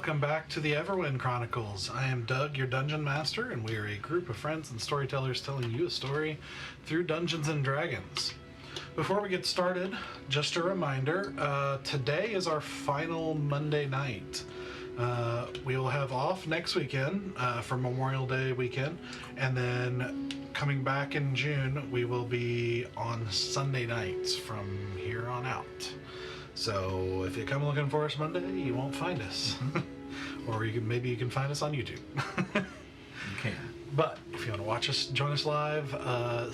welcome back to the Everwind Chronicles. I am Doug, your Dungeon Master, and we are a group of friends and storytellers telling you a story through Dungeons and Dragons. Before we get started, just a reminder, today is our final Monday night. We will have off next weekend for Memorial Day weekend, and then coming back in June, we will be on Sunday nights from here on out. So if you come looking for us Monday, you won't find us. Or maybe you can find us on YouTube. You can. But if you want to watch us, join us live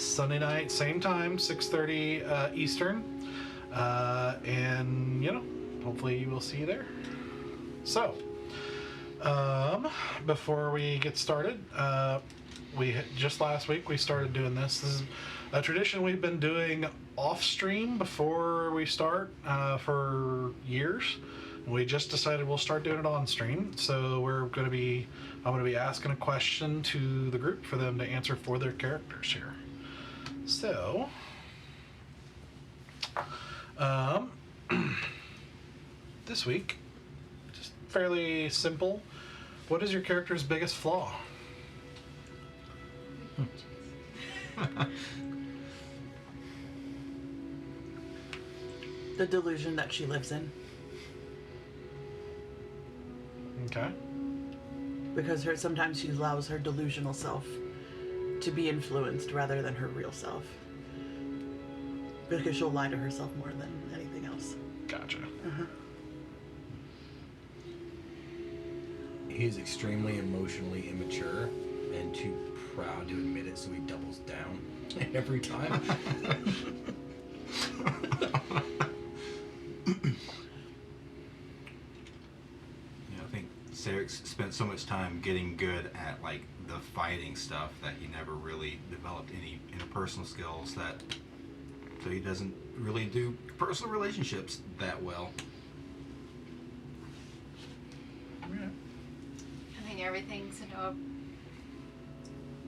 Sunday night, same time, 6:30 Eastern. And, hopefully we'll see you there. So, before we get started, just last week we started doing this. This is a tradition we've been doing off stream before we start for years. We just decided we'll start doing it on stream. So I'm going to be asking a question to the group for them to answer for their characters here. So, this week, just fairly simple. What is your character's biggest flaw? The delusion that she lives in. Okay. Because sometimes she allows her delusional self to be influenced rather than her real self. Because she'll lie to herself more than anything else. Gotcha. Uh-huh. He's extremely emotionally immature and too proud to admit it, so he doubles down every time. I think Sarek's spent so much time getting good at the fighting stuff that he never really developed any interpersonal skills so he doesn't really do personal relationships that well. Yeah. I think everything Sanoa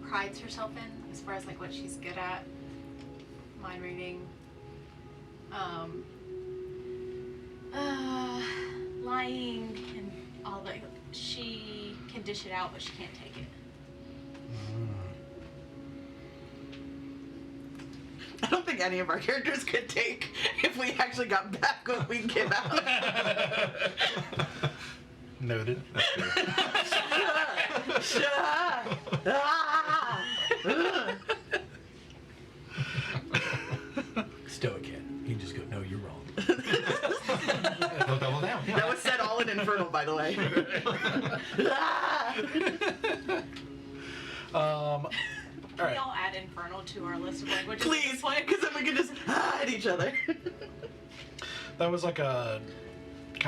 prides herself in, as far as what she's good at, mind reading, lying, and all that. She can dish it out, but she can't take it. I don't think any of our characters could take if we actually got back what we give out. Noted. Shut up! Stoic kid. You can just go, no, you're wrong. He'll double down. That was said all in Infernal, by the way. All Can right. we all add Infernal to our list of languages? Please, because then we can just at each other. That was a kind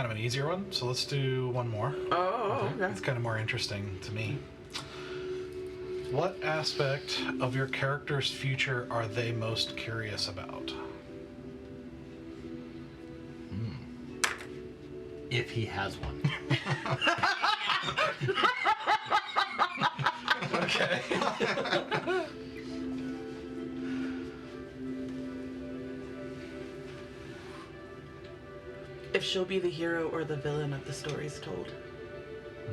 of an easier one, so let's do one more. Oh, okay. It's kind of more interesting to me. What aspect of your character's future are they most curious about? If he has one. Okay. If she'll be the hero or the villain of the stories told. I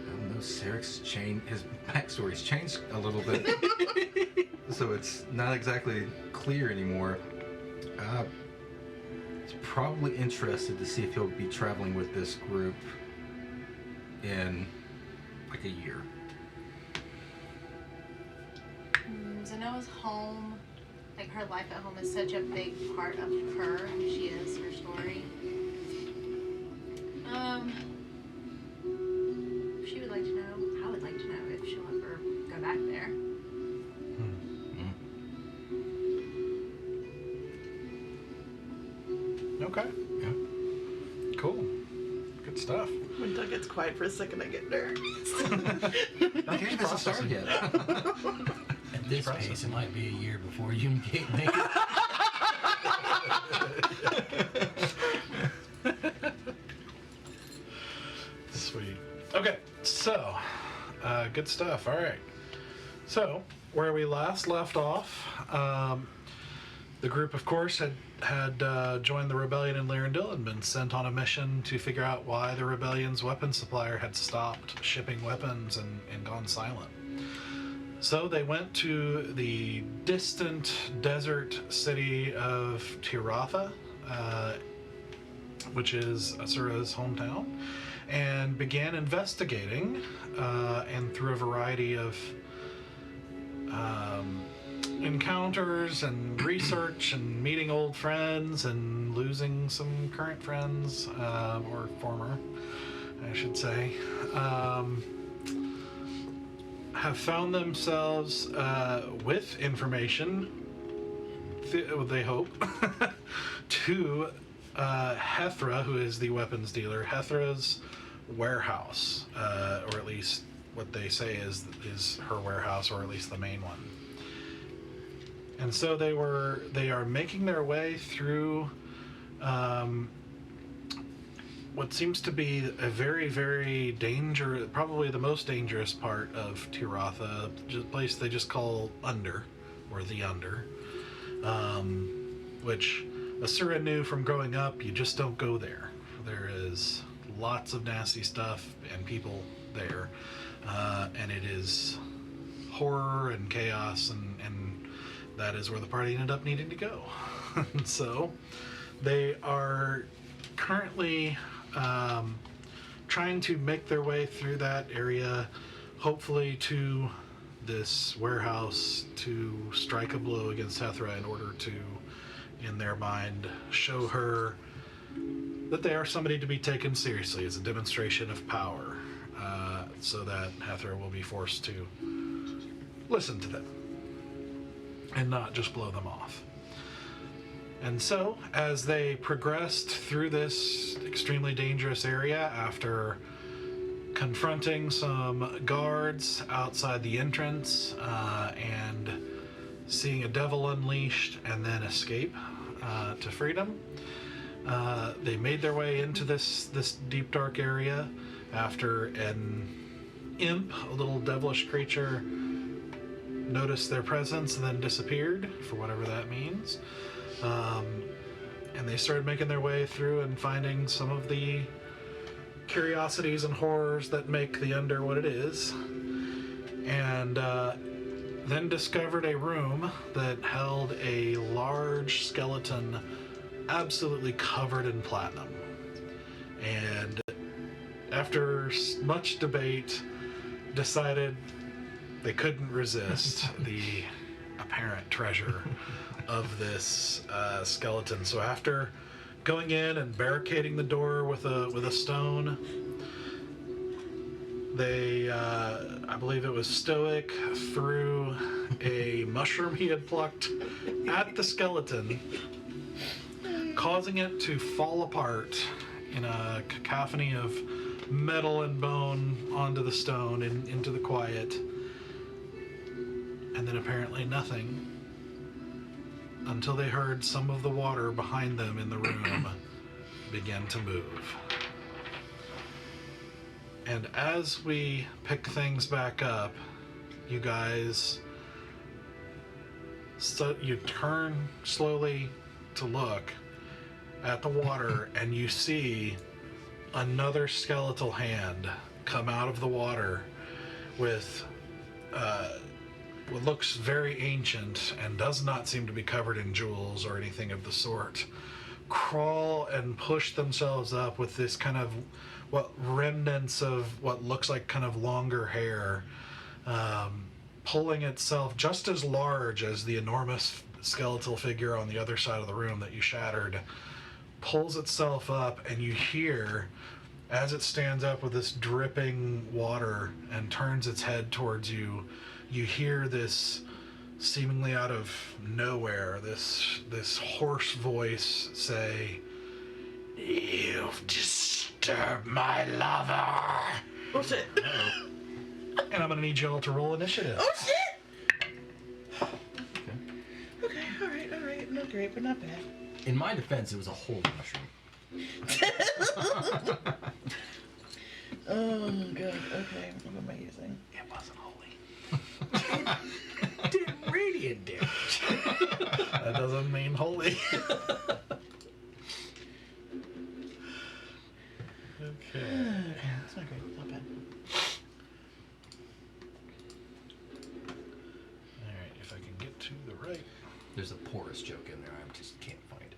don't know, Sarek's his backstory's changed a little bit. So it's not exactly clear anymore. He's probably interested to see if he'll be traveling with this group in a year. Zenoa's home, her life at home is such a big part of her, who she is, her story. She would like to know, I would like to know if she'll ever go back there. Okay. Yeah. Cool. Good stuff. When Doug gets quiet for a second, I get nervous. Not here's the start yet. At this pace, it might be a year before you make it. Sweet. Okay, so, good stuff. All right. So, where we last left off, The group, of course, had joined the rebellion in Lyrandil and been sent on a mission to figure out why the rebellion's weapon supplier had stopped shipping weapons and gone silent. So they went to the distant desert city of Tir Ratha, which is Asura's hometown, and began investigating, and through a variety of encounters and research and meeting old friends and losing some current friends, or former, I should say, have found themselves with information, they hope, to Hethra, who is the weapons dealer, Hethra's warehouse, or at least what they say is her warehouse, or at least the main one. And so they are making their way through what seems to be a very, very dangerous, probably the most dangerous part of Tir Ratha, a place they just call Under, or the Under, which Asura knew from growing up, you just don't go there. There is lots of nasty stuff and people there, and it is horror and chaos, and that is where the party ended up needing to go. So they are currently trying to make their way through that area, hopefully to this warehouse, to strike a blow against Hethra in order to, in their mind, show her that they are somebody to be taken seriously as a demonstration of power, so that Hethra will be forced to listen to them and not just blow them off. And so, as they progressed through this extremely dangerous area, after confronting some guards outside the entrance, and seeing a devil unleashed and then escape to freedom, they made their way into this deep dark area after an imp, a little devilish creature, noticed their presence and then disappeared, for whatever that means. And they started making their way through and finding some of the curiosities and horrors that make the Under what it is, and then discovered a room that held a large skeleton absolutely covered in platinum. And after much debate, decided they couldn't resist the apparent treasure of this skeleton. So after going in and barricading the door with a stone, they, I believe it was Stoic, threw a mushroom he had plucked at the skeleton, causing it to fall apart in a cacophony of metal and bone onto the stone and into the quiet. And then apparently nothing, until they heard some of the water behind them in the room begin to move. And as we pick things back up, you guys, you turn slowly to look at the water, and you see another skeletal hand come out of the water with what looks very ancient and does not seem to be covered in jewels or anything of the sort, crawl and push themselves up with this kind of what remnants of what looks like kind of longer hair, pulling itself just as large as the enormous skeletal figure on the other side of the room that you shattered, pulls itself up, and you hear, as it stands up with this dripping water and turns its head towards you, you hear this seemingly out of nowhere, this hoarse voice say, "You've disturbed my lover." Oh shit! And I'm gonna need y'all to roll initiative. Oh shit! Okay, alright. Not great, but not bad. In my defense, it was a holy mushroom. Oh god, okay. What am I using? It wasn't holy. Did radiant damage. That doesn't mean holy. Okay. That's not great. Not bad. Alright, if I can get to the right. There's a porous joke in there. I just can't find it.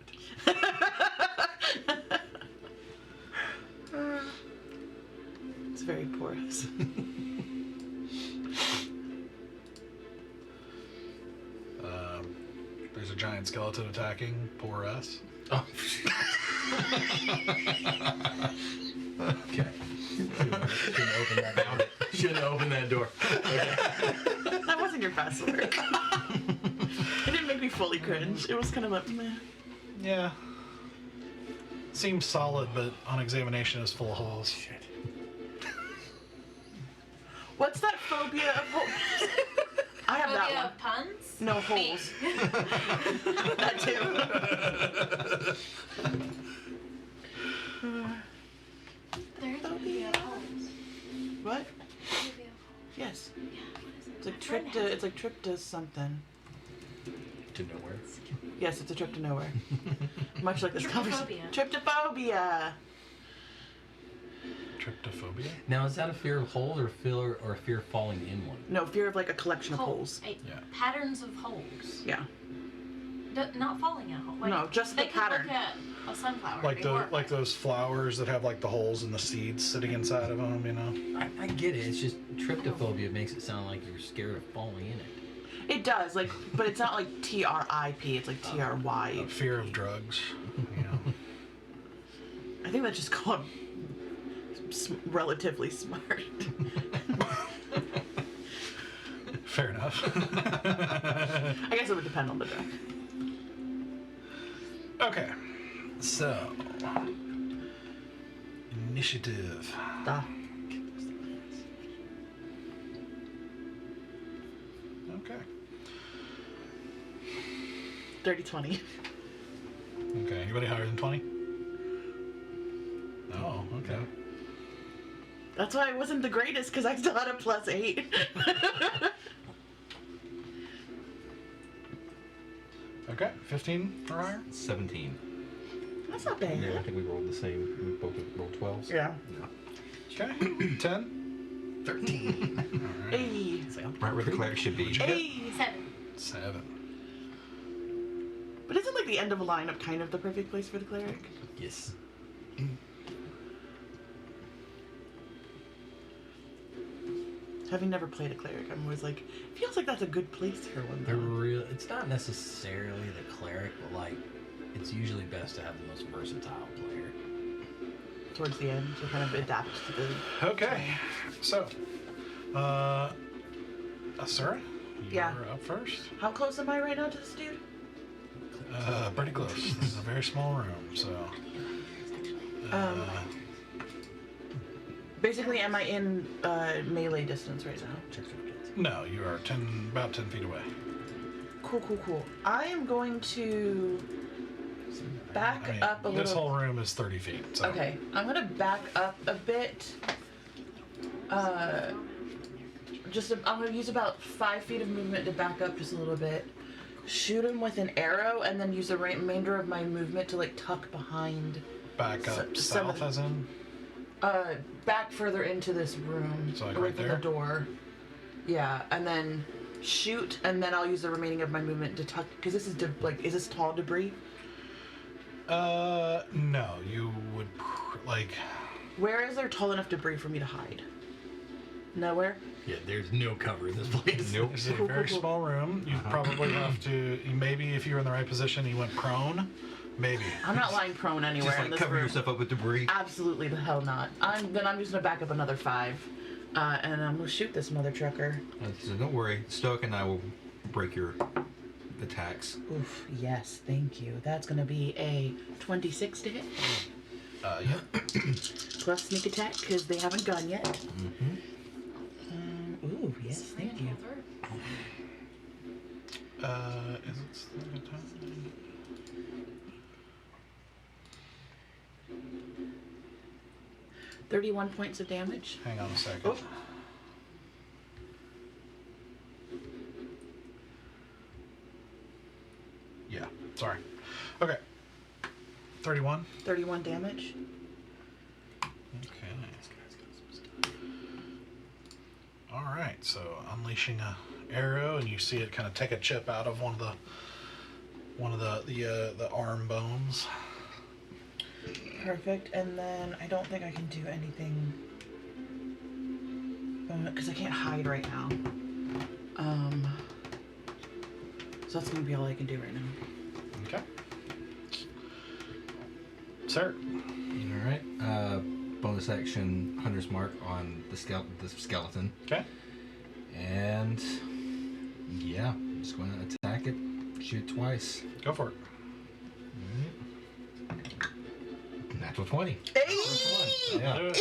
It's very porous. There's a giant skeleton attacking poor us. Oh. Okay. Shouldn't open that door. Shouldn't open that door. Okay. That wasn't your best work. It didn't make me fully cringe. It was kind of like, meh. Yeah. Seems solid, but on examination is full of holes. Shit. What's that phobia of holes? I have that Phobia one. of puns? No holes. That too. There's phobia of holes. What? Phobia of Yes. holes. Yeah, what is it? It's like My trip friend to. has It's like trip to something. To nowhere. Yes, it's a trip to nowhere. Much like this conversation. Trypophobia. Tryptophobia. Tryptophobia? Now, is that a fear of holes or a fear of falling in one? No, fear of like a collection of holes. Yeah. Patterns of holes. Yeah. Not falling in a hole. Like, No, just the they could pattern. Look at a sunflower. Like and be horrified. those flowers that have like the holes in the seeds sitting inside of them, you know? I get it. It's just tryptophobia makes it sound like you're scared of falling in it. It does, like, but it's not like TRIP. It's like TRY. Fear of drugs, you know? I think that's just called relatively smart. Fair enough. I guess it would depend on the drug. Okay, so initiative. Duh. Okay. 30-20. Okay. Anybody higher than 20? Oh, okay. That's why it wasn't the greatest, because I still had a +8. Okay. 15 or higher? 17. That's not Yeah, I bad. think we rolled the same. We both rolled 12s. Yeah. Okay. 10. 13. All right. Hey. It's like, I'm Right where the cleric should be. Hey. 7. 7. But isn't like the end of a lineup kind of the perfect place for the cleric? Yes. Having never played a cleric, I'm always like, feels like that's a good place for one. It's not necessarily the cleric, but like, it's usually best to have the most versatile player. Towards the end to kind of adapt to the. Okay. So, Asura, you're Yeah. up first. How close am I right now to this dude? Pretty close. This is a very small room, so. Basically, am I in melee distance right now? No, you are about 10 feet away. Cool. I am going to back I mean, up a this little. whole room is 30 feet. So. Okay, I'm gonna back up a bit. I'm gonna use about 5 feet of movement to back up just a little bit. Shoot him with an arrow, and then use the remainder of my movement to like tuck behind. Back up Some of south, the- as in? Back further into this room, So, like, away right from there? the door. Yeah, and then shoot, and then I'll use the remaining of my movement to tuck. Because this is is this tall debris? No, you would, Where is there tall enough debris for me to hide? Nowhere. Yeah, there's no cover in this place. Nope. This is a Cool, very cool, cool. small room. You probably have to, maybe if you were in the right position, you went prone. Maybe. I'm not lying prone anywhere Just in like this cover room. yourself up with debris. Absolutely the hell not. I'm just gonna back up another 5, and I'm gonna shoot this mother trucker. So don't worry, Stoic and I will break your attacks. Oof, yes, thank you. That's gonna be a 26 to hit, Yeah. plus sneak attack because they haven't gone yet. Mm-hmm. Ooh, yes, thank you. Is it still a time? 31 points of damage. Hang on a second. Oh. Yeah. Sorry. Okay. 31. 31 damage. Okay. All right. So unleashing a arrow, and you see it kind of take a chip out of one of the arm bones. Perfect. And then I don't think I can do anything because I can't hide right now. So that's gonna be all I can do right now. Okay. Sir. All right. Bonus action, Hunter's Mark on the skeleton. Okay. And yeah, I'm just going to attack it. Shoot twice. Go for it. Natural 20. Hey! Yeah. Do it.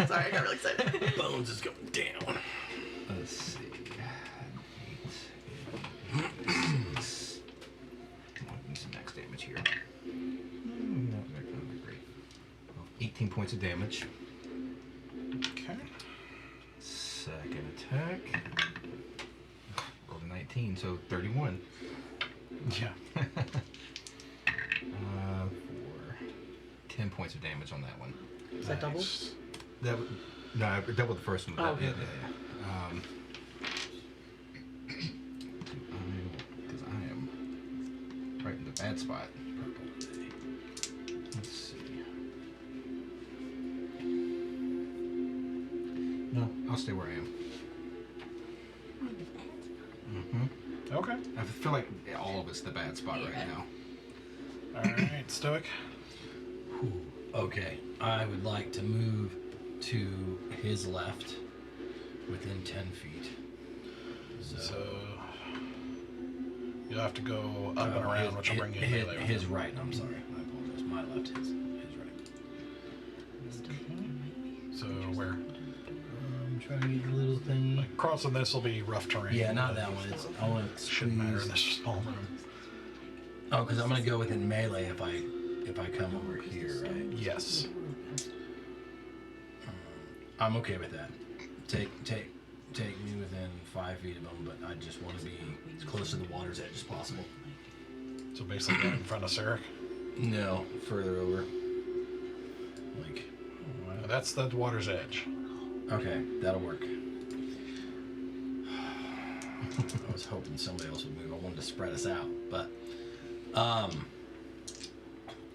Sorry, I got really excited. Bones is going down. Let's see. 8. Use some max damage here. No, that's not great. 18 points of damage. Okay. Second attack. Rolled a 19, so 31. Yeah. For 10 points of damage on that one. Is that double? That no, I doubled the first one. But Oh, okay. yeah. Because I am right in the bad spot. Let's see. No, I'll stay where I am. Mm-hmm. Okay. I feel like all of it's the bad spot right now. All right. Stoic. Whew. Okay, I would like to move to his left within 10 feet. So you'll have to go up and around, which will bring you in melee. His right, I'm sorry. I apologize. My left, his right. So where? I'm trying to get the little thing. Like crossing this will be rough terrain. Yeah, not that one. It's, I want to Shouldn't matter in squeeze. this small room. Oh, because I'm going to go within melee if I come over here, right? Yes. I'm okay with that. Take me within 5 feet of him, but I just want to be as close to the water's edge as possible. So basically right in front of Sarek. No, further over. Like, That's the water's edge. okay, that'll work. I was hoping somebody else would move. I wanted to spread us out, but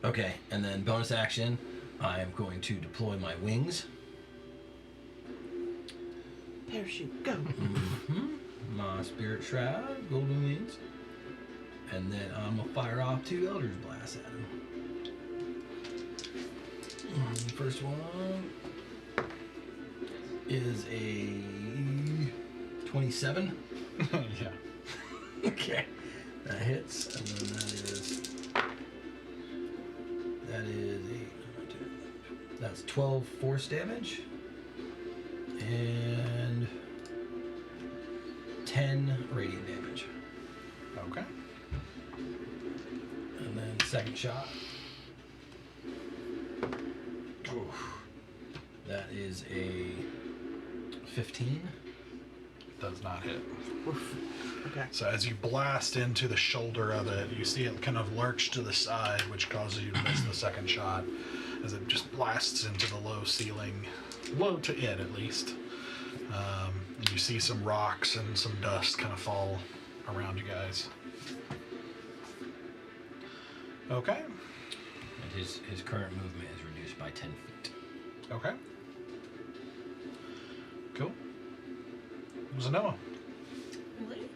okay, and then bonus action, I am going to deploy my wings. Parachute, go. My spirit shroud, golden wings, and then I'm gonna fire off 2 Eldritch blasts at him. First one is a 27. Yeah. Okay, that hits, and then that is 8. That's 12 force damage and 10 radiant damage. Okay. And then second shot. Oof. That is a 15. Does not hit. Oof. Okay. So as you blast into the shoulder of it, you see it kind of lurch to the side, which causes you to miss the second shot, as it just blasts into the low ceiling, low to it at least. And you see some rocks and some dust kind of fall around you guys. Okay. And his current movement is reduced by 10 feet. Okay. Cool. Zanoa. Really?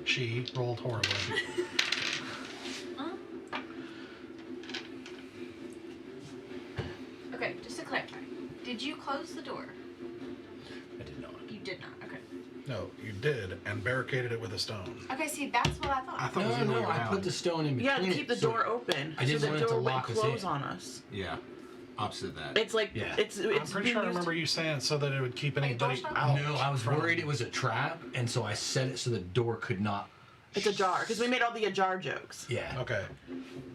She rolled horribly. Okay, just to clarify, did you close the door? I did not. You did not. Okay. No, you did, and barricaded it with a stone. Okay, see, that's what I thought. I thought it was the other way I around. put the stone in between. Yeah, to keep the so door open, I so didn't the want it to door wouldn't lock us close in. on us. Yeah. Opposite of that. It's like Yeah. it's I'm pretty being sure I used- remember you saying so that it would keep Like a anybody doorstop? out. No, I was from- worried it was a trap, and so I set it so the door could not. It's ajar because we made all the ajar jokes. Yeah. Okay.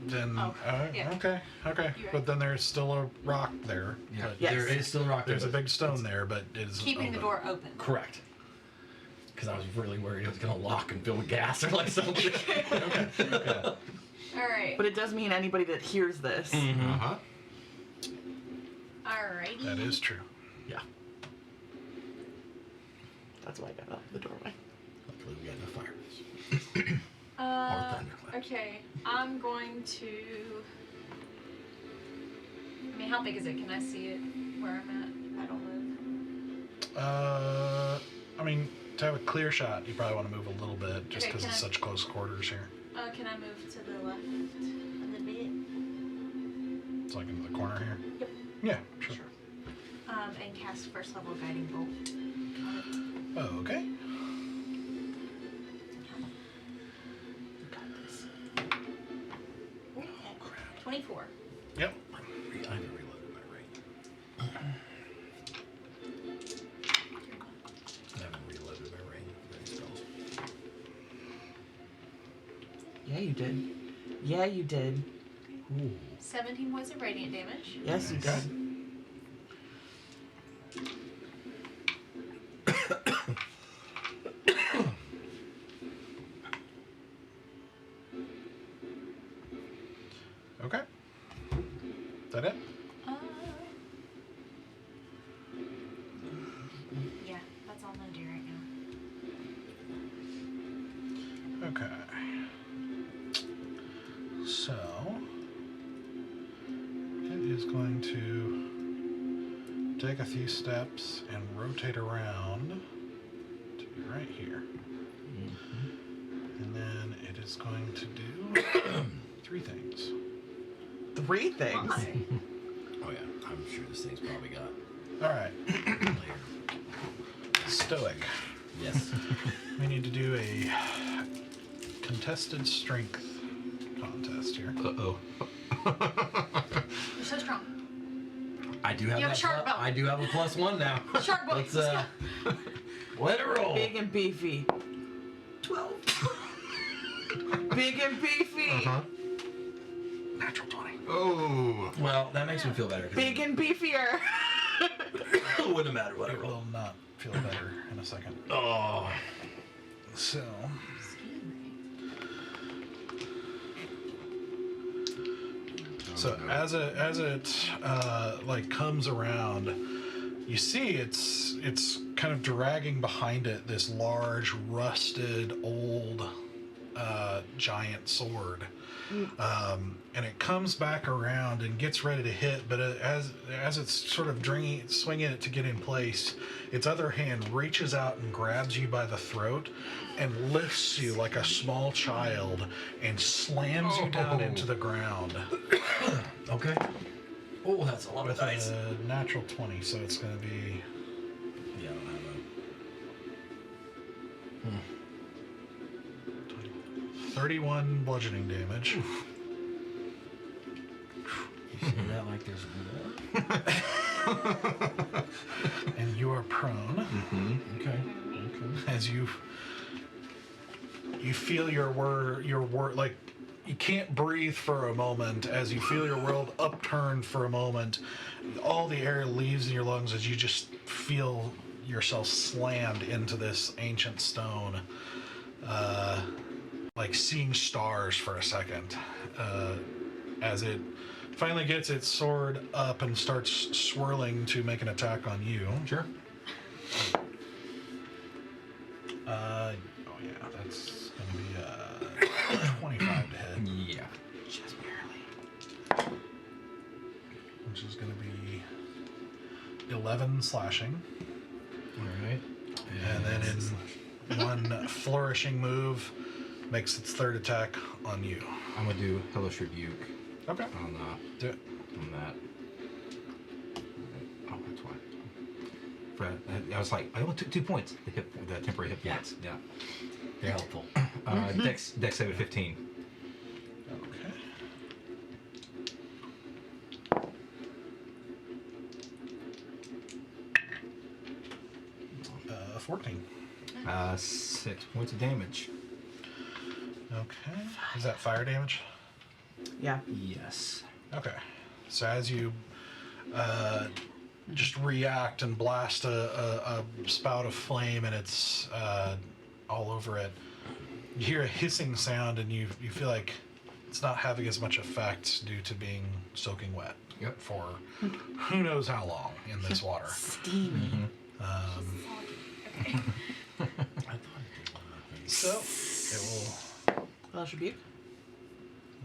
Then Oh, yeah. okay. You're right. But then there's still a rock there. Yeah. But Yes. There is still rock there. There's a but big stone there, but it is Keeping the door open. Correct. Because I was really worried it was going to lock and fill with gas or like something. Yeah. All right. But it does mean anybody that hears this. Uh-huh. Alrighty. That is true. Yeah. That's why I got out the doorway. Luckily we got no fire. thunderclap. Okay, I'm going to. I mean, how big is it? Can I see it where I'm at? I don't live. I mean, to have a clear shot, you probably want to move a little bit, just Okay, because can it's I- such close quarters here. Can I move to the left a little bit? It's like into the corner here. Yep. Yeah, sure. And cast first level guiding bolt. Oh, okay. Okay. 24. Yep. I haven't reloaded my ring. I haven't reloaded my ring for any spells. Yeah, you did. Yeah, you did. Ooh. 17 points of radiant damage. Yes, you Okay. did. Okay. Is that it? Yeah, that's all I'm gonna do right now. Okay. So it is going to take a few steps and rotate around to be right here. And then it is going to do 3 things. 3 things. Why? Oh yeah, I'm sure this thing's probably got All right. layer. Stoic. Yes. We need to do a contested strength contest here. Uh-oh. You're so strong. I do have You have that. a sharp belt. I do have a +1 now. Shark boat. Let's let it roll. Big and beefy. 12. Big and beefy. Uh-huh. Natural 20. Oh. Well, that makes me feel better. 'cause Big and beefier. it wouldn't matter what I It roll. will not feel better in a second. Oh. So, as it like comes around, you see it's kind of dragging behind it this large, rusted, old giant sword. And it comes back around and gets ready to hit, but as it's sort of swinging it to get in place, its other hand reaches out and grabs you by the throat and lifts you like a small child and slams you down into the ground Okay. Oh, that's a lot of with dice. a natural 20, so it's going to be Yeah, I don't have 31 bludgeoning damage. You say that like there's more. And you are prone. Okay. As you feel your word like you can't breathe for a moment, as you feel your world upturned for a moment, all the air leaves in your lungs as you just feel yourself slammed into this ancient stone, like seeing stars for a second, as it finally gets its sword up and starts swirling to make an attack on you. Sure. Oh yeah, that's gonna be 25 to hit, Yeah. Just barely. which is gonna be 11 slashing, All right. and then in one flourishing move, makes its third attack on you. I'm gonna do Hellish Rebuke Okay, on do it. that. Oh, that's why. I was like, I only took 2 points. The temporary hit points. Yeah. They're helpful. Dex save at 15. Okay. 14. 6 points of damage. Okay. Is that fire damage? Yeah. Yes. Okay. So as you just react and blast a spout of flame, and it's all over it. You hear a hissing sound, and you feel like it's not having as much effect due to being soaking wet. Yep. For who knows how long in this water. Steamy. Okay. So it will Welsh rebuke.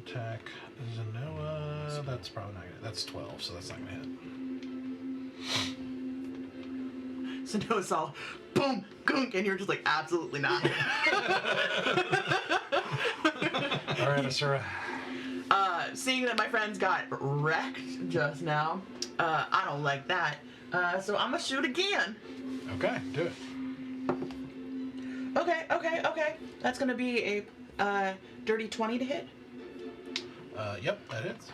attack Zenoa. That's probably not gonna. That's 12, so that's not gonna hit. So now it's all boom, gunk, and you're just like, absolutely not. All right, Asura. Seeing that my friends got wrecked just now, I don't like that. So I'm gonna shoot again. Okay, do it. Okay. That's gonna be a dirty 20 to hit. Yep, that is.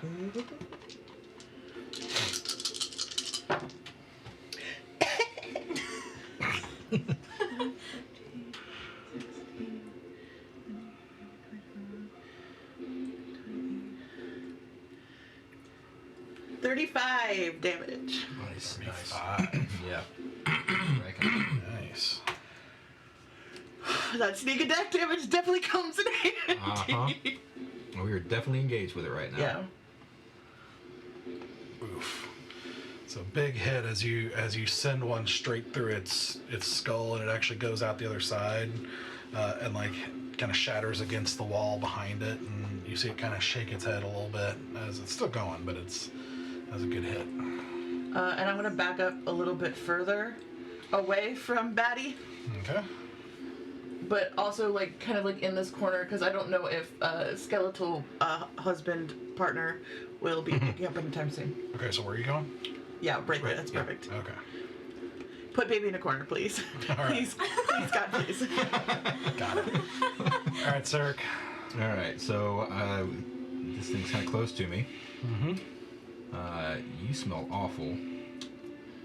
35 damage. Nice. 5. Yeah. Nice. That sneak attack damage definitely comes in handy. Uh-huh. Well, we are definitely engaged with it right now. Yeah. Oof. So big hit as you send one straight through its skull, and it actually goes out the other side, and like kind of shatters against the wall behind it, and you see it kind of shake its head a little bit as it's still going, but that's a good hit. And I'm gonna back up a little bit further away from Batty, Okay. but also like kind of like in this corner because I don't know if skeletal husband partner will be picking up anytime soon. Okay, so where are you going? Yeah, right there. Right, That's yeah. perfect. Okay. Put baby in a corner, please. All right. Please, God, please. Got it. All right, Sarek. All right, so this thing's kind of close to me. Mm-hmm. You smell awful.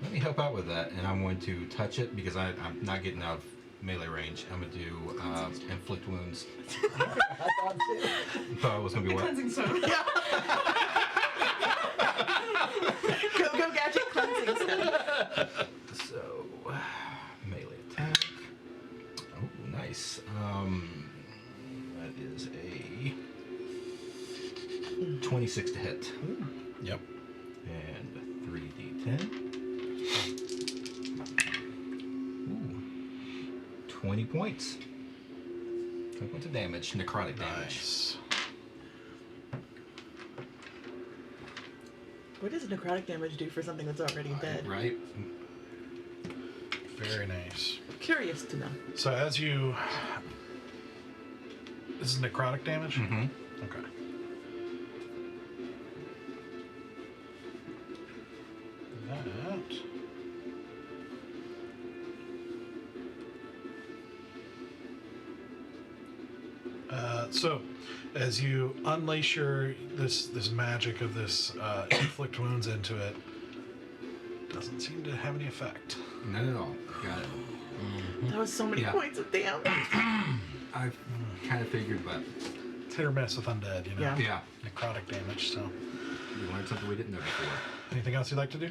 Let me help out with that, and I'm going to touch it because I'm not getting out of melee range. I'm going to do inflict wounds. Thought it was going to be what? Cleansing stone. Go gadget cleansing stuff. So, melee attack. Oh, nice. That is a 26 to hit. Yep. And 3d10. Ooh. 20 points. 20 points of damage, necrotic damage. Nice. What does necrotic damage do for something that's already dead? Right? Very nice. Curious to know. So as you... This is necrotic damage? Mm-hmm. Okay. That... So, as you unleash this magic of this inflict wounds into it, doesn't seem to have any effect. Not at all. Got it. That was so many Yeah. points of damage. I kind of figured, but It's hit or miss with undead, you know. Yeah. yeah, Necrotic damage. So, we learned something we didn't know before. anything else you'd like to do?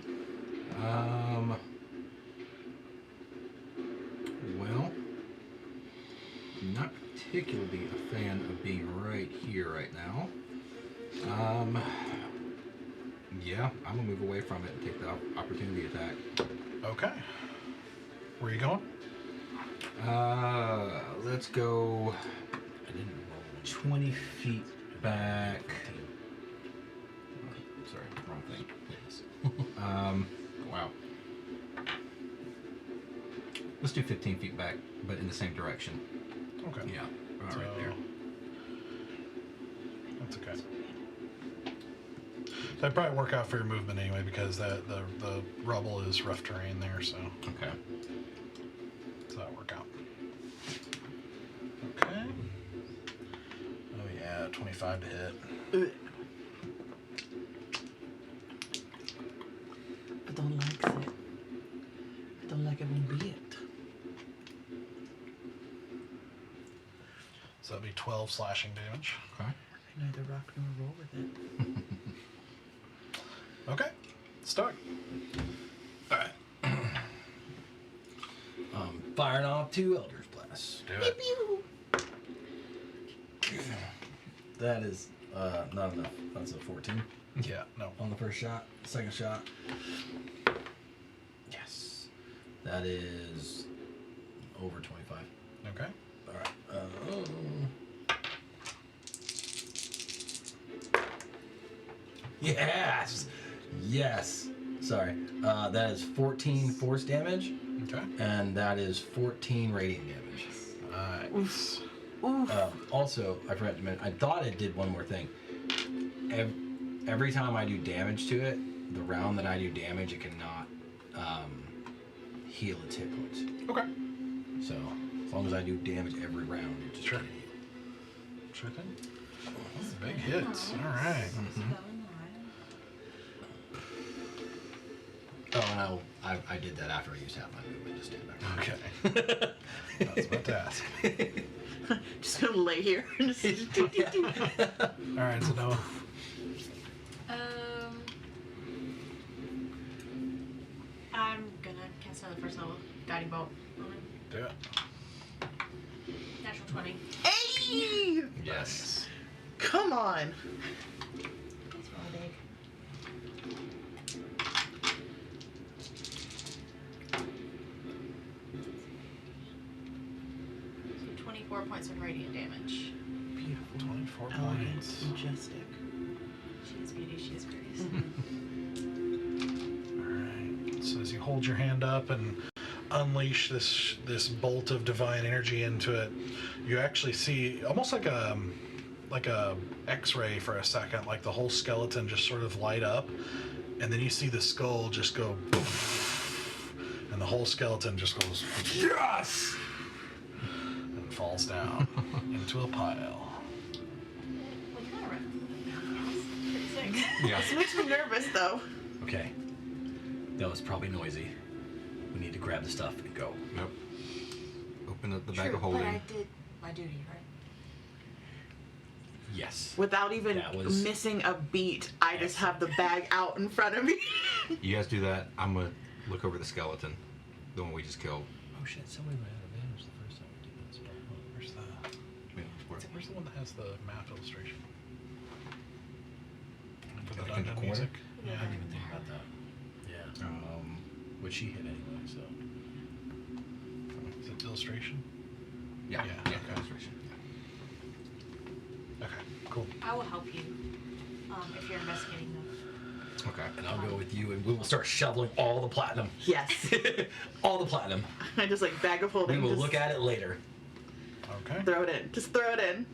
Well, not particularly a fan of being right here right now. Yeah, I'm gonna move away from it and take the opportunity attack. Okay. Where are you going? Let's go 20 feet back. Sorry, wrong thing. Wow. Let's do 15 feet back, but in the same direction. Okay. Yeah, So, right there. That's okay. So that'd probably work out for your movement anyway, because the rubble is rough terrain there, so Okay. that'll work out. Okay. Oh yeah, 25 to hit. Ugh. I don't like it. I don't like it one bit. So that'd be 12 slashing damage. Okay. I neither rock nor roll with it. Okay. Start. firing off 2 Eldritch Blasts. Do it. That is not enough. That's a 14 Yeah, no. on the first shot. Second shot. Yes. That is over 25. Okay. All right. Yes. Yes. Sorry. That is 14 force damage, Okay. and that is 14 radiant damage. Nice. Also, I forgot to mention, I thought it did one more thing. Every time I do damage to it, the round that I do damage, it cannot heal its hit points. Okay. So, as long as I do damage every round, it just Sure. can't heal. Sure thing. That's big hits. All right. Oh, and I did that after I used half my movement to stand back. Okay. I was about to ask. Just gonna lay here. And just All right, so Noah. I'm gonna cast another first level guiding bolt on him. Do it. Natural 20. Hey! Yes. Come on. It's really big. So 24 points of radiant damage. Beautiful. 24 Elegant, points. majestic. She is beauty, she is grace. All right. So as you hold your hand up and unleash this bolt of divine energy into it, you actually see almost like a X-ray for a second, like the whole skeleton just sort of light up, and then you see the skull just go, poof, and the whole skeleton just goes yes, and falls down into a pile. Well, you gotta run. Pretty sick. Yeah. This makes me nervous, though. Okay. That was probably noisy. We need to grab the stuff and go. Nope. Open up the bag True, of holding. but I did my duty, right? Yes. Without even That was- missing a beat, I just have the bag out in front of me. You guys do that. I'm gonna look over the skeleton, the one we just killed. Oh shit! Somebody might have advantage the first time we did this. Where's the Yeah, Where's the one that has the map illustration? For the In the dungeon corner? music? I Yeah. didn't even think about that. Yeah. Which she hit anyway, so. Is it illustration? Yeah. Yeah, Yeah. okay. Illustration. Okay, cool. I will help you if you're investigating them. Okay. And I'll go with you, and we will start shoveling all the platinum. Yes. All the platinum. I just like bag of holding. We will just look at it later. Okay. Throw it in. Just throw it in.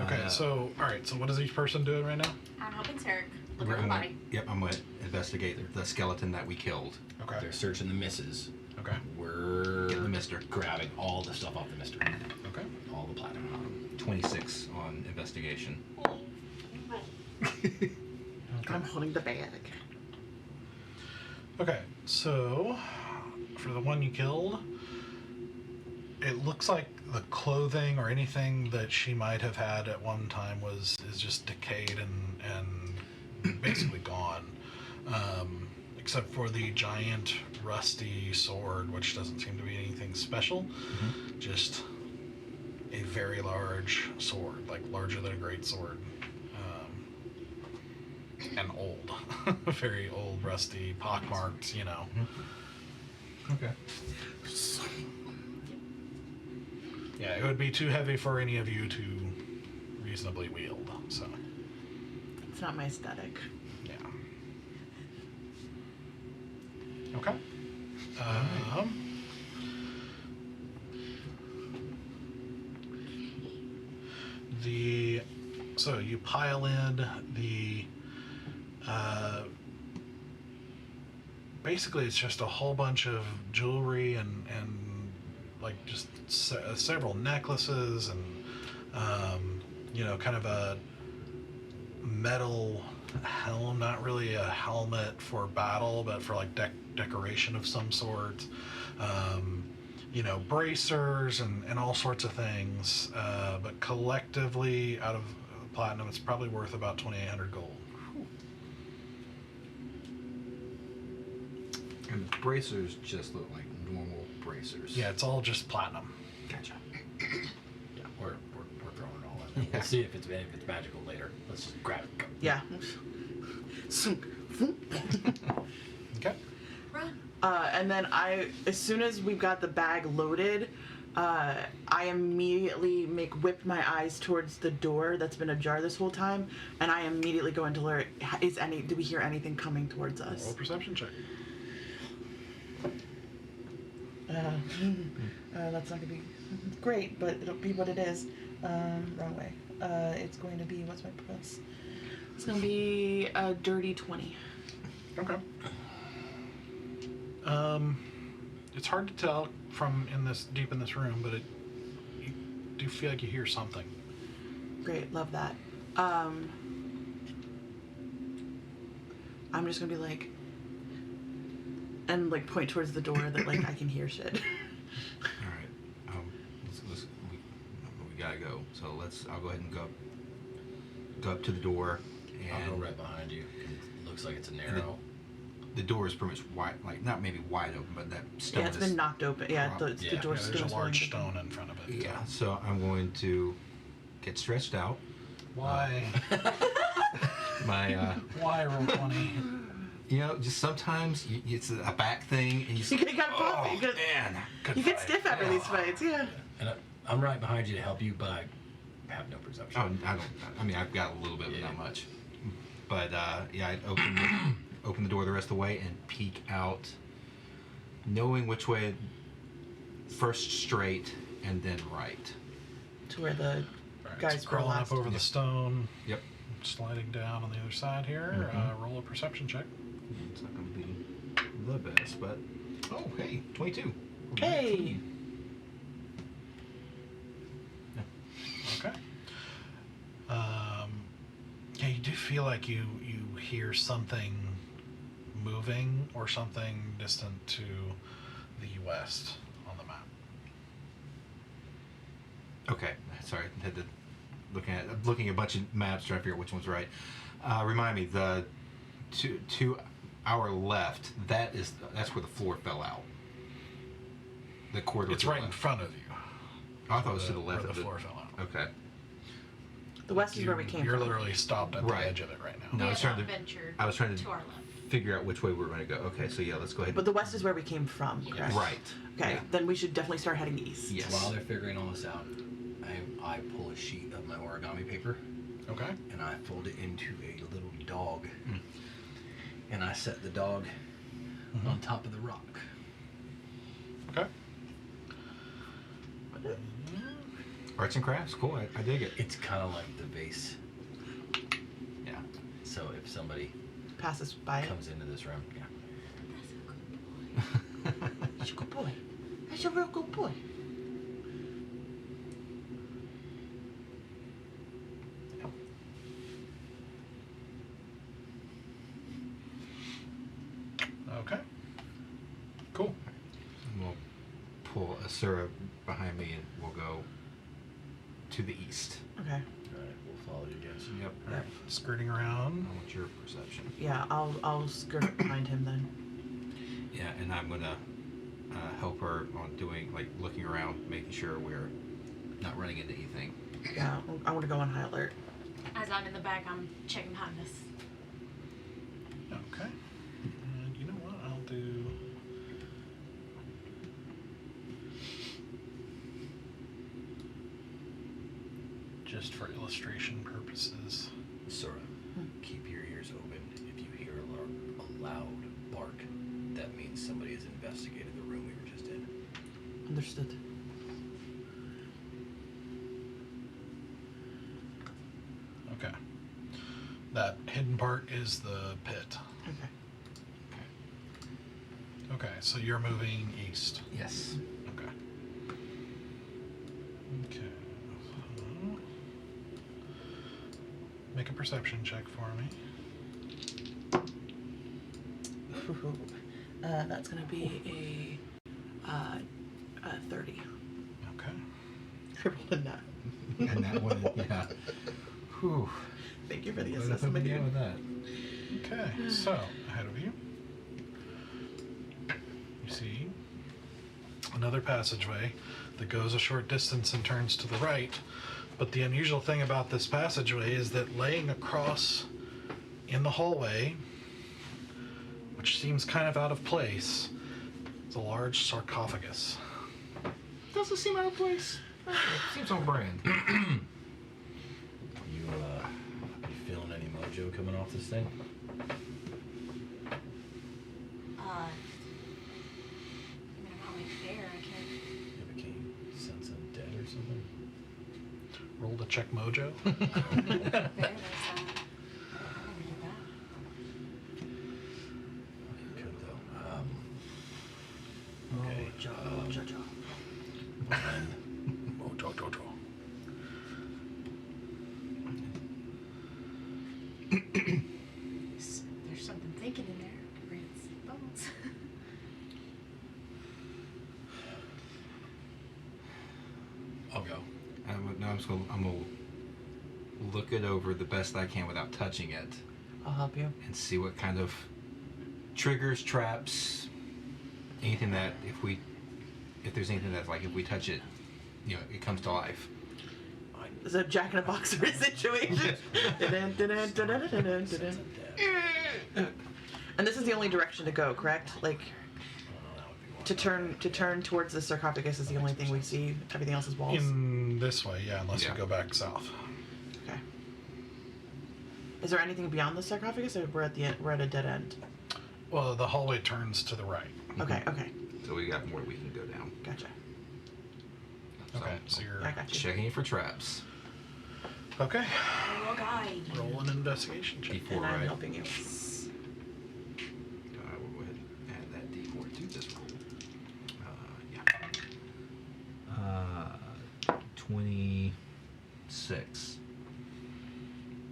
Okay, so, alright, so what is each person doing right now? I'm helping Sarek look We're at the gonna- body. Yep, I'm gonna investigate the skeleton that we killed. Okay. They're searching the misses. Okay. We're Get the mister. grabbing all the stuff off the mister. Okay. All the platinum. 26 on investigation. I'm holding the bag. Okay, so for the one you killed, it looks like the clothing or anything that she might have had at one time is just decayed and basically gone, except for the giant rusty sword, which doesn't seem to be anything special, just a very large sword, like larger than a great sword. And old, very old, rusty, pockmarked, you know. Okay. Yeah, it would be too heavy for any of you to reasonably wield, so, It's not my aesthetic. yeah. Okay. So you pile in the, basically it's just a whole bunch of jewelry and like just several necklaces and, you know, kind of a metal helm, not really a helmet for battle, but for like decoration of some sort. You know, bracers and all sorts of things. But collectively, out of platinum, it's probably worth about 2,800 gold. And the bracers just look like normal bracers. Yeah, it's all just platinum. Gotcha. Yeah, we're throwing it all in. We'll see if it's magical later. Let's just grab it. Go. Yeah. Okay. Run. And then as soon as we've got the bag loaded, I immediately whip my eyes towards the door that's been ajar this whole time, and I immediately go into alert. Do we hear anything coming towards Roll a us? perception check. That's not gonna be great, but it'll be what it is. Wrong way. It's going to be, what's my plus? It's gonna be a dirty 20. Okay. It's hard to tell from deep in this room, but you do feel like you hear something. Great, love that. I'm just gonna be like, and like point towards the door that like I can hear shit. All right. We gotta go. So I'll go ahead and go up to the door, and I'll go right behind you. It looks like it's a narrow. the door is pretty much wide, like not maybe wide open, but that stone Yeah, it's is been knocked open. Yeah, the Yeah, door's there's a still large stone in front of it. Yeah, so I'm going to get stretched out. Why? My, Why roll 20? you know, just sometimes it's a back thing, and You gotta pop it. oh You gotta- man, Good You get fight. stiff after these fights, yeah. And I'm right behind you to help you, but I have no perception. oh, I don't. I mean, I've got a little bit, but Yeah. not much. But yeah, I'd open the door the rest of the way and peek out, knowing which way. First straight and then right. To where the Right, guys so were crawling last. up over the stone, Yep. sliding down on the other side here. Mhm. Roll a perception check. It's not going to be the best, but oh hey, 22. Hey! Okay. Yeah, you do feel like you hear something moving or something distant to the west on the map. Okay, sorry, had to looking at a bunch of maps trying to figure out which one's right. Remind me, the to our left, that's where the floor fell out. The corridor. It's to the right in left. front of you. Oh, I thought it was to the left where of the it. floor fell out. Okay. The west is where we came You're from. literally stopped at Right. the edge of it right now. No, I was We trying have to- not ventured I was trying to to our left. figure out which way we were going to go. Okay, so yeah, let's go ahead. But the west is where we came from, Yes. correct? Right. Okay, Yeah. then we should definitely start heading east. Yes. While they're figuring all this out, I pull a sheet of my origami paper Okay. and I fold it into a little dog. Mm. And I set the dog on top of the rock. Okay. Arts and crafts, cool. I dig it. It's kind of like the vase. Yeah. So if somebody Pass us by it. comes into this room, yeah. That's a good boy. That's a real good boy. Okay. Cool. We'll pull Asura behind me, and we'll go to the east. Okay. All right, we'll follow you guys. Yep. All right. Skirting around. I want your perception. Yeah, I'll skirt up behind him then. Yeah, and I'm gonna help her on doing looking around, making sure we're not running into anything. Yeah, I want to go on high alert. As I'm in the back, I'm checking behind us. Okay. And you know what? I'll do. Just for illustration purposes. Sora, keep your ears open. If you hear a loud bark, that means somebody has investigated the room we were just in. Understood. Okay. That hidden part is the pit. Okay. Okay, so you're moving east. Yes. Okay. Okay. So, make a perception check for me. That's gonna be a 30. Okay. I rolled a nut. And that one, yeah. Whew. Thank you for the What did I assessment. put down with that? Okay, so ahead of you, you see another passageway that goes a short distance and turns to the right. But the unusual thing about this passageway is that laying across in the hallway, which seems kind of out of place, is a large sarcophagus. Doesn't seem out of place. Seems on brand. You feeling any mojo coming off this thing? I mean, I'm not like there. I can't. You became sense undead or something? Roll to check mojo. There, there's I never did that. You could though. Okay. Mojo. There's something thinking in there. Read its bones. I'll go. I'm gonna look it over the best I can without touching it, I'll help you. and see what kind of triggers, traps, anything that if there's anything that's like if we touch it, it comes to life. It's a Jack in a Box sort of situation. And this is the only direction to go, correct? Like to turn towards the sarcophagus is the only thing we see. Everything else is walls. In this way, yeah, unless Yeah. we go back south. Okay. Is there anything beyond the sarcophagus, or we're at a dead end? Well, the hallway turns to the right. Okay. Okay. So we got more we can go down. Gotcha. Okay, so you're I got you. Checking for traps. okay. I will guide. Roll an investigation check. D4, And I'm right? helping you. I will go ahead and add that D4 to this roll. 26.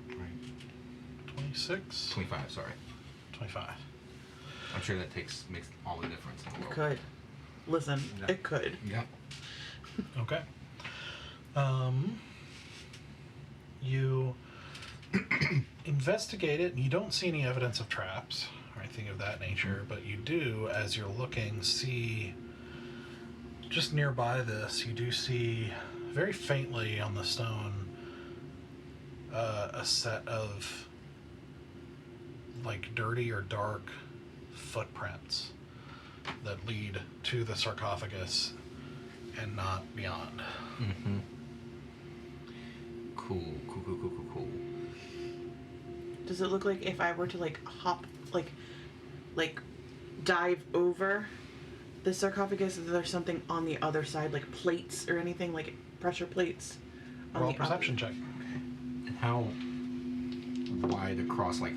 Right. 26. 25, sorry. 25. I'm sure that makes all the difference in the It world. could. Listen, Yeah. it could. Yeah. Okay. You investigate it, and you don't see any evidence of traps or anything of that nature, but you do, as you're looking, see just nearby this, you do see very faintly on the stone a set of like dirty or dark footprints that lead to the sarcophagus and not beyond. Mm-hmm. Cool. Does it look like if I were to like hop, like dive over the sarcophagus, is there something on the other side, like plates or anything, like pressure plates? On Roll a the perception check. And how wide across, like,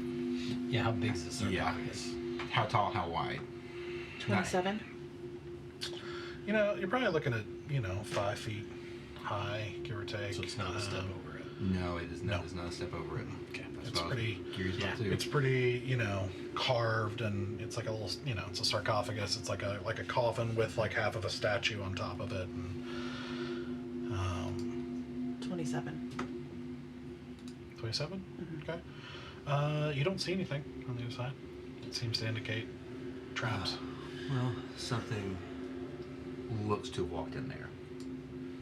Yeah, how big is this sarcophagus? how tall, how wide? 27. You're probably looking at 5 feet high, give or take. So it's not a step over it. No, it is not. No. It's not a step over it. Okay. That's It's what I was pretty- curious about too. It's pretty, carved, and it's like a little, it's a sarcophagus. It's like a coffin with like half of a statue on top of it. And, 27. 27. Mhm. Okay. You don't see anything on the other side. It seems to indicate traps. Well, something looks to have walked in there.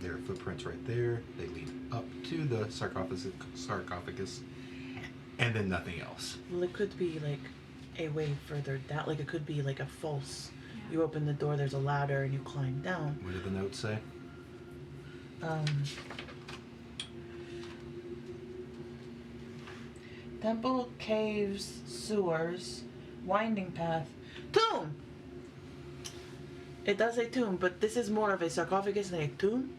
There are footprints right there. They lead up to the sarcophagus, and then nothing else. Well, it could be like a way further down. Like it could be like a false. You open the door, there's a ladder, and you climb down. What did the note say? Temple, caves, sewers, winding path, tomb. It does say tomb, but this is more of a sarcophagus than a tomb.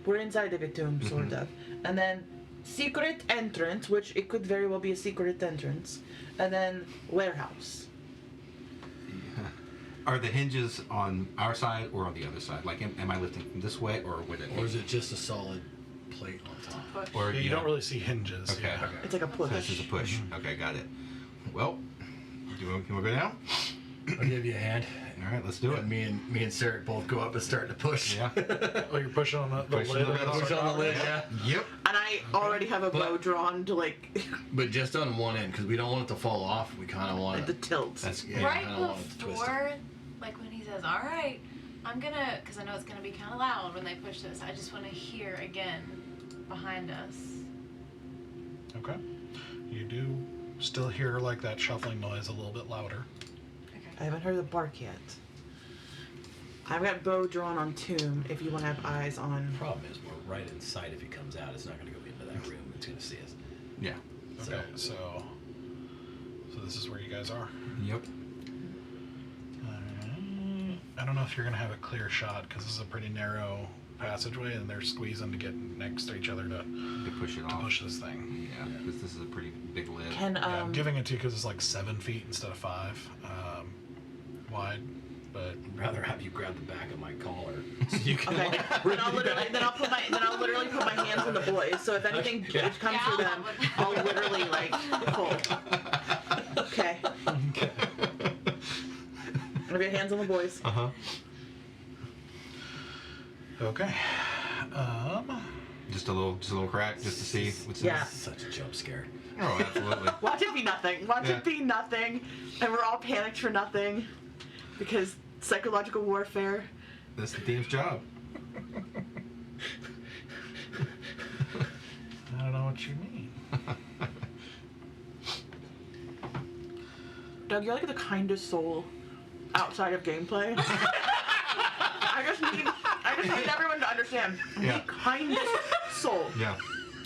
We're inside of a tomb, sort of. And then secret entrance, which it could very well be a secret entrance. And then warehouse. Are the hinges on our side or on the other side? Like, am I lifting from this way, or would it? Or is it just a solid plate on top? Push. Or Yeah, you don't really see hinges. Okay. Yeah. It's like a push. So this is a push. Okay, got it. Well, you want to go down? I'll give you a hand. All right, let's do it. Me and Sarek both go up and start to push. Yeah. Oh, you're pushing on the Pushing lid. the of lid. Push on the lid, yeah. Yep. And I already have a bow But- drawn to like But just on one end, because we don't want it to fall off. We kind of want the it. tilt. That's yeah, Right kinda want it to twist it. before, like when he says, "All right," I'm gonna, because I know it's gonna be kind of loud when they push this. I just want to hear again behind us. Okay. You do still hear like that shuffling noise a little bit louder. I haven't heard the bark yet. I've got bow drawn on Tomb if you want to have eyes on. The problem is we're right in sight. If he comes out, it's not going to go into that room. It's going to see us. Yeah. Okay, so this is where you guys are. Yep. I don't know if you're gonna have a clear shot because this is a pretty narrow passageway, and they're squeezing to get next to each other to push it to off. push this thing. Yeah, because this is a pretty big lid. Can Yeah, I'm giving it to you because it's like 7 feet instead of 5 wide, but I'd rather have you grab the back of my collar so you can. Okay. Then I'll literally put my hands on the boys. So if anything comes through them, I'll literally like pull. Okay. okay. Have your hands on the boys. Uh-huh. Okay. Just a little crack, just to see what's in Yeah. it. Such a jump scare. Oh, absolutely. Watch it be nothing. Watch Yeah. it be nothing. And we're all panicked for nothing. Because psychological warfare. That's the team's job. I don't know what you mean. Doug, you're like the kindest soul outside of gameplay. I just need everyone to understand. Yeah. The kindest soul Yeah.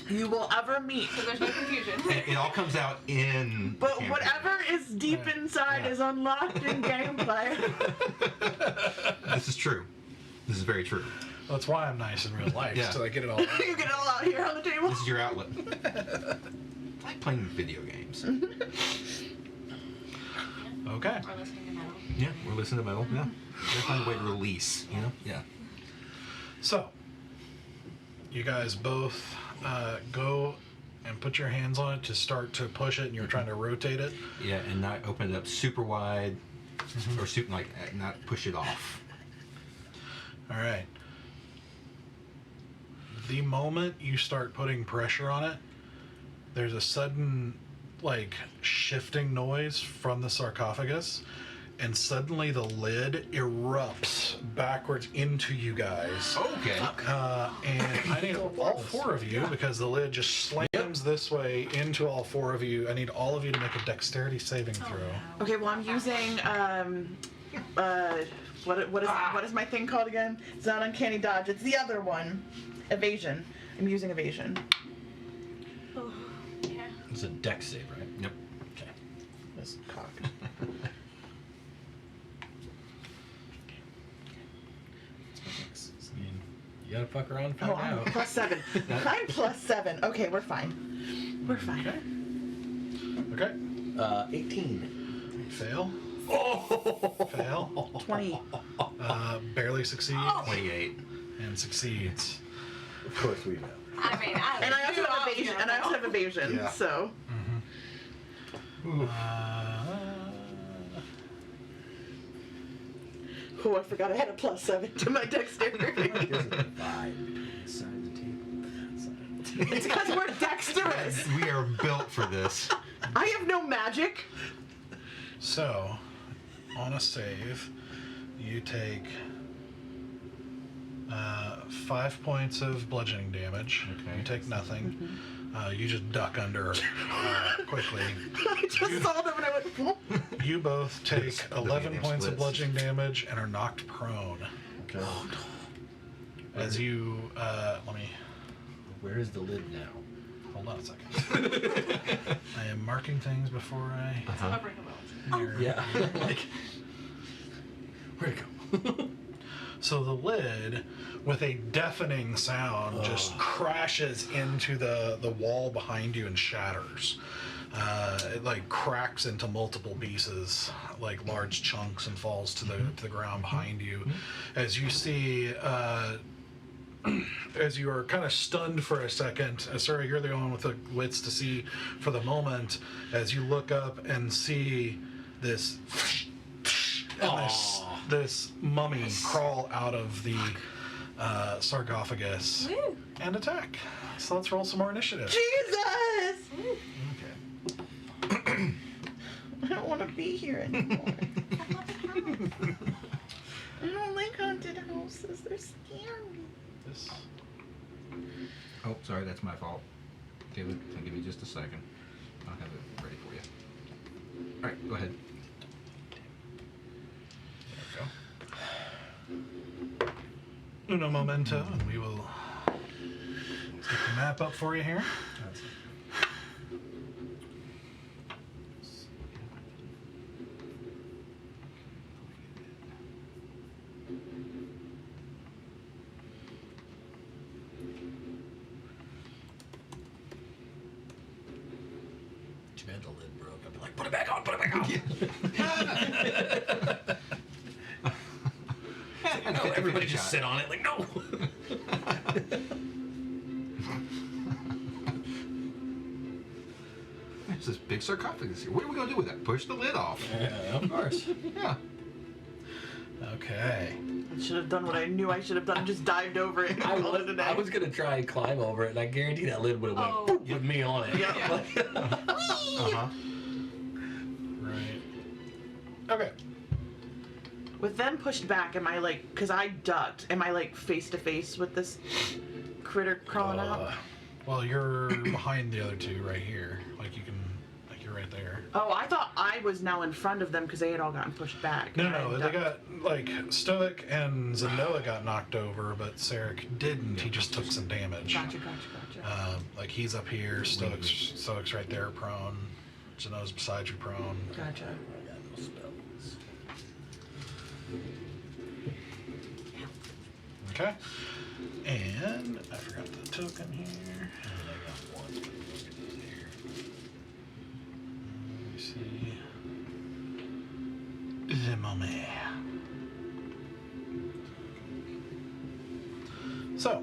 you will ever meet. So there's no confusion. It all comes out in. But campaign. whatever is deep inside is unlocked in gameplay. This is true. This is very true. That's why I'm nice in real life, Yeah. so I get it all. You get it all out here on the table. This is your outlet. I like playing video games. Okay. Or listening to metal. Yeah, we're listening to metal. Yeah. Gotta find a way to release, you know? Yeah. So, you guys both go and put your hands on it to start to push it, and you're trying to rotate it. Yeah, and not open it up super wide, or super, like, not push it off. All right. The moment you start putting pressure on it, there's a sudden, like, shifting noise from the sarcophagus, and suddenly the lid erupts backwards into you guys. Okay. And I need all 4 of you, because the lid just slams this way into all 4 of you. I need all of you to make a dexterity saving throw. Okay, well I'm using what is my thing called again? It's not uncanny dodge. It's the other one. Evasion. I'm using evasion. Oh, yeah. It's a dex save, right? Yep. Okay. This cock. I mean, you gotta fuck around and Oh, find I'm out. +7. I'm +7. Okay, we're fine. We're fine. Okay. 18. Fail. Oh! Fail. 20. Barely succeeds. 28. And succeeds. Of course we know. I mean, And I also have evasion. And I also have evasion. Yeah. So. Oh, I forgot I had a +7 to my dexterity. There's a divide between this side of the table and that side of the table. It's because we're dexterous. We are built for this. I have no magic. So, on a save, you take 5 points of bludgeoning damage. Okay. You take nothing. You just duck under quickly. I just saw them and I went, "Whoa." You both take The 11 medium points of splits. bludgeoning damage and are knocked prone. Okay. As you, let me, Where is the lid now? hold on a second. I am marking things before I... Covering the bones. Yeah. Like, where'd it go? So the lid, with a deafening sound, just crashes into the wall behind you and shatters. It like cracks into multiple pieces, like large chunks, and falls to the ground behind you. As you see, as you are kind of stunned for a second, sorry, you're the only one with the wits to see for the moment, as you look up and see this. And this mummy crawl out of the sarcophagus Woo. and attack. So let's roll some more initiative. Jesus! Okay. I don't want to be here anymore. I don't like haunted houses. They're scary. This. Oh, sorry, that's my fault. Give me just a second. I'll have it ready for you. All right, go ahead. There we go. Uno momento, and we will get the map up for you here. Too bad the lid broke. I'd be like, put it back on, put it back on. No, everybody just sit on it. Like, no. There's this big sarcophagus here. What are we gonna do with that? Push the lid off. Yeah, of course. Yeah. Okay. I should have done what I knew I should have done. Just dived over it and called it a day. I was gonna try and climb over it, and I guarantee that lid would have went Oh. with me on it. Yeah. Uh-huh. Right. Okay. With them pushed back, am I like, because I ducked, am I like face to face with this critter crawling out? Well, you're behind the other two right here. Like you can, like you're right there. Oh, I thought I was now in front of them because they had all gotten pushed back. No, and I no, they ducked. got, like, Stoic and Zenoa got knocked over, but Sarek didn't. He just took some damage. Gotcha. Like, he's up here, Stoic's right there, prone. Zenoa's beside you, prone. Gotcha. I got no spells. Okay. And I forgot the token here. And I got one. Look at these here. Let me see. The moment. So,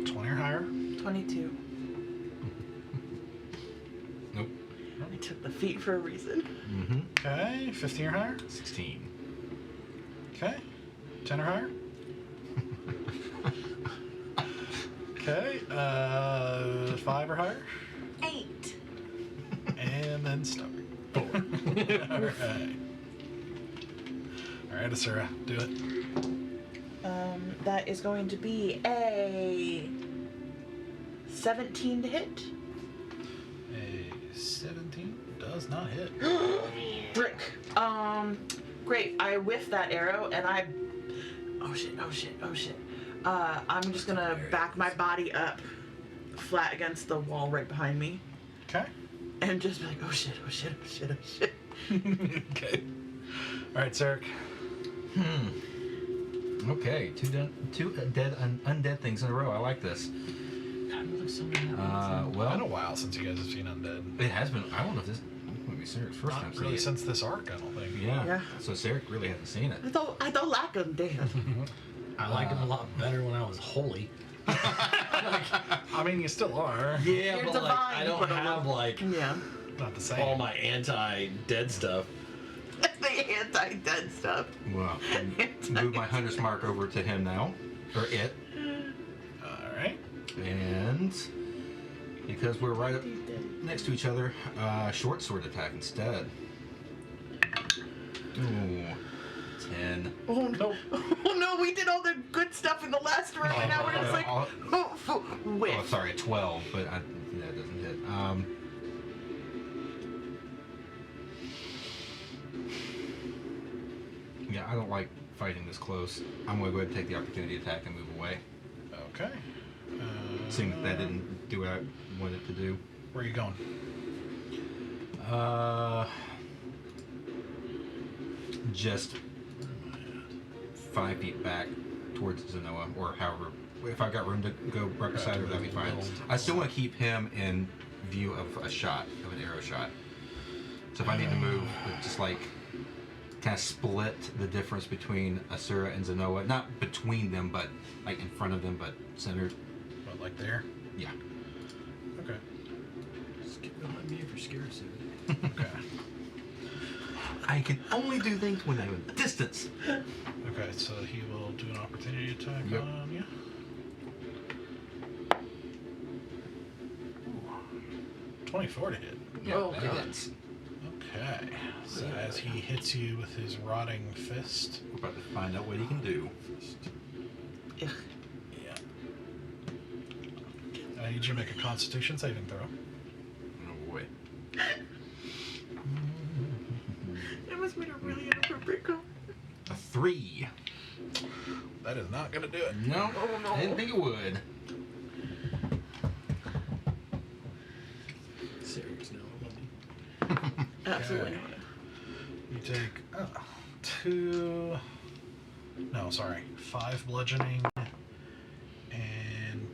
20 or higher. 22. Nope. I took the feet for a reason. Mm-hmm. Okay, 15 or higher. 16. Okay, 10 or higher. Okay, 5 or higher. 8. And then Stoic. 4. Alright. Alright, Asura, do it. That is going to be a 17 to hit. A 17 does not hit. Brick. Great. I whiff that arrow and I. Oh shit. I'm just gonna back my body up flat against the wall right behind me Okay. and just be like, oh shit. Okay. Alright, Sarek. Okay, two undead things in a row. I like this. God, it looks so many It's Well, been a while since you guys have seen Undead. it has been. I don't know if this might be Sarek's first time Not seeing really it. since this arc, I don't think. Yeah. Yeah. So Sarek really hasn't seen it. I don't like them, damn. I liked him a lot better when I was holy. I mean, you still are. Yeah, You're but like, I divine, don't but have like Yeah. Not the same. all my anti-dead stuff. The anti-dead stuff. Well, move my hunter's mark over to him now, or it, Alright. and because we're right up next to each other, short sword attack instead. Ooh, 10. Oh no! Oh no! We did all the good stuff in the last room, and now we're just like, whiff. Oh, sorry, a 12, but that doesn't hit. Yeah, I don't like fighting this close. I'm gonna go ahead and take the opportunity attack and move away. Okay. Seeing that didn't do what I wanted it to do. Where are you going? Just 5 feet back towards Zenoa, or however. If I've got room to go right beside her, that'd be fine. I still want to keep him in view of a shot, of an arrow shot. So if I need to move, just like kind of split the difference between Asura and Zenoa, not between them, but like in front of them, but centered. What, like there? Yeah. Okay. Just get behind me if you're scared, Sid. Okay. I can only do things when I'm at distance. Okay, so he will do an opportunity attack Yep. on you. Ooh. 24 to hit. Yeah, Oh, that God. hits. Okay. Okay. So as he hits you with his rotting fist. We're about to find out what he can do. Ugh. Yeah. I need you to make a Constitution saving throw. Oh boy. It must be a really inappropriate call. A 3. That is not gonna do it. No, Oh, no. I didn't think it would. Sarah's now a mummy. Absolutely Okay. not. You take 5 bludgeoning and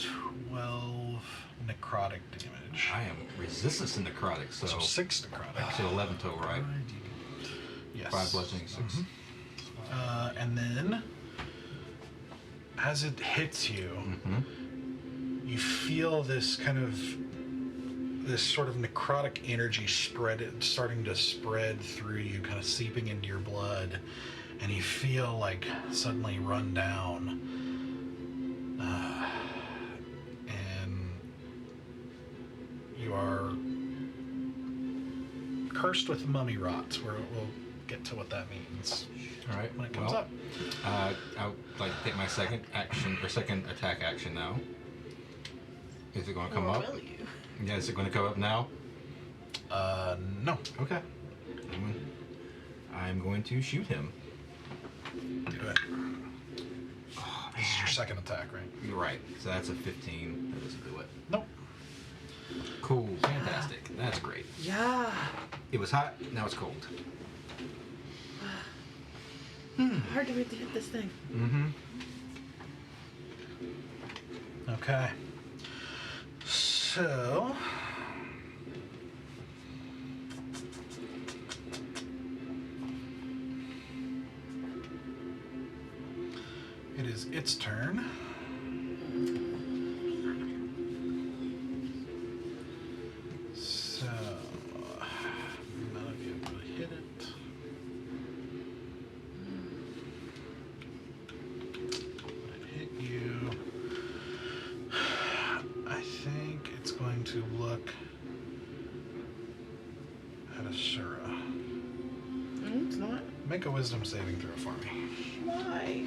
12 necrotic damage. I am resistant to necrotic, so So 6 necrotic. actually 11 total, right? Yes. 5 bludgeoning, 6. And then, as it hits you, you feel this sort of necrotic energy starting to spread through you, kind of seeping into your blood, and you feel like suddenly run down. And you are cursed with mummy rot, where we'll get to what that means All right. when it comes well, up. I would like to take my second attack action now. Is it going to come Or up? will you? Yeah, is it going to come up now? No. Okay. I'm going to shoot him. Do it. This is your second attack, right? You're right. So that's a 15. That doesn't do it. Nope. Cool. Fantastic. That's great. Yeah. It was hot. Now it's cold. Hard to wait to hit this thing. Okay. So. It is its turn. So. None of you will hit it. Hit you. I think it's going to look at Asura. It's not. Make a wisdom saving throw for me. Why?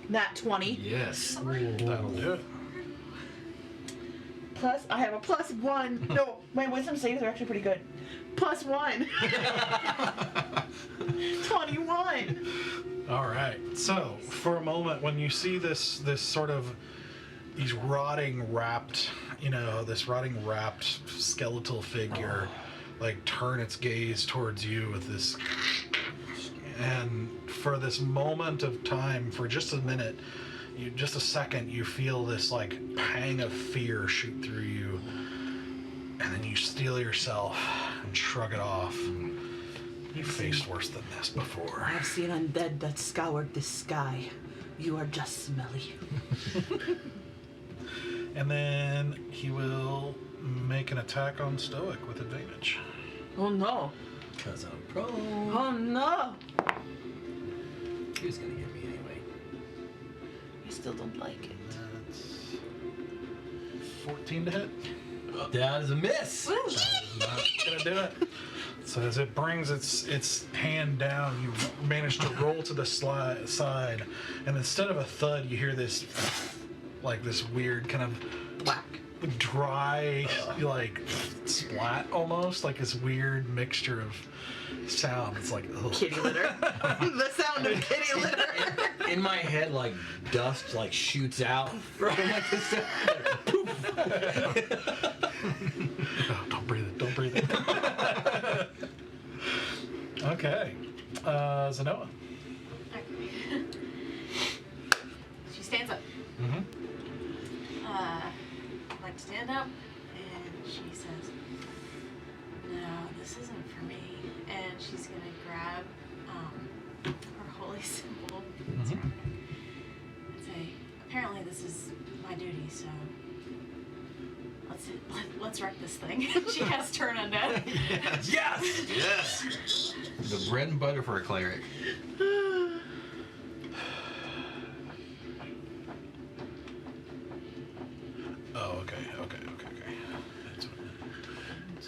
Nat 20. Yes. That'll do it. Plus, I have a +1. No, my wisdom saves are actually pretty good. +1. 21. All right. So, for a moment, when you see this sort of these rotting wrapped skeletal figure, like turn its gaze towards you with this, and for this moment of time, for just a minute, just a second, you feel this like pang of fear shoot through you, and then you steel yourself and shrug it off. You've faced worse than this before. I've seen undead that scoured the sky. You are just smelly. And then he will make an attack on Stoic with advantage. Oh no. Because I'm pro. Oh no. He was going to hit me anyway. I still don't like it. That's 14 to hit. That is a miss. Not gonna do it. So as it brings its hand down, you manage to roll to the side, and instead of a thud, you hear this, like this weird kind of Whack. dry, like splat almost, like this weird mixture of sound. It's like ugh. Kitty litter. The sound of kitty litter. In my head, like dust like shoots out from like this. Oh, don't breathe it. Don't breathe it. Okay. Zanoa. Okay. She stands up. Like to stand up, and she says, "No, this isn't for me." And she's gonna grab her holy symbol and say, "Apparently, this is my duty, so let's wreck this thing." She has turn undead. Yes! Yes! The bread and butter for a cleric. Oh, okay. That's what it is.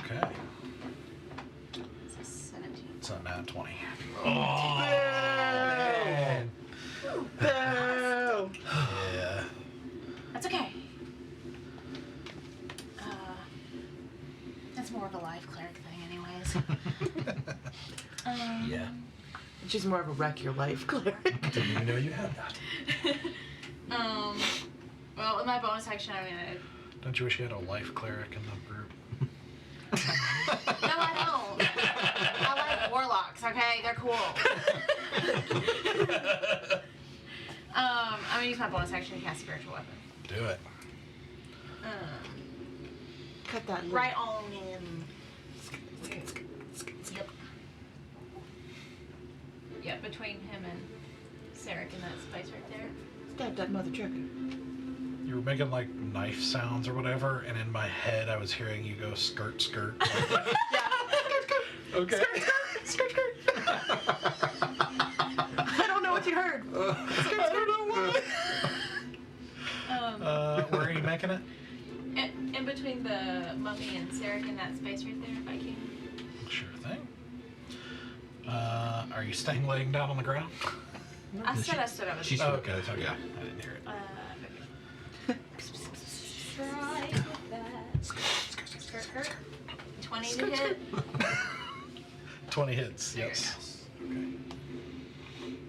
Okay. 20. Oh, man. Boo! Yeah. That's okay. That's more of a life cleric thing, anyways. Yeah. She's more of a wreck your life cleric. Didn't even know you had that. Well, in my bonus action, I mean, Don't you wish you had a life cleric in the group? no, I don't. I like warlocks. Okay, they're cool. I'm gonna use my bonus action to cast spiritual weapon. Do it. Cut that loop. Right on in. Yep. Yep, between him and Sarek in that space right there. Stab that mother trucker. You were making like knife sounds or whatever, and in my head I was hearing you go skirt, skirt. Okay. Skirt, skirt. I don't know what you heard. I don't know what. Where are you making it? In between the mummy and Sarek in that space right there, if I can. Sure thing. Are you staying laying down on the ground? I said I stood up. She's Oh, okay. okay. Yeah. Yeah. I didn't hear it. Try with that. Skirt. 20 to hit. 20 hits. There you Yes. Okay.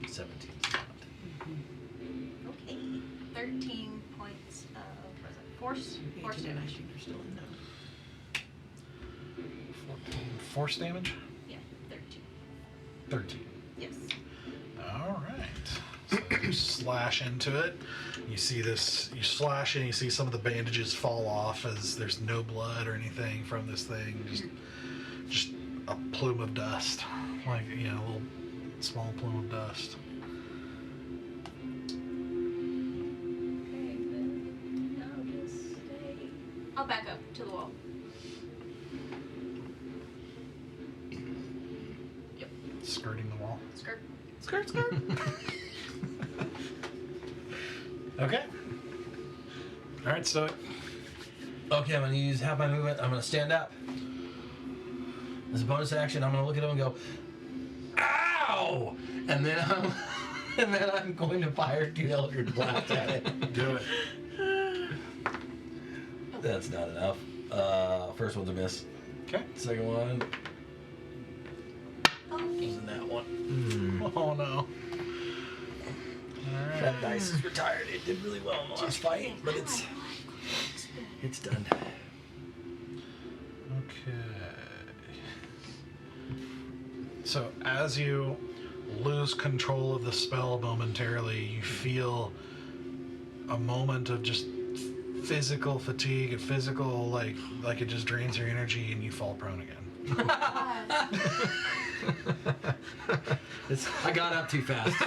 17. Okay. 13 points of what is it? Force I damage. think you're still in now. 14 force damage. Yeah, 13. 13. Yes. All right. So you slash into it. You see this. You slash and you see some of the bandages fall off as there's no blood or anything from this thing. Just a plume of dust, like a little small plume of dust. Okay, then I'll just stay. I'll back up to the wall. Yep. Skirting the wall. Skirt. Skirt, skirt. Okay. All right, Stoic. Okay, I'm gonna use half my movement. I'm gonna stand up. As a bonus action, I'm gonna look at him and go, "Ow!" And then I'm going to fire 2 Eldritch Blasts at it. Do it. That's not enough. First one's a miss. Okay. Second one wasn't that one. Oh no. All right. That dice is retired. It did really well in the last fight, but it's done. Okay. So as you lose control of the spell momentarily, you feel a moment of just physical fatigue and physical like it just drains your energy and you fall prone again. I got up too fast.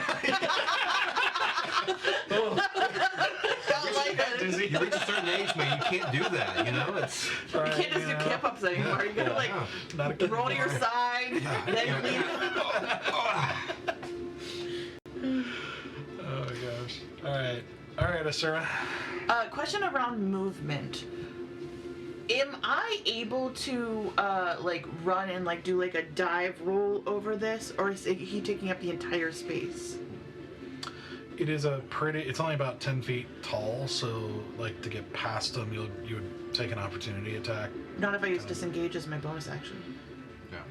You reach a certain age, man, you can't do that, you know? It's You can't just do camp ups anymore. You gotta Not a kid roll to your anymore. side, then lean. Oh gosh. All right, Asura. Question around movement. Am I able to run and do a dive roll over this, or is he taking up the entire space? It is it's only about 10 feet tall, so to get past him, you would take an opportunity attack. Not if I use disengage as my bonus action.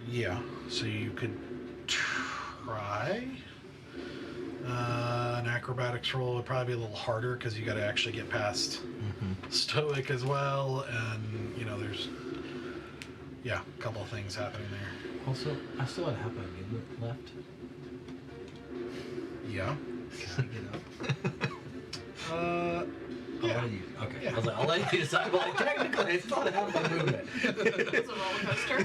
Yeah, so you could try. An acrobatics roll would probably be a little harder because you got to actually get past Stoic as well, and there's a couple of things happening there. Also, I still had half my movement left. Yeah. Can I get up? Yeah. Okay. Yeah. I was like, I'll let you decide. Well, technically, it's not half my movement. It's a roller coaster.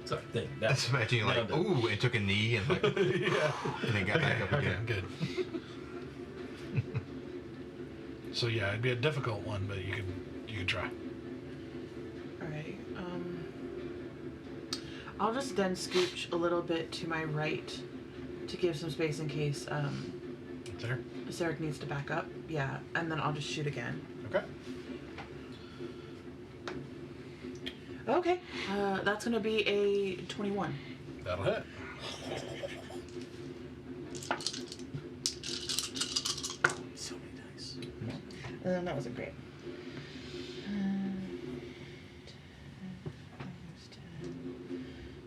Sorry, thank you. That's imagine you Nailed it. ooh, and took a knee and and then got back up Okay, again. good. So yeah, it'd be a difficult one, but you could try. All right. I'll just then scooch a little bit to my right to give some space in case There. Sarek needs to back up. Yeah, and then I'll just shoot again. Okay. Okay, that's gonna be a 21. That'll hit. So many dice. That wasn't great.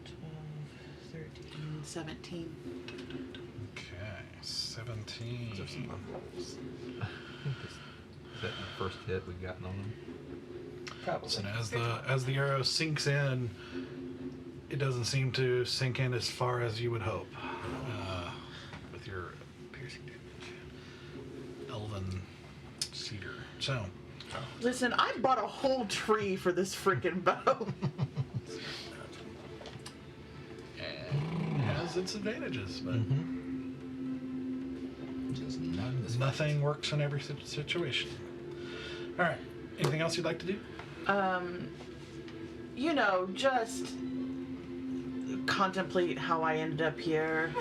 12, 13, 17. Okay, 17. Those are some unrolls. Is that the first hit we've gotten on them? Probably. So as the arrow sinks in, it doesn't seem to sink in as far as you would hope with your piercing damage. Elven cedar. So, Listen, I bought a whole tree for this freaking bow. it has its advantages, but Just none in this nothing works in every situation. All right. Anything else you'd like to do? You know, just contemplate how I ended up here,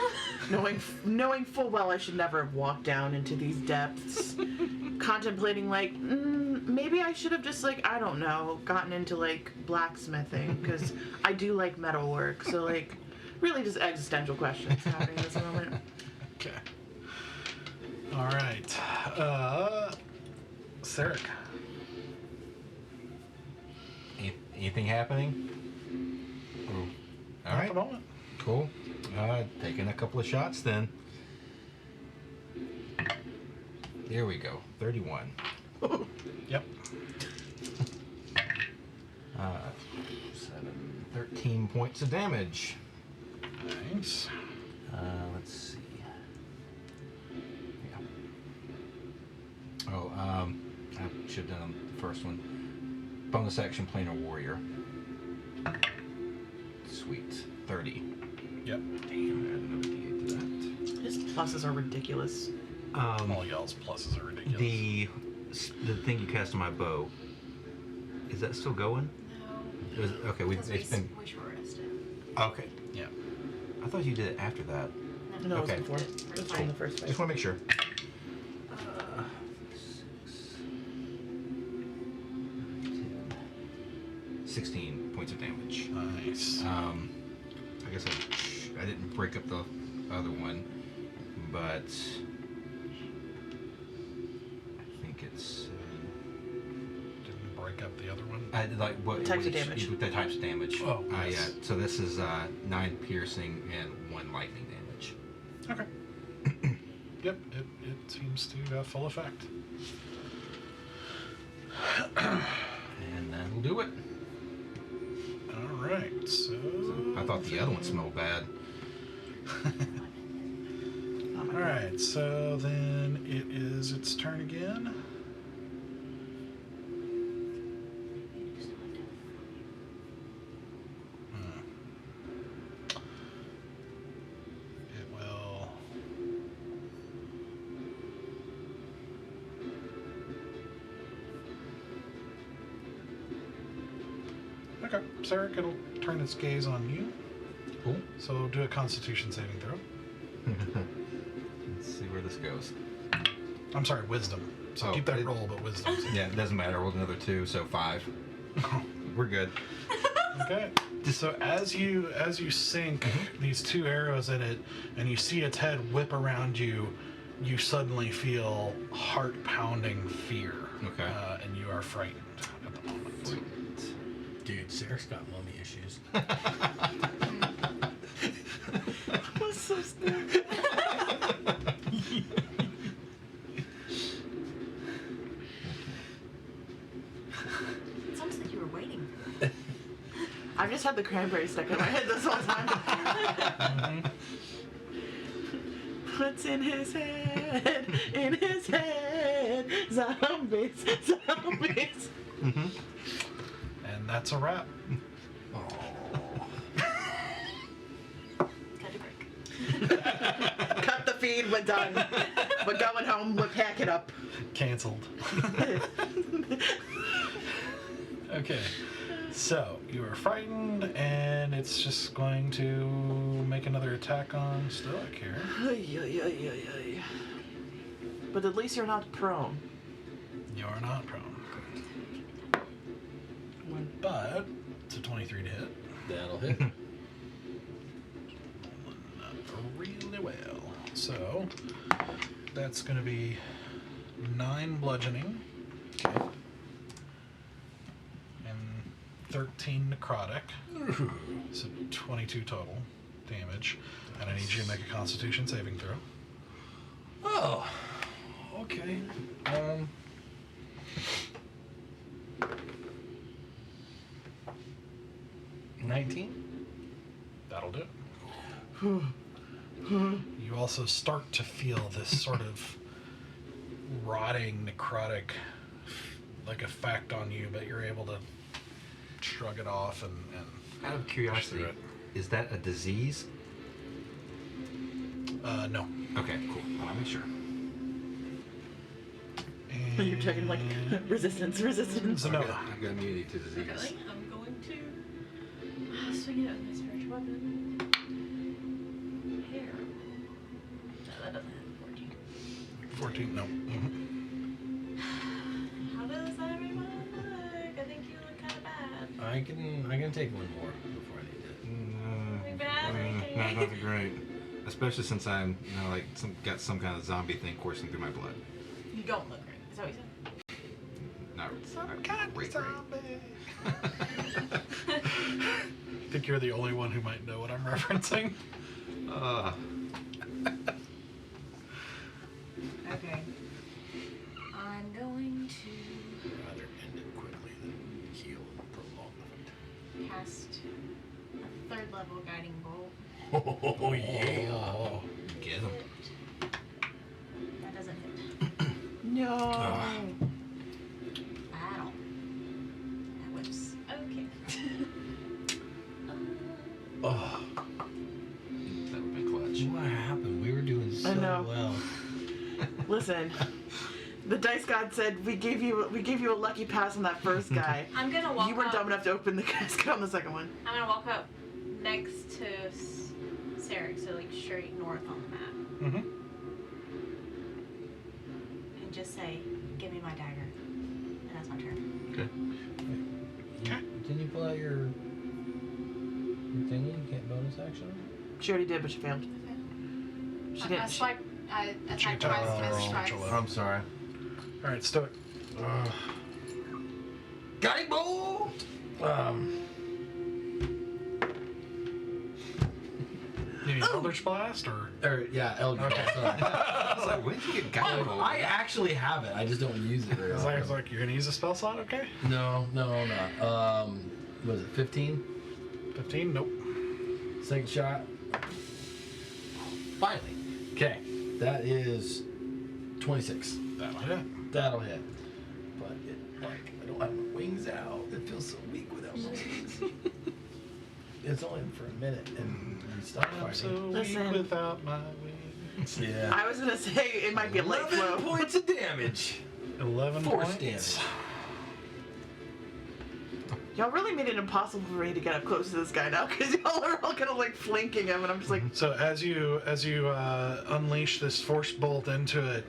knowing full well I should never have walked down into these depths. Contemplating like, maybe I should have just like, I don't know, gotten into like blacksmithing because I do like metalwork. So like, really just existential questions happening at this moment. Okay. All right. Sarek. Anything happening? Ooh. All At right. the moment. Cool. Taking a couple of shots then. Here we go. 31. Yep. 13 points of damage. Nice. Let's see. Yeah. Oh, I should have done the first one. Bonus action, planar warrior. Sweet. 30. Yep. Damn, add another D8 to that. His pluses are ridiculous. All y'all's pluses are ridiculous. The thing you cast on my bow, is that still going? No. Okay, Because it's been. we were rested. Okay. Yeah. I thought you did it after that. No, Okay. it was before. It was in the first fight. Just want to make sure. 16 points of damage. Nice. I guess I didn't break up the other one, but I think it's. Didn't break up the other one. I did like what Types of each- damage. The types of damage. Oh, Yeah. yes. So this is 9 piercing and 1 lightning damage. Okay. Yep. It seems to have full effect. And that'll do it. All right. So. I thought the other one smelled bad. All right. So then it is its turn again. It will. Okay, Sarek, it'll turn its gaze on you. Cool. So do a Constitution saving throw. Let's see where this goes. I'm sorry, Wisdom. So Oh, keep that it- roll, but Wisdom. Yeah, it doesn't matter. Rolled another 2, so 5. We're good. Okay. So as you sink these 2 arrows in it, and you see its head whip around you, you suddenly feel heart-pounding fear. Okay. And you are frightened at the moment. Dude, Sarek's got mummy issues. That's so stupid. It's almost like you were waiting. I've just had the cranberry stuck in my head this whole time. What's in his head? In his head. Zombies. Zombies. And that's a wrap. Cut to break. Cut the feed. We're done. We're going home. We're packing up. Canceled. Okay. So you are frightened, and it's just going to make another attack on Stoic here. Ay, ay, ay, ay, ay. But at least you're not prone. You are not prone. One. But It's a 23 to hit. That'll hit. Really well. So that's going to be 9 bludgeoning. Okay. And 13 necrotic. So 22 total damage. And I need you to make a Constitution saving throw. Oh, okay. 19? That'll do it. You also start to feel this sort of rotting, necrotic like effect on you, but you're able to shrug it off and Out of push curiosity, through it. is that a disease? No. Okay, cool. I want to make sure. And you're checking like resistance. So no. I've got immunity to disease. Really? I'm going to swing it with my spiritual weapon. Here. No, that doesn't have 14. 14, no. Mhm. How does everyone look? I think you look kind of bad. I can take one more before I need it. Look bad, right? No, nothing great. Especially since I'm, got some kind of zombie thing coursing through my blood. You don't look great. Is that what you said? Not great. I think you're the only one who might know what I'm referencing. Okay. I'm going to Rather end it quickly than heal and prolong the cast a 3rd level guiding bolt. fight. Oh, yeah. Get him. That doesn't hit. No. Battle. That was okay. Oh, That would be clutch. what happened? We were doing so I know. well. Listen, the dice god said we gave you a lucky pass on that first guy. I'm gonna walk You were up. dumb enough to open the casket on the second one. I'm gonna walk up next to Sarek, so like straight north on the map, Mm-hmm. and just say, "Give me my dagger," and that's my turn. Okay. Didn't you pull out your thingy? You can't bonus action? She already did, but she failed. She I didn't. swiped. I She attacked took twice, off her missed spiritual twice. weapon. sorry. All right, stoic. Guiding bolt! You need Eldritch Blast or? Yeah, Eldritch. Okay. Sorry. I was like, when did you get guided? I actually have it. I just don't use it very It's often. like you're gonna use a spell slot, okay? No, I'm not. Was it 15? 15? Nope. Second shot. Finally. Okay. That is 26. That'll hit. That'll hit. But I don't have my wings out. It feels so weak without my wings. It's only for a minute and we stop I'm fighting. so Listen. weak without my wings. Yeah. I was gonna say it might be a light 11 flow. points of damage. 11 Force points. damage. Y'all really made it impossible for me to get up close to this guy now, because y'all are all kind of like flanking him, and I'm just like, So as you unleash this force bolt into it,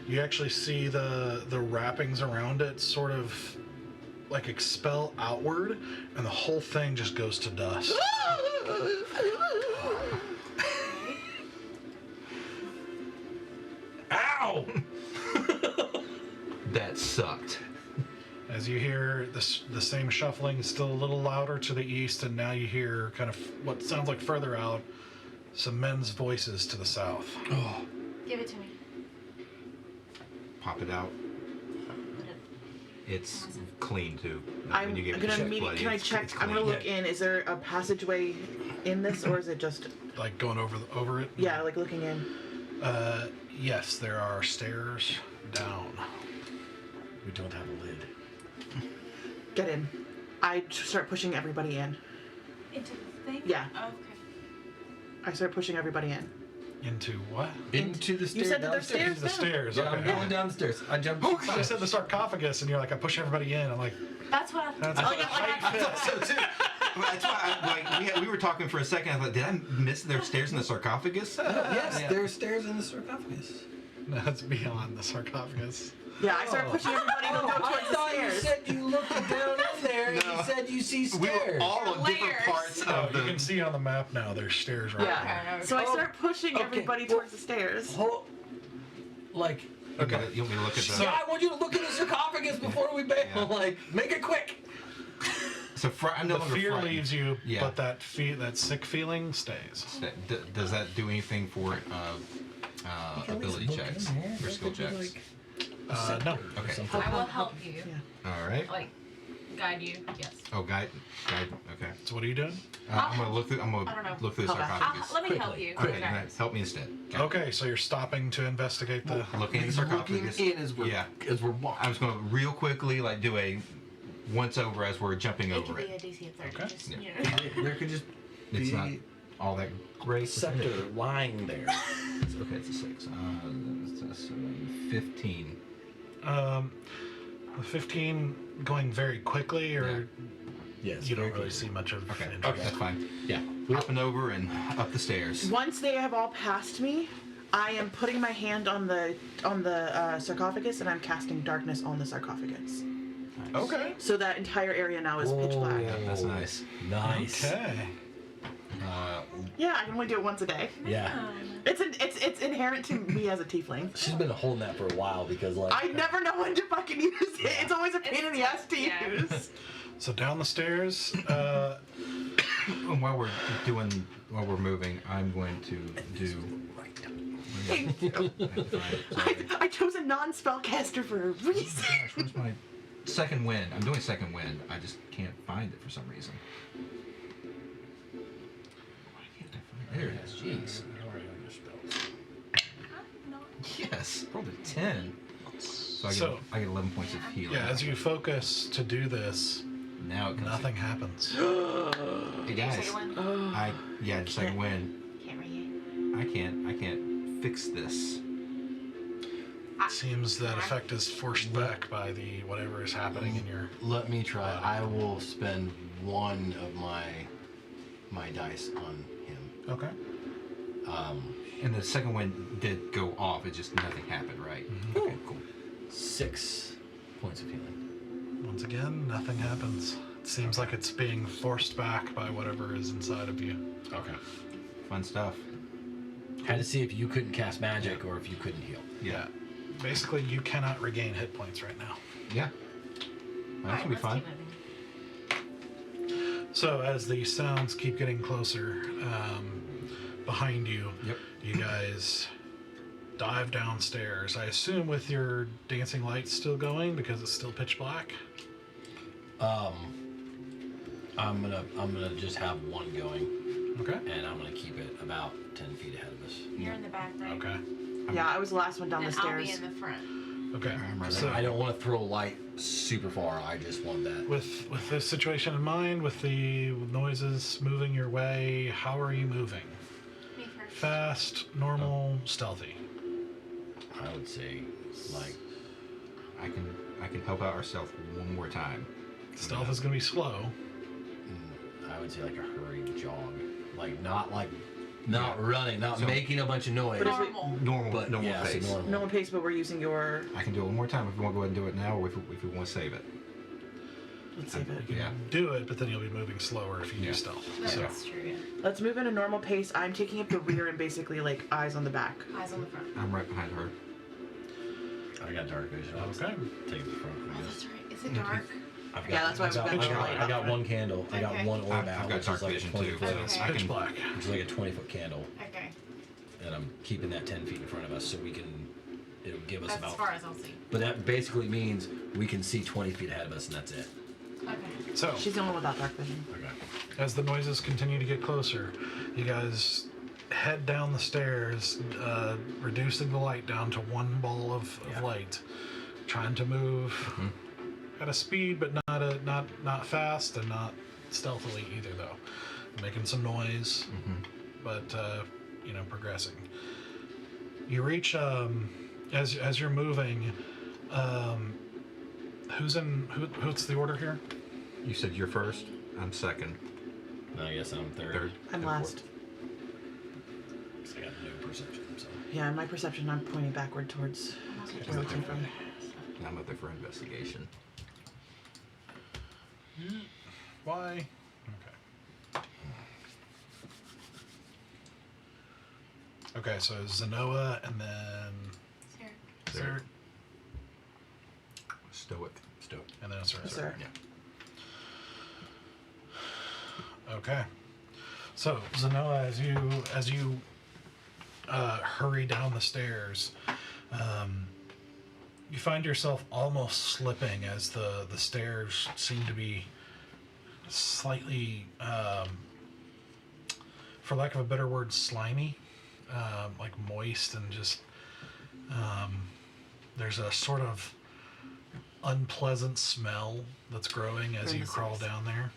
you actually see the wrappings around it sort of like expel outward, and the whole thing just goes to dust. Ow! That sucked. As you hear the same shuffling, still a little louder to the east, and now you hear kind of what sounds like further out, some men's voices to the south. Oh. Give it to me. Pop it out. Put it- It's clean too. I'm When you give it gonna to immediately. bloody, Can I it's check? I'm clean. gonna look in. Is there a passageway in this, or is it just Like going over it? yeah, like looking in? Yes, there are stairs down. We don't have a lid. Get in. I start pushing everybody in. Into the thing? Yeah. Oh, okay. I start pushing everybody in. Into what? Into the You stairs. said that there's downstairs. Into the stairs. Yeah, I'm Okay. going down the stairs. I jumped. I said the sarcophagus, and you're like, I push everybody in. I'm like, That's what I that's thought. a tight fit. So too. That's why we were talking for a second. I thought, did I miss their stairs in the sarcophagus? Yes, Yeah. there are stairs in the sarcophagus. No, it's beyond the sarcophagus. Yeah, I start pushing everybody to go I towards the thought you stairs. said you looked down in there and No. you said you see We were stairs. all on different Layers. parts Oh, of you the. can see on the map now there's stairs right Yeah. Okay. So I Oh, start pushing okay. everybody Well- towards the stairs. Like, Okay. You want me to look at the? yeah, I want you to look at the sarcophagus before we bail. Yeah. Like, make it quick. So I'm no The longer fear frightened. leaves you, Yeah. but that sick feeling stays. Does that do anything for ability Look checks in there. or skill There could be, checks? like, No. Okay. something. I will help you. All right. Like, guide you. Yes. Oh, guide. Okay. So what are you doing? I'm gonna look through. I'm I don't gonna know. look through the Help out. sarcophagus. Let me help Quickly, you. quickly. Okay. Alright, help me instead. Okay, so you're stopping to investigate the. Looking in the sarcophagus. Looking in as we're, Yeah. as we're walking. I'm just gonna real quickly like do a once over as we're jumping It over could be it. a DC of 30. Okay. Just, Yeah. you know. There could just It's be not all that great. scepter lying there. Okay, it's a 6. It's a 15. The 15 going very quickly, or Yes. you don't very really quickly. see much of. Okay, interest? that's fine. Yeah. Hopping over and up the stairs. Once they have all passed me, I am putting my hand on the sarcophagus and I'm casting darkness on the sarcophagus. Nice. Okay. So that entire area now is pitch black. Yeah, that's nice. Nice. Okay. Yeah, I can only do it once a day. Yeah. It's inherent to me as a tiefling. She's been holding that for a while because, like, I never know when to fucking use it. It's always a pain in the ass to Yeah. use. So down the stairs. And while we're moving, I'm going to do. I chose a non-spellcaster for a reason. Gosh, where's my second wind? I'm doing second wind. I just can't find it for some reason. Why can't I find it? There it is. Jeez. Yes. Rolled a 10. So I get 11 points of healing. Yeah, as you focus to do this, Now it comes. nothing happens. Hey guys. Second one? Just second wind. Can't read it. I can't fix this. Seems that effect is forced back by the whatever is happening in your. let me try. I will spend one of my dice on him. Okay. And the second wind did go off. It just nothing happened, right? Okay, cool. 6 points of healing. Once again, nothing happens. It seems like it's being forced back by whatever is inside of you. Okay. Fun stuff. Had to see if you couldn't cast magic or if you couldn't heal. Yeah. Basically, you cannot regain hit points right now. Yeah. Well, that's gonna be Let's fun. keep moving. So as the sounds keep getting closer behind you, Yep. you guys dive downstairs. I assume with your dancing lights still going because it's still pitch black. I'm gonna just have one going, Okay. and I'm gonna keep it about 10 feet ahead of us. You're in the back, right? Okay. Yeah, I was the last one down And the I'll be stairs. in the front. Okay. right So I don't want to throw light super far. I just want that. with this situation in mind, with the noises moving your way, how are you moving? Me first. Fast, normal, stealthy. I would say, like, I can help out ourselves one more time. Stealth is going to be slow. I would say like a hurried jog, not Yeah. running, not So- making a bunch of noise. But if we- Normal. Normal, But normal yeah, so pace. normal. Normal pace, but we're using your. I can do it one more time if you want to go ahead and do it now, or if we want to save it. Let's save it. Yeah. Do it, but then you'll be moving slower if you Yeah. do stealth. That's So true, yeah. Let's move in a normal pace. I'm taking up the rear and basically like eyes on the back. Eyes on the front. I'm right behind her. I got dark vision. I'll Okay. take the front. Oh, I that's guess. right. Is it dark? I've got, Yeah, that's why I've we've got I the got, light I got up, one candle. I got Okay. one orb I've out, got which dark is like a vision 20 too, foot, so Okay. I pitch can. black. which is like a 20-foot candle, Okay. and I'm keeping that 10 feet in front of us so we can. It'll give us That's about. as far as I'll see. But that basically means we can see 20 feet ahead of us, and that's it. Okay. So She's the only one without dark vision. Okay. as the noises continue to get closer, you guys head down the stairs, reducing the light down to one ball of Yeah. light, trying to move at a speed, but not fast and not stealthily either, though. Making some noise, but progressing. You reach as you're moving. Who's the order here? You said you're first. I'm second. And I guess I'm third. Third. I'm and last. So I got no perception. So. Yeah, in my perception, I'm pointing backward towards where we came from. And I'm up there for investigation. Why? Okay. Okay, so Zenoa and then Sarah. Zerk, Stoic. and then Sir. Sir. Yeah. Okay. So Zenoa, as you hurry down the stairs, you find yourself almost slipping as the stairs seem to be slightly, for lack of a better word, slimy, like moist and just. There's a sort of unpleasant smell that's growing as you crawl down there.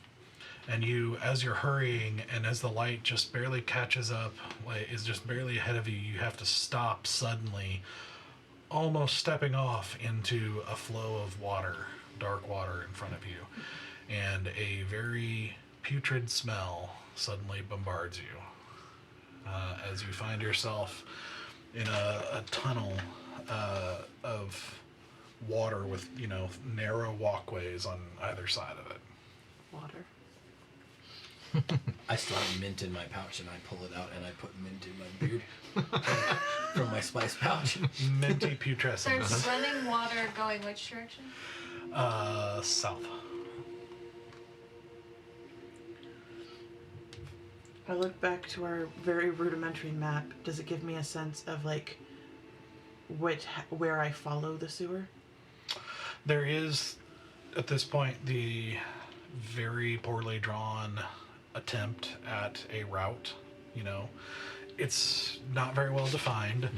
And you, as you're hurrying and as the light just barely catches up, like, is just barely ahead of you, you have to stop suddenly, almost stepping off into a flow of water, dark water in front of you. And a very putrid smell suddenly bombards you as you find yourself in a tunnel of water with, narrow walkways on either side of it. Water. I still have mint in my pouch, and I pull it out, and I put mint in my beard from my spice pouch. Minty putrescence. There's running water going which direction? South. I look back to our very rudimentary map. Does it give me a sense of like where I follow the sewer? There is, at this point, the very poorly drawn attempt at a route. It's not very well defined.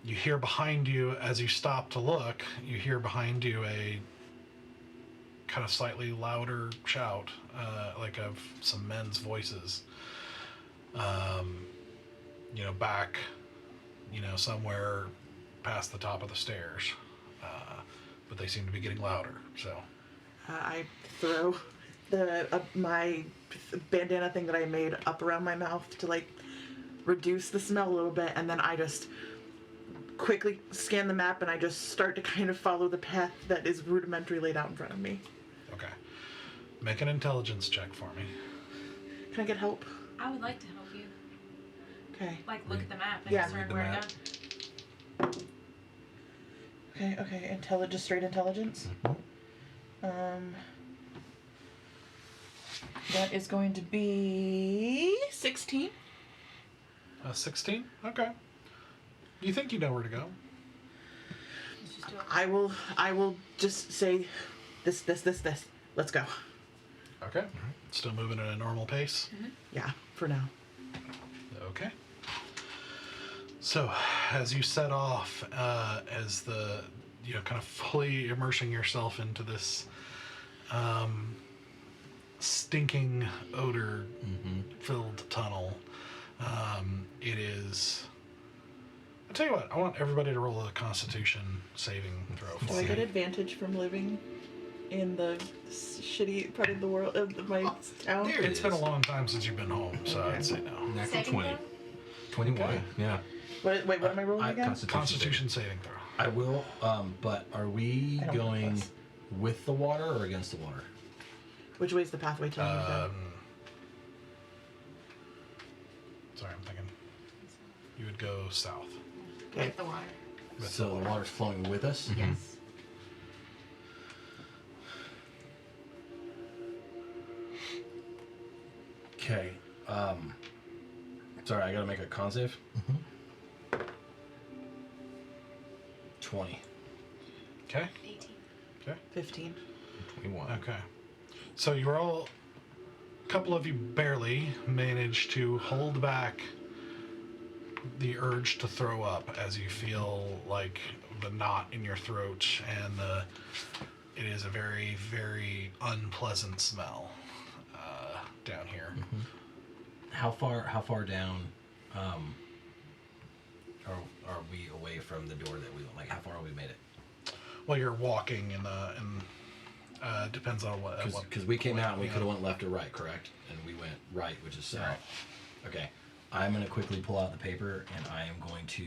You hear behind you, as you stop to look, you hear behind you a kind of slightly louder shout, like of some men's voices. Back, somewhere past the top of the stairs. But they seem to be getting louder, so. I throw my bandana thing that I made up around my mouth to like reduce the smell a little bit, and then I just quickly scan the map and I just start to kind of follow the path that is rudimentary laid out in front of me. Okay. Make an intelligence check for me. Can I get help? I would like to help you. Okay. Like, look at the map and Yeah. discern Read the where map. to go. Okay. Just straight intelligence. That is going to be 16. 16? Okay. You think you know where to go? Let's just do it. I will just say this. Let's go. Okay. Still moving at a normal pace? Yeah, for now. Okay. So, as you set off, as the, kind of fully immersing yourself into this stinking odor-filled tunnel, it is... I'll tell you what, I want everybody to roll a Constitution saving throw Do for I me. get advantage from living in the shitty part of the world of my town? there it It's been a is. long time since you've been home, so I'd say no. Natural Saving 20. throw? 21. Okay. Yeah. Wait, what am I rolling again? Constitution saving throw. I will, but are we I don't know going this. with the water or against the water? Which way's the pathway telling me to go? Sorry, I'm thinking. You would go south. Okay. With the water. With So the water's flowing with us? Yes. Okay. Sorry, I gotta make a con save. 20. Okay. 18. Okay. 15. 21. Okay. So you're all, a couple of you barely managed to hold back the urge to throw up as you feel like the knot in your throat and it is a very, very unpleasant smell down here. How far down are we away from the door that we like? How far have we made it? Well, you're walking and depends on what. Because we came out and we yeah. could have went left or right, correct? And we went right, which is south. Okay. I'm gonna quickly pull out the paper and I am going to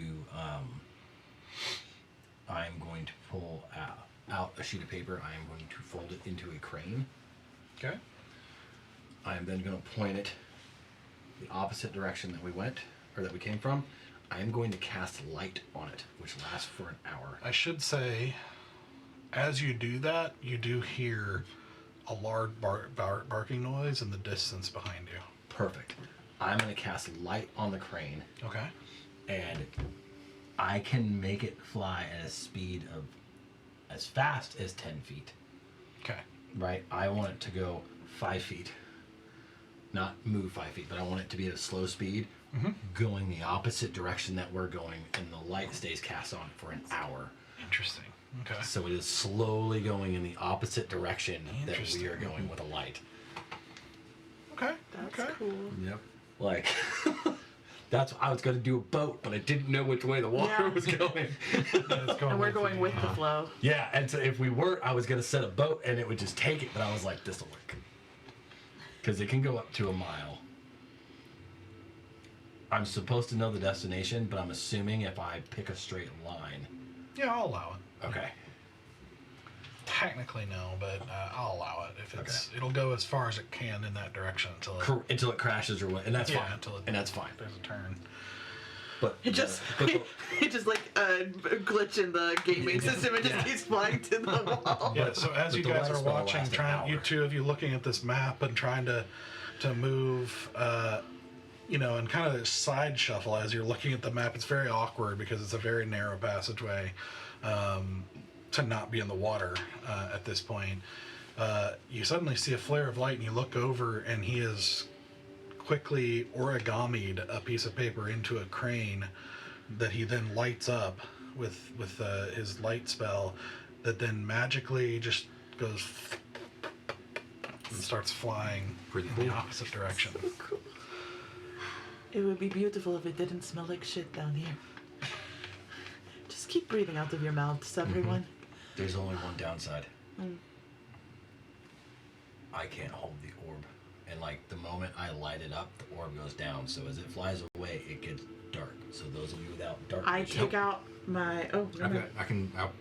I'm going to pull out a sheet of paper. I am going to fold it into a crane. Okay. I am then going to point it the opposite direction that we went, or that we came from. I am going to cast light on it, which lasts for an hour. I should say, as you do that, you do hear a large barking noise in the distance behind you. Perfect. I'm going to cast light on the crane, Okay. and I can make it fly at a speed of as fast as 10 feet. Okay. Right? I want it to go 5 feet. Not move 5 feet, but I want it to be at a slow speed, going the opposite direction that we're going, and the light stays cast on for an hour. Interesting. Okay. So it is slowly going in the opposite direction that we Interesting. are going with a light. Okay. That's okay. cool. Yep. Like, that's I was going to do a boat, but I didn't know which way the water Yeah. was going. It's And we're with going you. with the flow. Yeah, and so if we weren't, I was going to set a boat and it would just take it, but I was like, this will work. Because it can go up to a mile. I'm supposed to know the destination, but I'm assuming if I pick a straight line. Yeah, I'll allow it. Okay. Technically no, but I'll allow it if it's. It'll go as far as it can in that direction until it, Until it crashes or what, and that's Yeah, fine. until it- And that's fine. there's a turn. But It just, it just like a glitch in the gaming system. It just keeps flying to the wall. Yeah. So as but you the guys light are spell watching, lasts an trying you hour. two of you looking at this map and trying to move, and kind of side shuffle as you're looking at the map. It's very awkward because it's a very narrow passageway to not be in the water at this point. You suddenly see a flare of light and you look over and he has quickly origamied a piece of paper into a crane that he then lights up with his light spell that then magically just goes and starts flying Pretty in cool. the opposite direction. Cool. It would be beautiful if it didn't smell like shit down here. Just keep breathing out of your mouths, everyone. there's only one downside. Mm. I can't hold the orb. And like the moment I light it up, the orb goes down. So as it flies away, it gets dark. So those of you without dark I vision, take out my. Oh, no, no. I'll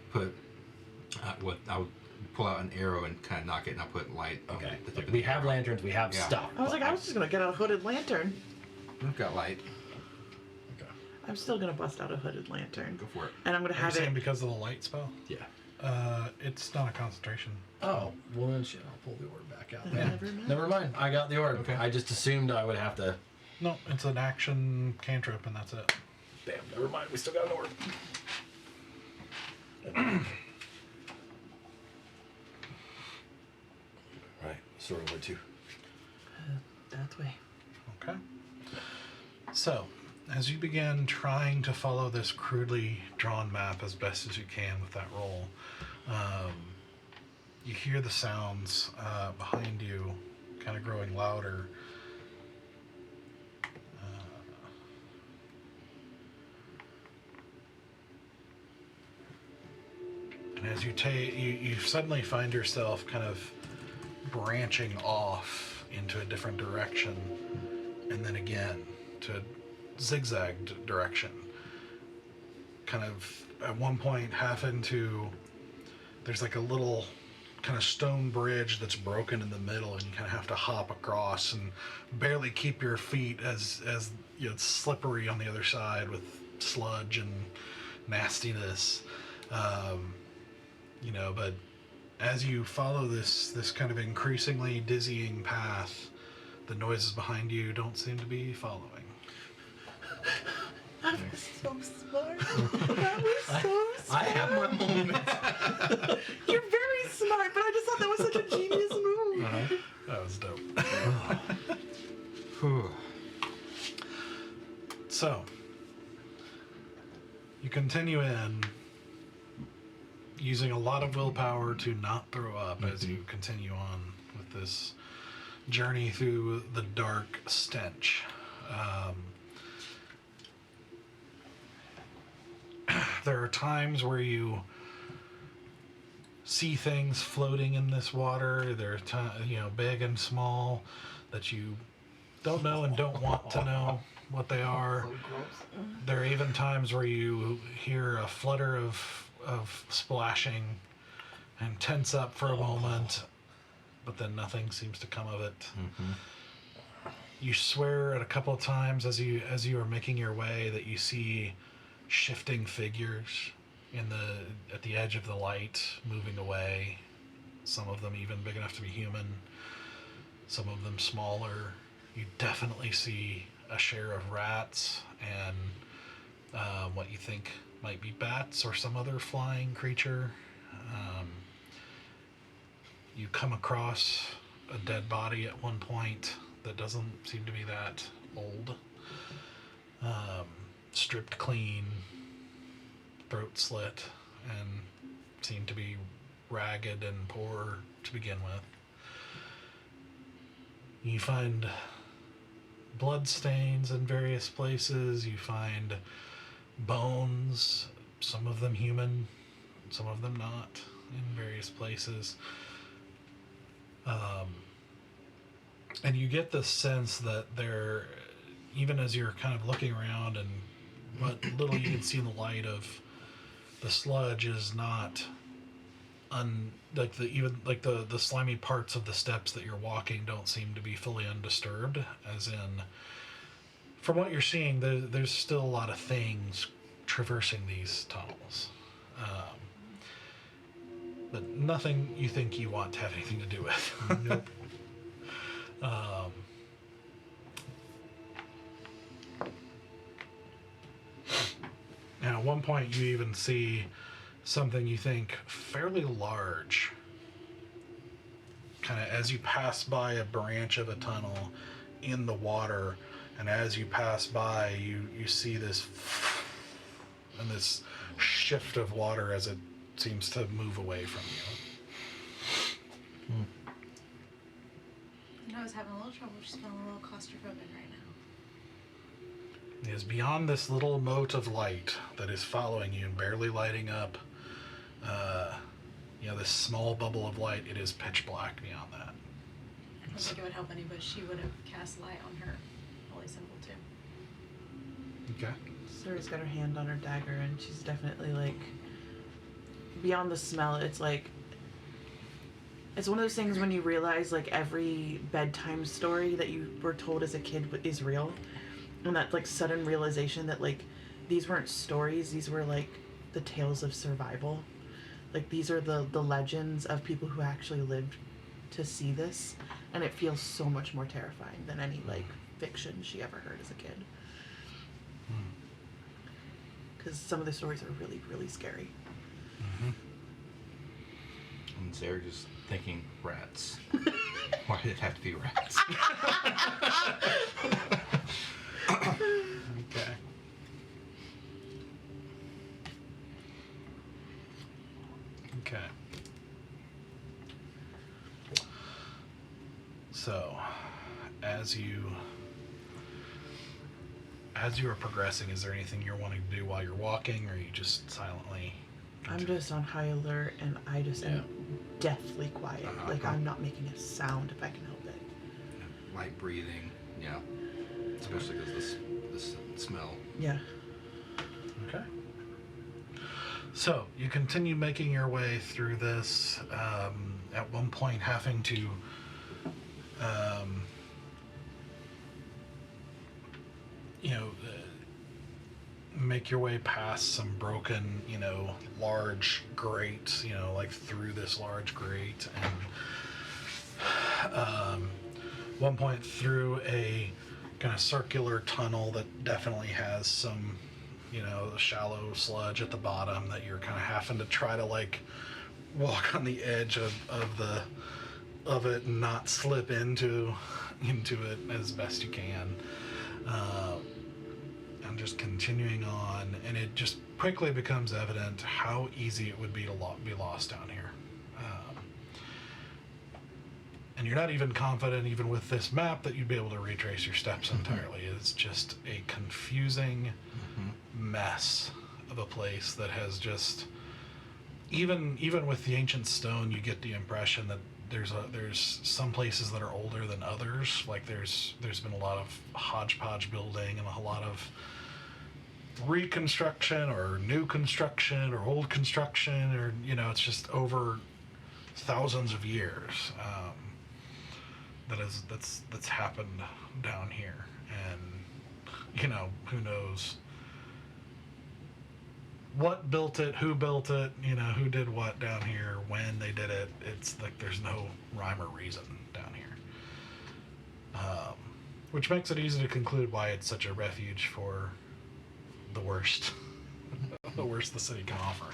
pull out an arrow and kind of knock it, and I'll put light. on Okay. the tip of We the have arrow. lanterns. We have Yeah. stuff. I was like, but I was just gonna get a hooded lantern. I've got light. Okay. I'm still gonna bust out a hooded lantern, Go for it. and I'm gonna Are you have saying it. because of the light spell? Yeah. It's not a concentration. Oh, well then shit, I'll pull the orb back out. Yeah. Never mind. I got the orb. Okay. I just assumed I would have to. No, it's an action cantrip and that's it. Bam. Never mind. We still got an orb. Right. Sword over two. That way. Okay. So, as you begin trying to follow this crudely drawn map as best as you can with that roll, you hear the sounds behind you kind of growing louder. And as you suddenly find yourself kind of branching off into a different direction, and then again to a zigzagged direction. Kind of at one point, half into, there's like a little kind of stone bridge that's broken in the middle, and you kind of have to hop across and barely keep your feet as it's slippery on the other side with sludge and nastiness. But as you follow this kind of increasingly dizzying path, the noises behind you don't seem to be following. That was so smart. That was so smart. I have my moments. You're very smart, but I just thought that was such a genius move. That was dope. Whew. So, you continue in, using a lot of willpower to not throw up as you continue on with this journey through the dark stench. There are times where you see things floating in this water. There are big and small, that you don't know and don't want to know what they are. There are even times where you hear a flutter of of splashing and tense up for a moment, but then nothing seems to come of it. Mm-hmm. You swear at a couple of times as you are making your way that you see shifting figures at the edge of the light, moving away. Some of them even big enough to be human, some of them smaller. You definitely see a share of rats and what you think might be bats or some other flying creature. You come across a dead body at one point that doesn't seem to be that old. Stripped clean, throat slit, and seemed to be ragged and poor to begin with. You find blood stains in various places. You find bones, some of them human, some of them not, in various places. And you get the sense that there, even as you're kind of looking around and what little you can see in the light of the sludge is not the slimy parts of the steps that you're walking don't seem to be fully undisturbed, as in, from what you're seeing, there's still a lot of things traversing these tunnels. But nothing you think you want to have anything to do with. Nope. And at one point you even see something you think fairly large, kind of as you pass by a branch of a tunnel in the water, and as you pass by you see this and this shift of water as it seems to move away from you. I was having a little trouble just feeling a little claustrophobic right now. It is beyond this little mote of light that is following you and barely lighting up this small bubble of light. It is pitch black beyond that. I don't think it would help any, but she would have cast light on her holy symbol too. Okay. Sarah's got her hand on her dagger, and she's definitely like, beyond the smell, it's like, it's one of those things when you realize like every bedtime story that you were told as a kid is real, and that like sudden realization that like these weren't stories, these were like the tales of survival. Like these are the legends of people who actually lived to see this, and it feels so much more terrifying than any like fiction she ever heard as a kid. Because some of the stories are really, really scary. Mm-hmm. And Sarah just thinking, rats. Why did it have to be rats? Okay. Okay. So, as you are progressing, is there anything you're wanting to do while you're walking, or are you just silently? I'm just on high alert, and I just am deathly quiet. Like I'm not making a sound if I can help it. Light breathing, yeah. Especially because this smell. Yeah. Okay. So you continue making your way through this. At one point, having to make your way past some broken, large grates, like through this large grate, and one point through a kind of circular tunnel that definitely has some, shallow sludge at the bottom that you're kind of having to try to like walk on the edge of it and not slip into it as best you can. And just continuing on, and it just quickly becomes evident how easy it would be to be lost down here. And you're not even confident, even with this map, that you'd be able to retrace your steps entirely. It's just a confusing mess of a place that has just, even with the ancient stone, you get the impression that there's some places that are older than others. Like there's been a lot of hodgepodge building and a lot of reconstruction or new construction or old construction, or it's just over thousands of years that's happened down here. And who knows what built it, who built it, who did what down here, when they did it. It's like there's no rhyme or reason down here, which makes it easy to conclude why it's such a refuge for the worst the worst the city can offer.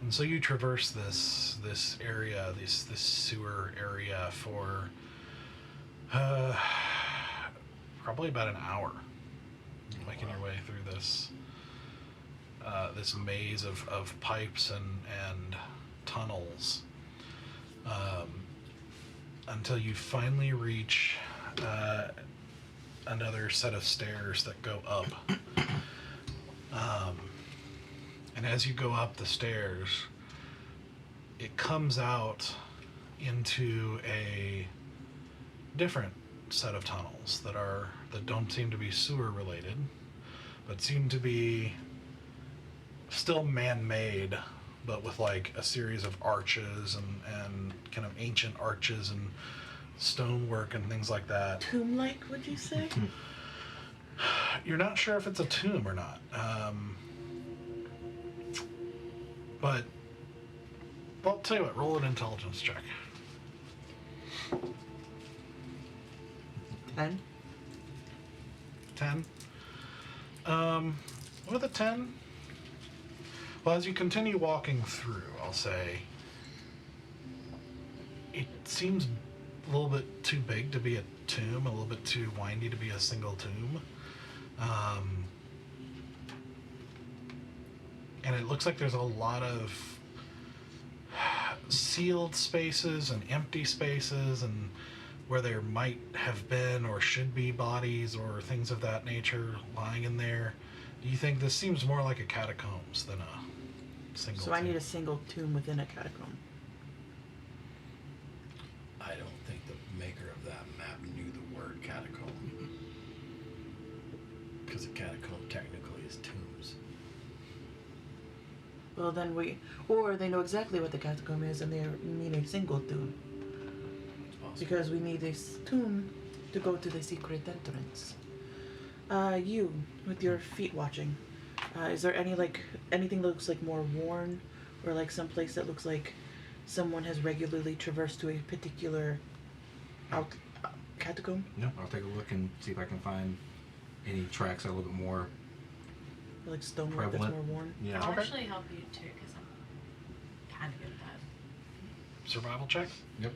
And so you traverse this area, this sewer area for probably about an hour, making your way through this maze of pipes and tunnels, until you finally reach another set of stairs that go up. And as you go up the stairs, it comes out into a different set of tunnels that don't seem to be sewer related, but seem to be still man-made, but with like a series of arches and kind of ancient arches and stonework and things like that. Tomb-like, would you say? You're not sure if it's a tomb or not. But I'll tell you what, roll an intelligence check. 10. 10. With a 10, well, as you continue walking through, I'll say it seems a little bit too big to be a tomb, a little bit too windy to be a single tomb. And it looks like there's a lot of sealed spaces and empty spaces, and where there might have been or should be bodies or things of that nature lying in there. Do you think this seems more like a catacombs than a single So tomb? I need a single tomb within a catacomb. I don't think the maker of that map knew the word catacomb. Because a catacomb technically is tombs. Well, then or they know exactly what the catacomb is and they mean a single tomb. It's possible. Because we need this tomb to go to the secret entrance. You, with your feet watching, is there anything that looks like more worn, or like some place that looks like someone has regularly traversed to a particular catacomb? No, I'll take a look and see if I can find any tracks that are a little bit more. Or like stonework that's Prevalent. more worn? Yeah. I'll Okay. actually help you too, because I'm kind of good at that. Survival check? Yep.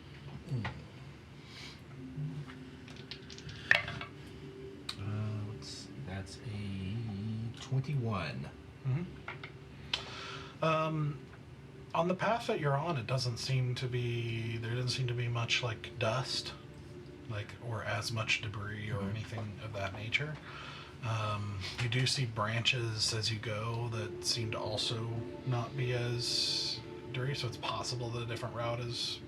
That's a 21. Mm-hmm. On the path that you're on, there doesn't seem to be much like dust, or as much debris or anything of that nature. You do see branches as you go that seem to also not be as dirty, so it's possible that a different route is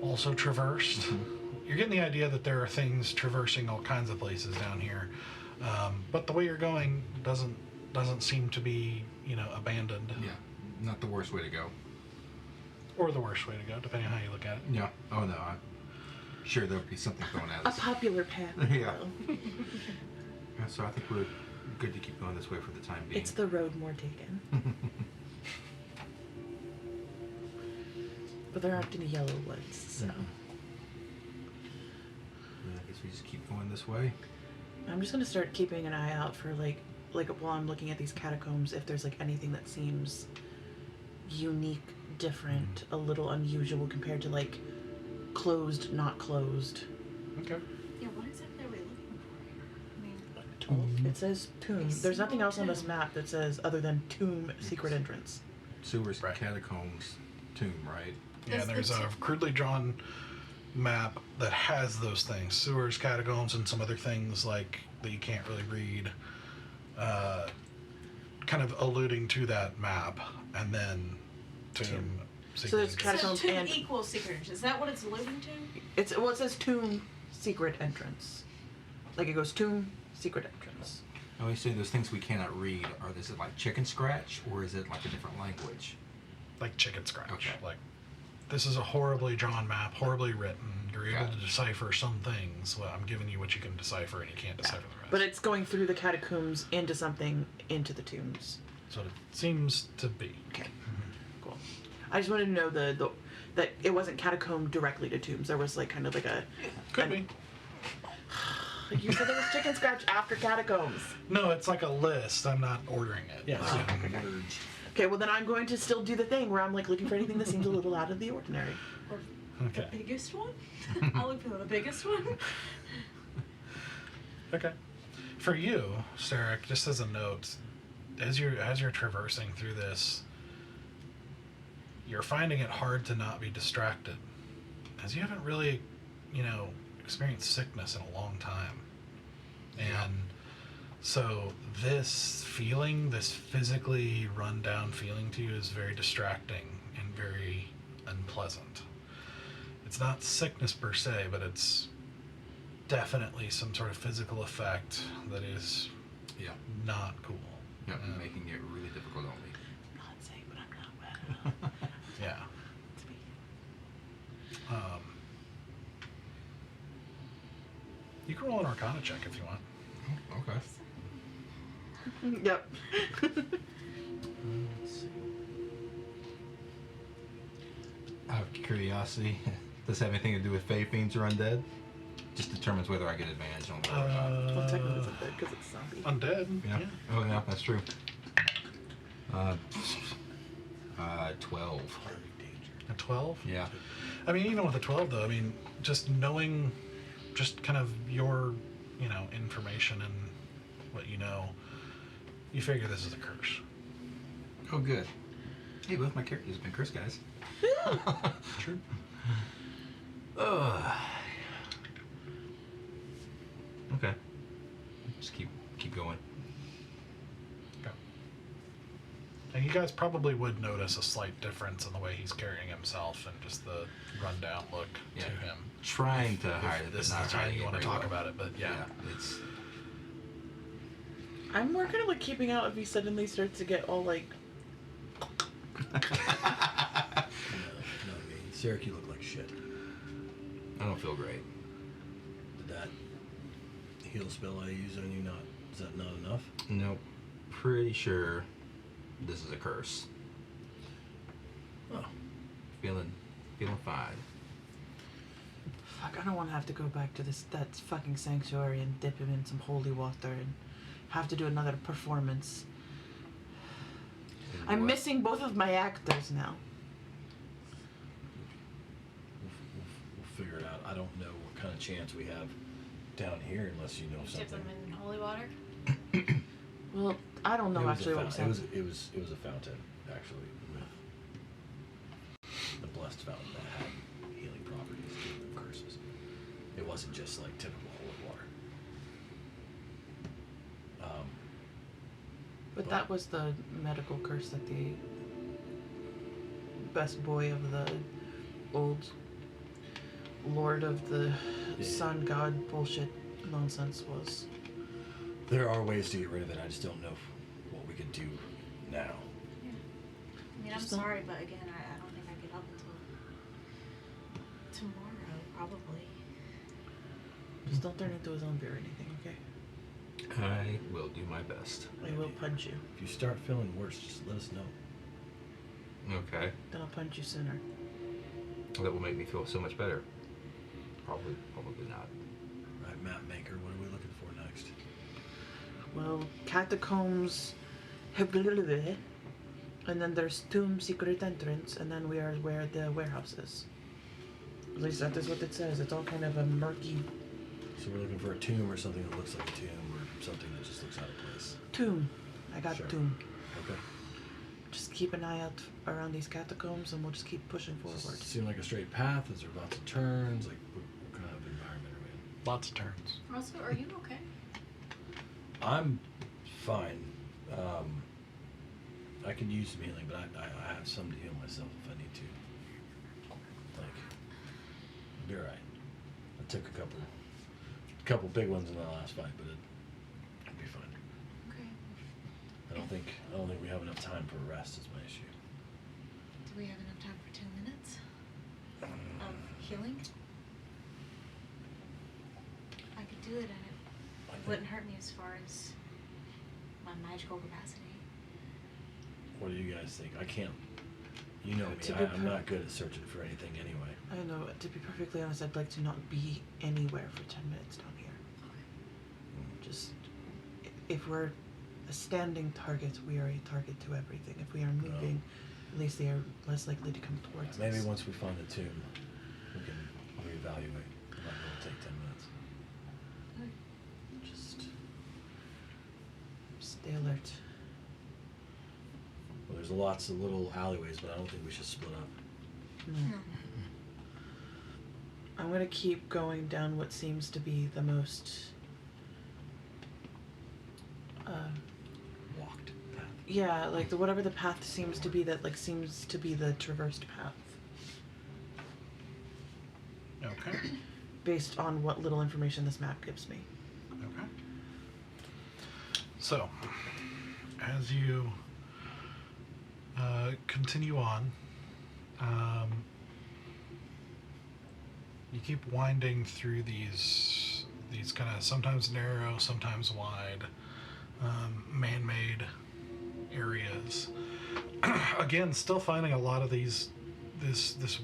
also traversed. You're getting the idea that there are things traversing all kinds of places down here, but the way you're going doesn't seem to be, abandoned. Yeah, not the worst way to go. Or the worst way to go, depending on how you look at it. Yeah. Oh no, I'm sure there'll be something thrown at A us. popular path. Yeah. Yeah, so I think we're good to keep going this way for the time being. It's the road more taken. But there aren't any yellow woods, so. Yeah, I guess we just keep going this way. I'm just gonna start keeping an eye out for like while I'm looking at these catacombs, if there's anything that seems unique, different, a little unusual compared to closed, not closed. Okay. Yeah, what exactly are we looking for? I mean, It says tomb. There's nothing else on this map that says other than tomb secret entrance. Sewers, Right. catacombs, tomb, right? Yeah, Does the there's a crudely drawn map that has those things: sewers, catacombs, and some other things that you can't really read. Kind of alluding to that map, and then tomb. So there's so Catacombs tomb and- equals secret entrance. Is that what it's alluding to? It says tomb secret entrance. Like it goes tomb, secret entrance. Oh, you say those things we cannot read. Is it like chicken scratch, or is it like a different language? Like chicken scratch. Okay. Like, this is a horribly drawn map, horribly written. You're able Gotcha. to decipher some things. Well, I'm giving you what you can decipher, and you can't decipher the rest. But it's going through the catacombs into something, into the tombs. So it seems to be. Okay. Cool. I just wanted to know that it wasn't catacomb directly to tombs. There was like kind of like a. Could be. Like you said, there was chicken scratch after catacombs. No, it's like a list. I'm not ordering it. Yeah, Like, so merge. Okay, well then I'm going to still do the thing where I'm like looking for anything that seems a little out of the ordinary. Or Okay. the biggest one? I'll look for the biggest one. Okay. For you, Sarek, just as a note, as you're traversing through this, you're finding it hard to not be distracted, as you haven't really, experienced sickness in a long time, and so this feeling, this physically run down feeling to you, is very distracting and very unpleasant. It's not sickness per se, but it's definitely some sort of physical effect that is Yeah. not cool. Yeah, making it really difficult on me. I'm not saying, but I'm not well. Yeah. You can roll an Arcana check if you want. Okay. Yep. Let's see. Out of curiosity, does it have anything to do with Fey Fiends or Undead? Just determines whether I get advantage on the roll or not. Well, technically it's undead because it's zombie. Undead. Yeah. Oh, yeah, that's true. 12. A 12? Yeah. I mean, even with a 12, though, just knowing, just kind of your, information and what you know, you figure this is a curse. Oh, good. Hey, both my characters have been cursed, guys. True. Okay. Just keep going. Okay. And you guys probably would notice a slight difference in the way he's carrying himself and just the rundown look Yeah. to him. Trying to hide it, This but not is how hiding you it want to very talk well. about it, but yeah. It's I'm more kind of like keeping out if he suddenly starts to get all like. No, Sarek, you look like shit. I don't feel great. Did that heal spell I used on you is that not enough? Nope. Pretty sure this is a curse. Oh. Feeling fine. Fuck, I don't want to have to go back to that fucking sanctuary and dip him in some holy water and have to do another performance. I'm What? missing both of my actors now. We'll figure it out. I don't know what kind of chance we have down here unless you know You dip something. them in holy water. Well, I don't know It was actually a what was fountain. happening. It was a fountain actually with the blessed fountain that had healing properties, giving them curses. It wasn't just like typical holy water. But that was the medical curse that the best boy of the old lord of the sun god bullshit nonsense was. There are ways to get rid of it. I just don't know what we could do now. I mean, I'm Just don't- sorry, but again, I don't think I get up until tomorrow, probably. Just don't turn into a zombie or anything, okay? I will do my best. I will punch you. If you start feeling worse, just let us know. Okay. Then I'll punch you sooner. That will make me feel so much better. Probably not. Right, map maker, what are we looking for next? Well, catacombs, and then there's tomb, secret entrance, and then we are where the warehouse is. At least that is what it says. It's all kind of a murky So we're looking for a tomb or something that looks like a tomb or something that just looks out of place. tomb. I got Sure. tomb. Okay. Just keep an eye out around these catacombs, and we'll just keep pushing Does forward. it seem like a straight path? Is there lots of turns? Like, what kind of environment are we in? Lots of turns. Also, are you okay? I'm fine. I could use some healing, but I have some to heal myself if I need to. Like, I'll be alright. I took a couple couple big ones in the last fight, but it'll be fine. Okay. I don't think we have enough time for a rest. Is my issue. Do we have enough time for 10 minutes of healing? I could do it, and it wouldn't hurt me as far as my magical capacity. What do you guys think? I can't. You know me. To be I'm not good at searching for anything anyway. I know. To be perfectly honest, I'd like to not be anywhere for 10 minutes down here. Just, if we're a standing target, we are a target to everything. If we are moving, at least they are less likely to come towards Maybe us. once we find the tomb, we can reevaluate. It might only take 10 minutes. Just stay alert. Well, there's lots of little alleyways, but I don't think we should split up. No. I'm gonna keep going down what seems to be the most Walked path. yeah, like whatever the path seems to be that like seems to be the traversed path Okay. based on what little information this map gives me. Okay. So, as you continue on, you keep winding through these kind of sometimes narrow, sometimes wide, man-made areas. Again, still finding a lot of this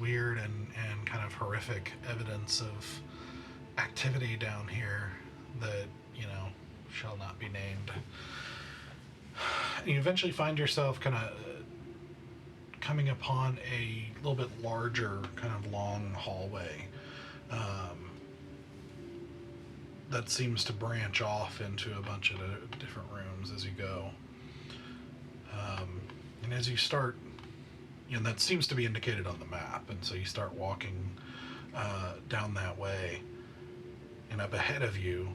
weird and kind of horrific evidence of activity down here that, shall not be named. And you eventually find yourself kind of coming upon a little bit larger, kind of long hallway that seems to branch off into a bunch of different rooms as you go. And as you start, that seems to be indicated on the map, and so you start walking down that way, and up ahead of you,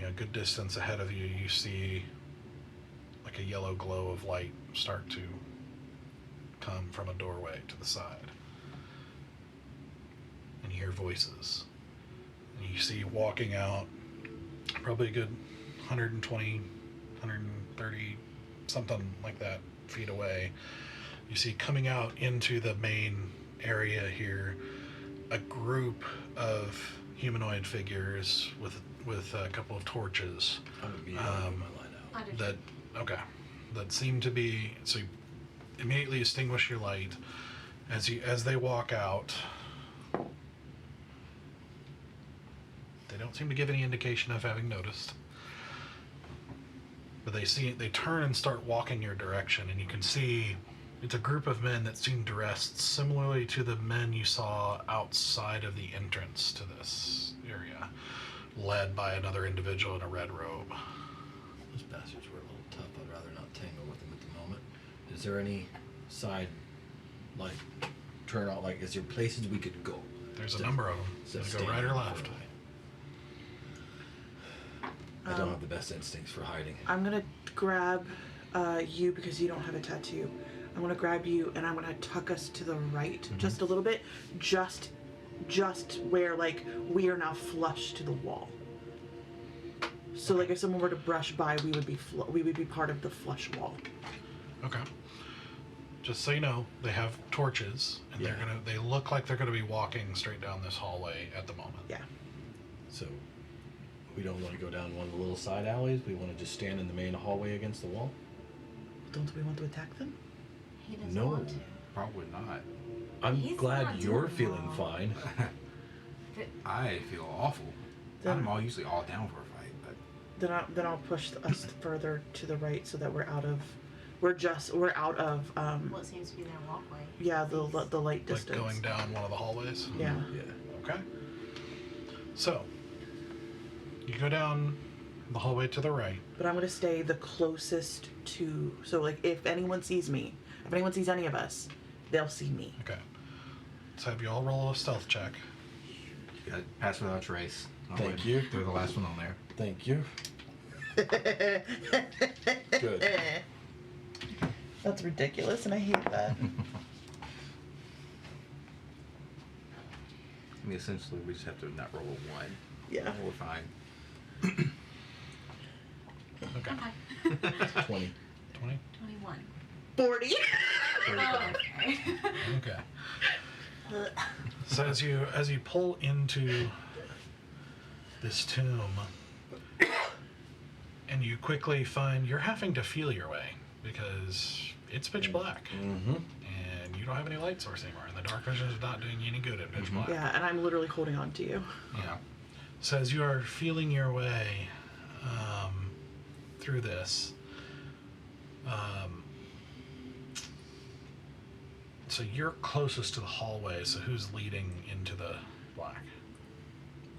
a good distance ahead of you, you see like a yellow glow of light start to come from a doorway to the side. And you hear voices. And you see walking out, probably a good 120, 130, something like that, feet away. You see coming out into the main area here a group of humanoid figures with a couple of torches. I'm gonna be my line out. That seem to be, so you immediately extinguish your light as they walk out. They don't seem to give any indication of having noticed, but they turn and start walking your direction, and you can see it's a group of men that seem dressed similarly to the men you saw outside of the entrance to this area, led by another individual in a red robe. Those bastards were a little tough. I'd rather not tangle with them at the moment. Is there any side, turn out, is there places we could go? There's a number of them. So So go right or left. I don't have the best instincts for hiding. I'm gonna grab you because you don't have a tattoo. I'm gonna grab you and I'm gonna tuck us to the right just a little bit, just where we are now flush to the wall. So if someone were to brush by, we would be part of the flush wall. Okay. Just so you know, they have torches, and they look like they're gonna be walking straight down this hallway at the moment. Yeah. So, we don't want to go down one of the little side alleys. We want to just stand in the main hallway against the wall. Don't we want to attack them? He doesn't No. want to. Probably not. I'm He's glad not you're doing feeling well. fine. I feel awful. Then- I'm usually all down for a fight, but Then I'll push us further to the right so that we're out of What seems to be their walkway. the light Like distance. going down one of the hallways. Yeah. Yeah. Okay. So, you go down the hallway to the right. But I'm gonna stay the closest to. So if anyone sees me, if anyone sees any of us, they'll see me. Okay. Let's have you all roll a stealth check. you gotta pass without a trace. Thank you. They're the last one on there. Thank you. Good. That's ridiculous, and I hate that. Essentially, we just have to not roll a 1. Yeah. We're fine. Okay. Okay. 20. 20. 21. 40. Oh, okay. Okay. So as you pull into this tomb, and you quickly find you're having to feel your way because it's pitch black, Mm-hmm. and you don't have any light source anymore, and the dark vision is not doing you any good at pitch black. Yeah, and I'm literally holding on to you. Yeah. So as you are feeling your way through this, so you're closest to the hallway. So who's leading into the black?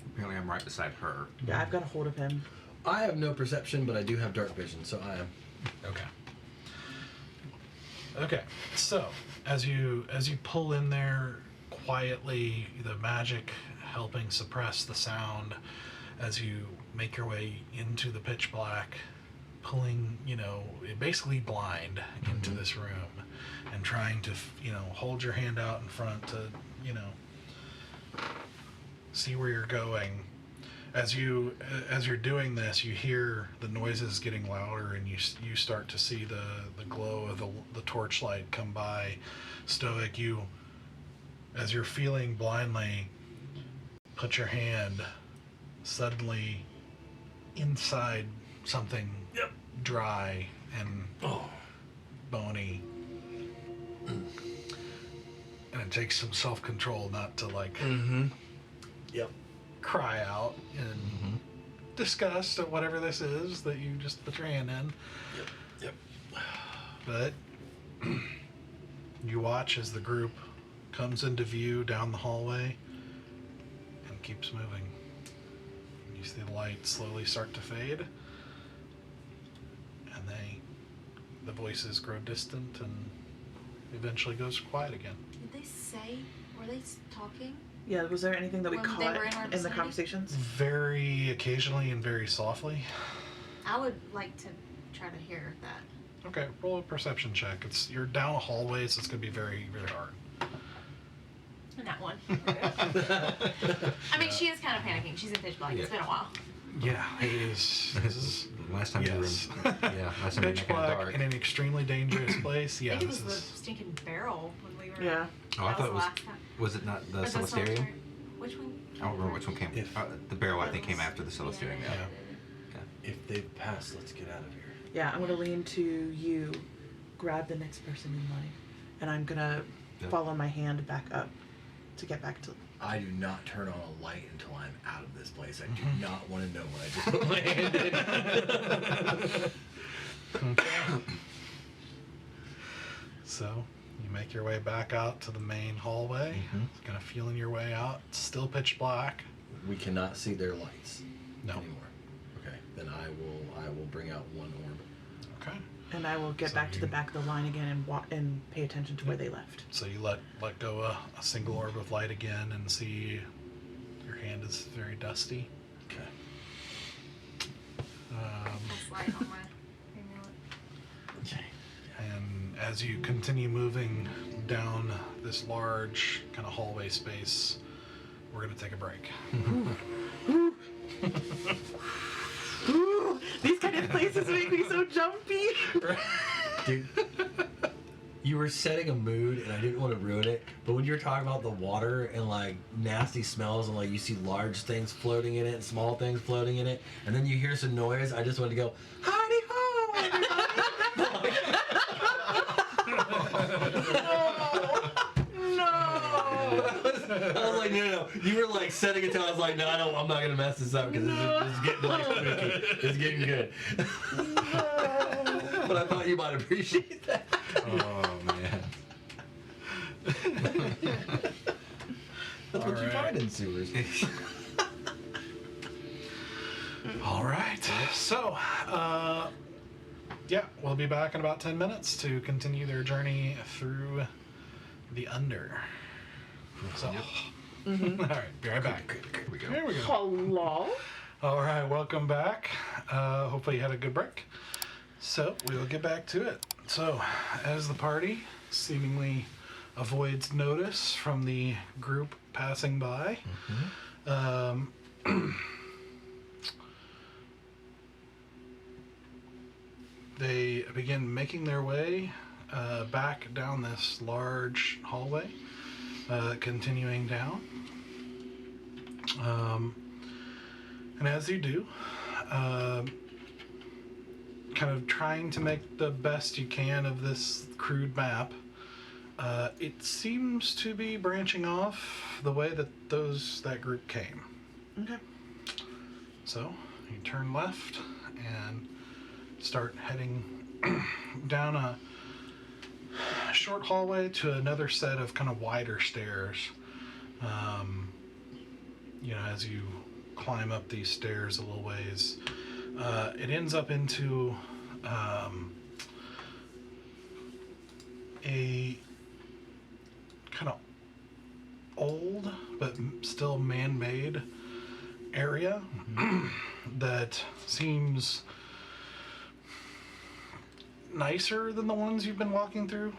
Apparently, I'm right beside her. Yeah, I've got a hold of him. I have no perception, but I do have dark vision, so I am. Okay. Okay. So as you pull in there quietly, the magic helping suppress the sound, as you make your way into the pitch black, pulling, basically blind into this room, and trying to, hold your hand out in front to, see where you're going. As you're doing this, you hear the noises getting louder, and you start to see the glow of the torchlight come by. Stoic, as you're feeling blindly, put your hand suddenly inside something dry and bony. And it takes some self-control not to Yep. cry out in disgust at whatever this is that you just put your hand in. Yep. But you watch as the group comes into view down the hallway and keeps moving. You see the light slowly start to fade, and the voices grow distant and eventually goes quiet again. Did they say? Were they talking? Yeah, was there anything that we When they caught were in our in the vicinity? conversations? Very occasionally and very softly. I would like to try to hear that. Okay, roll a perception check. You're down a hallway, so it's going to be very, very hard. Not one. I mean, she is kind of panicking. She's in pitch black. It's Yeah. been a while. Yeah, it is. This is Last time yes. you were in, last time you were pitch kind of black dark. in an extremely dangerous place. I Yeah, think it this was is. the stinking barrel when we were. Yeah. Oh, I That thought it the was. last time. Was it not the Or the Celestarium? solitary- Which one? I don't remember which one came. If- the barrel, I think, came after the Celestarium. Yeah. If they've passed, let's get out of here. Yeah, I'm gonna lean to you, grab the next person in line, and I'm gonna Yep. follow my hand back up to get back to. I do not turn on a light until I'm out of this place. I do not want to know when I just put my hand in. Okay. So you make your way back out to the main hallway. Kind of feeling your way out. It's still pitch black. We cannot see their lights No. anymore. Okay, then I will bring out one orb. Okay. And I will get So back to the you- back of the line again and and pay attention to where they left. So you let go a single orb of light again, and see your hand is very dusty. Okay. That's light on my amulet. Okay. And as you continue moving down this large kind of hallway space, we're going to take a break. Ooh, these kind of places make me so jumpy. Dude, you were setting a mood, and I didn't want to ruin it. But when you were talking about the water and like nasty smells, and like you see large things floating in it and small things floating in it, and then you hear some noise, I just wanted to go, "Howdy ho, everybody!" I was like, no. You were like setting it till I was like, no, I'm not gonna mess this up because this is getting like spooky. It's getting good. But I thought you might appreciate that. Oh man. That's what you Alright. find in sewers. All right. So, yeah, we'll be back in about 10 minutes to continue their journey through the under. So, all right, be right back. Here we go. There we go. Hello. All right, welcome back. Hopefully you had a good break. So we will get back to it. So as the party seemingly avoids notice from the group passing by, they begin making their way back down this large hallway, continuing down. And as you do, kind of trying to make the best you can of this crude map, it seems to be branching off the way that that group came. Okay. So you turn left and start heading down a short hallway to another set of kind of wider stairs. As you climb up these stairs a little ways, it ends up into a kind of old but still man-made area that seems nicer than the ones you've been walking through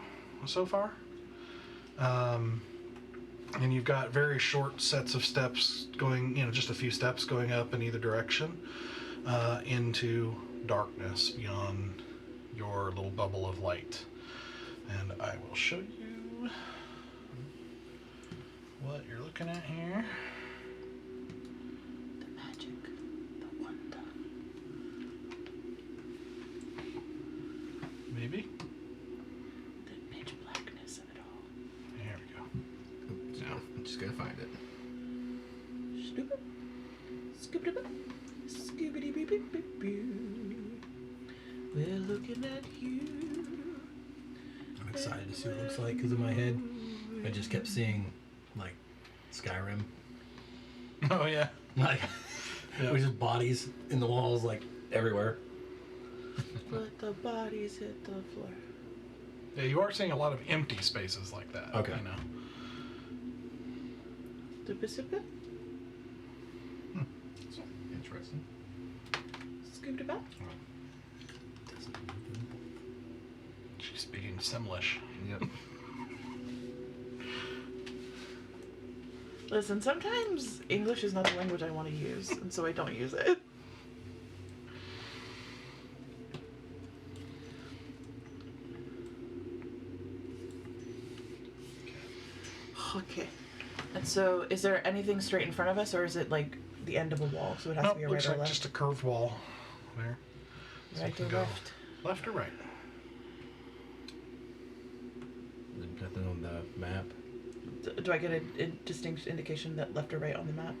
so far. And you've got very short sets of steps going, just a few steps going up in either direction into darkness beyond your little bubble of light. And I will show you what you're looking at here. The magic, the wonder. Maybe? The pitch blackness of it all. There we go. I'm just gonna find it. Stupid. Scoop-a-doo. Scoobity-bee-bee-bee-boo. We're looking at you. I'm excited to see what it looks like because in my head, I just kept seeing like Skyrim, Oh, yeah. like Yeah. with just bodies in the walls like everywhere. Let the bodies hit the floor. Yeah, you are seeing a lot of empty spaces like that. Okay. Super. Interesting. Scooped about. She's speaking Simlish. Yep. Listen, sometimes English is not the language I want to use, and so I don't use it. Okay. And so, is there anything straight in front of us, or is it like the end of a wall? So it has Nope, to be a looks right or like left. just a curved wall there. So Right you or can go left? left or right. There's nothing on the map. Do I get a distinct indication that left or right on the map?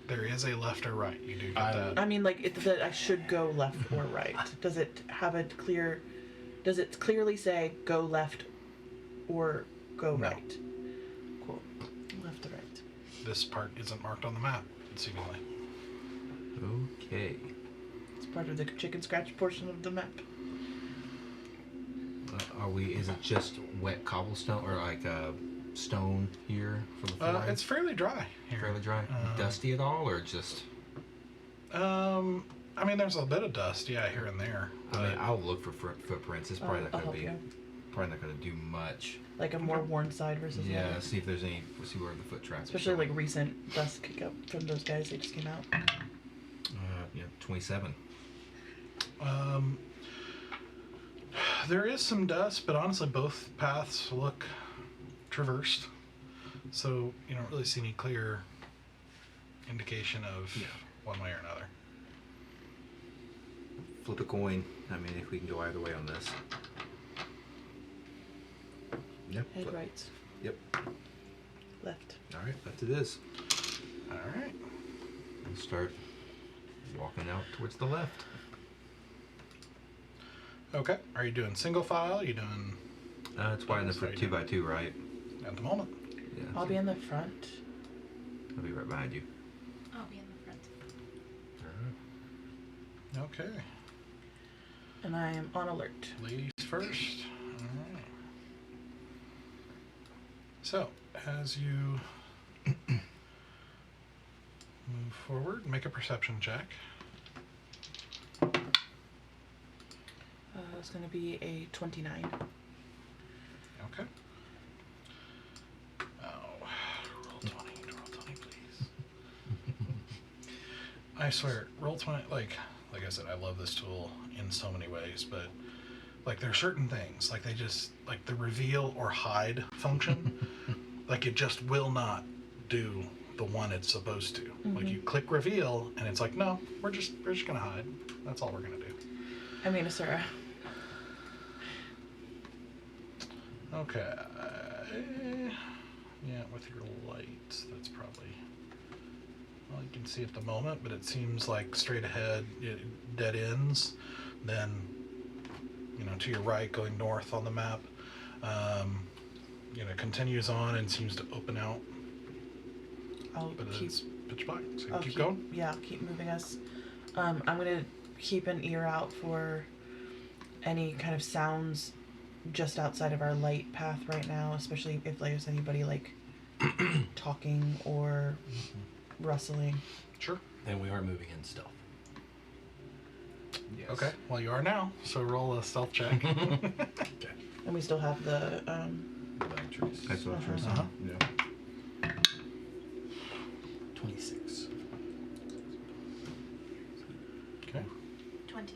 There is a left or right. You do get I- that. I mean, like that I should go left or right. Does it have a clear? Does it clearly say go left or go No. right? Cool. Left or right. This part isn't marked on the map, seemingly. Okay. It's part of the chicken scratch portion of the map. Is it just wet cobblestone or like stone here for the floor? It's fairly dry here. fairly dry. Dusty at all, or just? I mean, there's a bit of dust, yeah, here and there. I mean, I'll look for footprints. It's probably not I'll gonna help be, you. probably not gonna do much. Like a more worn side versus Yeah, another. see if there's any. See where the foot tracks. are Especially like showing. recent dust kick up from those guys. They just came out. 27. There is some dust, but honestly, both paths look traversed. So you don't really see any clear indication of one way or another. Flip a coin. I mean, if we can go either way on this. Yep. Head flip. right, Yep. left. All right, left it is. All right. And start walking out towards the left. Okay. Are you doing single file? Are you doing It's wide enough for Sorry, 2x2, right? at the moment? Yeah. I'll be in the front. I'll be right behind you. I'll be in the front. Okay. And I am on alert. Ladies first. All right. So, as you move forward, make a perception check. It's going to be a 29. Okay. Oh, roll 20, please. I swear, roll 20 like a I said, I love this tool in so many ways, but like there are certain things, like they just, like the reveal or hide function, like it just will not do the one it's supposed to. Like you click reveal and it's like, no, we're just gonna hide. That's all we're gonna do. I mean, Asura. Okay. Yeah, with your light, that's probably all you can see at the moment, but it seems like straight ahead, it dead ends. Then, to your right, going north on the map, continues on and seems to open out. But it's pitch black, so you keep going? Yeah, I'll keep moving us. I'm going to keep an ear out for any kind of sounds just outside of our light path right now, especially if there's anybody like talking or rustling. Sure. And we are moving in stealth. Yes. Okay, well you are now, so roll a stealth check. Okay. And we still have the Black trees. That's what I'm Uh-huh. Yeah. 26. Okay. 20.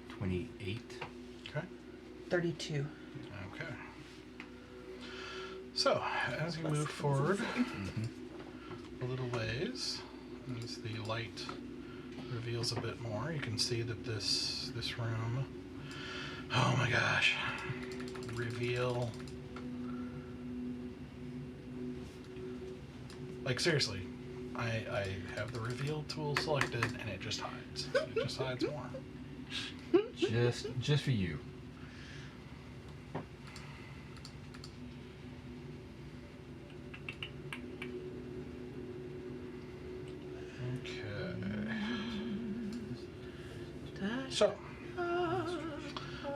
28. Okay. 32. Okay. So, as you move forward a little ways, as the light reveals a bit more, you can see that this room, oh my gosh, reveal, like seriously, I have the reveal tool selected and it just hides. It just hides more. Just for you. So,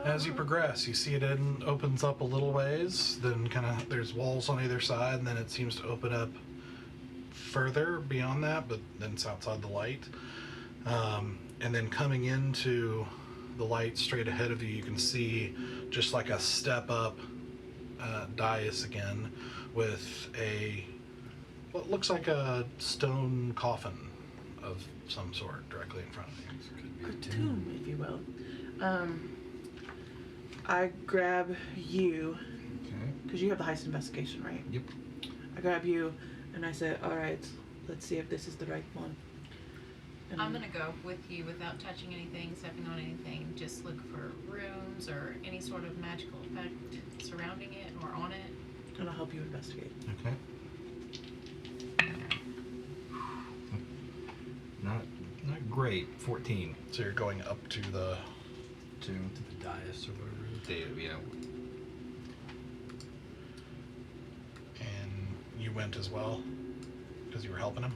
as you progress, you see it opens up a little ways, then kind of there's walls on either side, and then it seems to open up further beyond that, but then it's outside the light. And then coming into the light straight ahead of you, you can see just like a step up dais again with what looks like a stone coffin of some sort directly in front of you. A tomb, if you will. I grab you, Okay. because you have the heist investigation, right? Yep. I grab you and I say, all right, let's see if this is the right one. And I'm gonna go with you without touching anything, stepping on anything. Just look for runes or any sort of magical effect surrounding it or on it. And I'll help you investigate. Okay. Not great. 14. So you're going up to the To the dais or whatever it is. Yeah. and you went as well because you were helping him.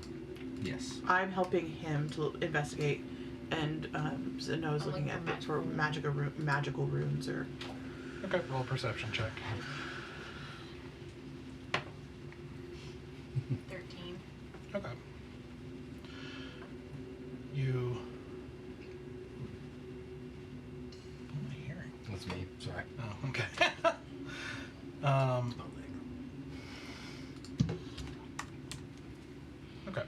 Yes. I'm helping him to investigate, and Zeno's I'll look looking for at for magical runes or. Okay, roll a perception check. 13. Okay. You. What am I hearing? That's me. Sorry. Oh, okay. Okay.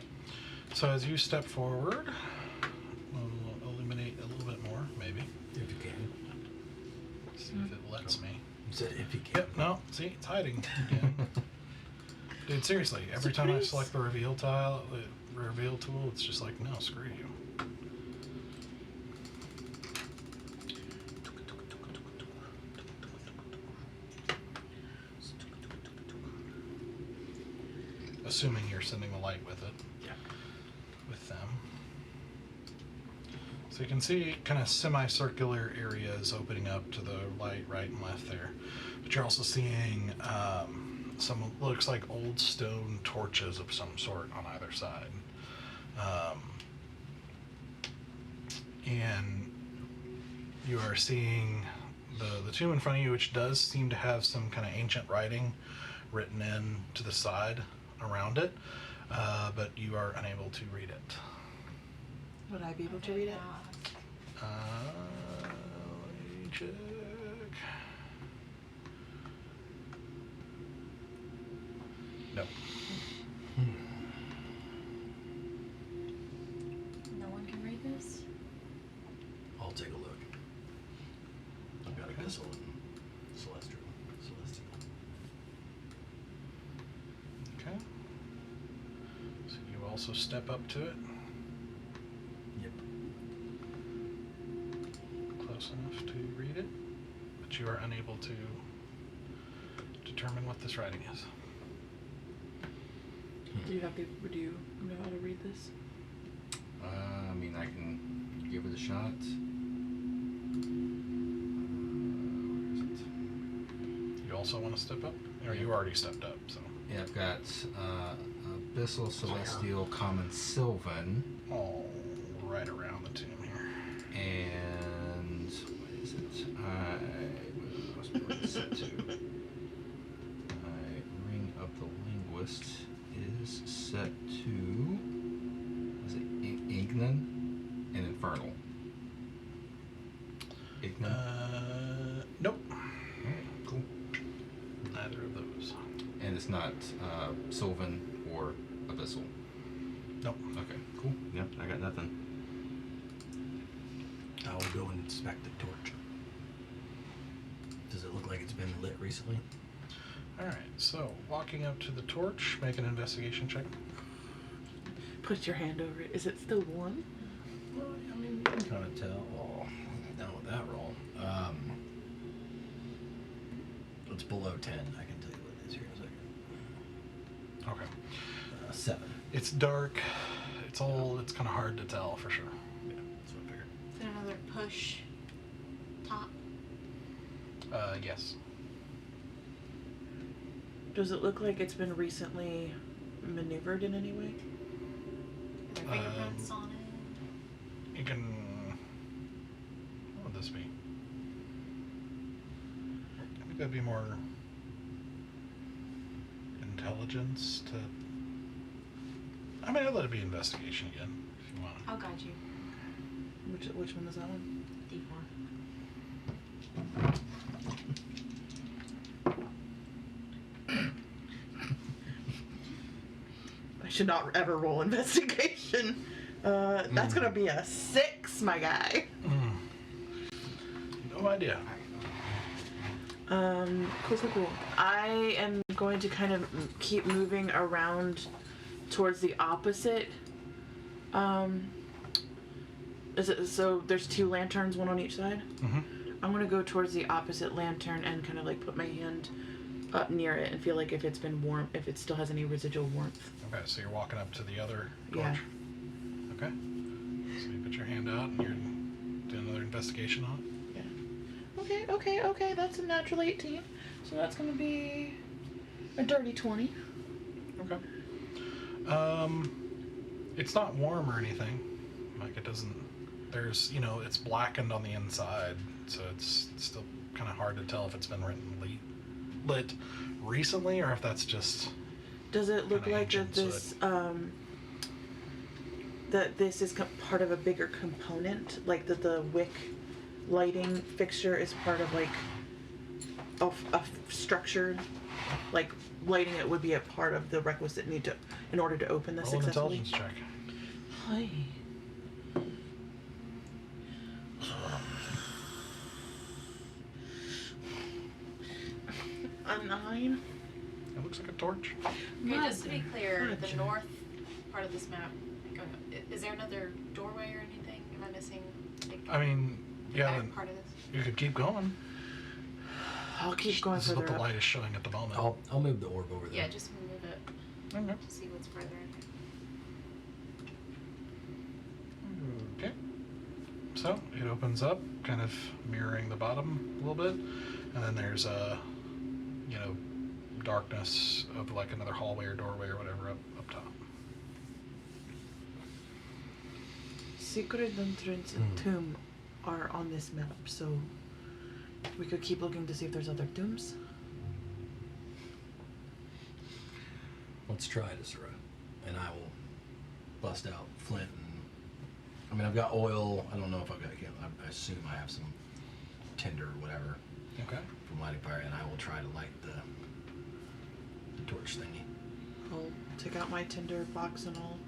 So as you step forward, we'll illuminate a little bit more, maybe. If you can. See if it lets me. You said if you can. Yep, no, see, it's hiding again. Dude, seriously, every time I select the reveal tool, it's just like, no, screw you. Assuming you're sending the light with it. Yeah. With them. So you can see kind of semicircular areas opening up to the right and left there. But you're also seeing some looks like old stone torches of some sort on either side. And you are seeing the tomb in front of you, which does seem to have some kind of ancient writing written in to the side around it, but you are unable to read it. Would I be able to read it? Let me check. No. No one can read this? also step up to it. Yep. Close enough to read it, but you are unable to determine what this writing is. Do you know how to read this? I mean, I can give it a shot. Where is it? You also want to step up? Or you already stepped up, so. Yeah, I've got Abyssal, Celestial, Common, Sylvan, Oh, right around the tomb here. and what is it? What's it set to? Ring of the Linguist is set to. Was it Ignan and Infernal? Ignan. Nope. Alright, cool. Neither of those. And it's not Sylvan or Abyssal. Nope. Okay, cool. Yep, I got nothing. I will go and inspect the torch. Does it look like it's been lit recently? Alright, so walking up to the torch, make an investigation check. Put your hand over it. Is it still warm? Well, I mean, you can kind of tell. Oh, down with that roll. It's below 10. I can tell you what it is here in a second. Okay. 7. It's dark. It's kind of hard to tell for sure. Yeah, that's what I figured. Is there another push top? Yes. Does it look like it's been recently maneuvered in any way? Are there fingerprints on it? You can. What would this be? I think that'd be more intelligence to. I mean, I'd let it be investigation again if you want. I'll guide you. Which one is that one? D4. I should not ever roll investigation. That's gonna be a 6, my guy. No idea. Cool. I am going to kind of keep moving around towards the opposite. Is it so? There's 2 lanterns, one on each side. Mm-hmm. I'm gonna go towards the opposite lantern and kind of like put my hand up near it and feel like if it's been warm, if it still has any residual warmth. Okay, so you're walking up to the other torch. Yeah. Okay. So you put your hand out and you're doing another investigation on it. Yeah. Okay. That's a natural 18. So that's gonna be a dirty 20. Okay. It's not warm or anything. Like it doesn't. There's, it's blackened on the inside, so it's still kind of hard to tell if it's been lit recently or if that's just. Does it look kinda like that ancient this is part of a bigger component, like that the wick lighting fixture is part of like a structure, like lighting it would be a part of the requisite need to in order to open this Roll an successfully? intelligence check. Hi. A 9. It looks like a torch. Okay, just to be clear, the Gotcha. north part of this map, is there another doorway or anything? Am I missing like, I mean, the yeah, back then part of this? you could keep going. I'll keep going This is what further the up. light is showing at the moment. I'll move the orb over there. Yeah, just move it Okay. to see what's further in here. Okay. So it opens up, kind of mirroring the bottom a little bit, and then there's a, darkness of like another hallway or doorway or whatever up top. Secret entrance and tomb are on this map, so we could keep looking to see if there's other tombs. Let's try this, Sarah. And I will bust out flint and... I've got oil. I don't know if I've got... I assume I have some tinder or whatever Okay. from lighting fire, and I will try to light the torch thingy. I'll take out my tinder box and I'll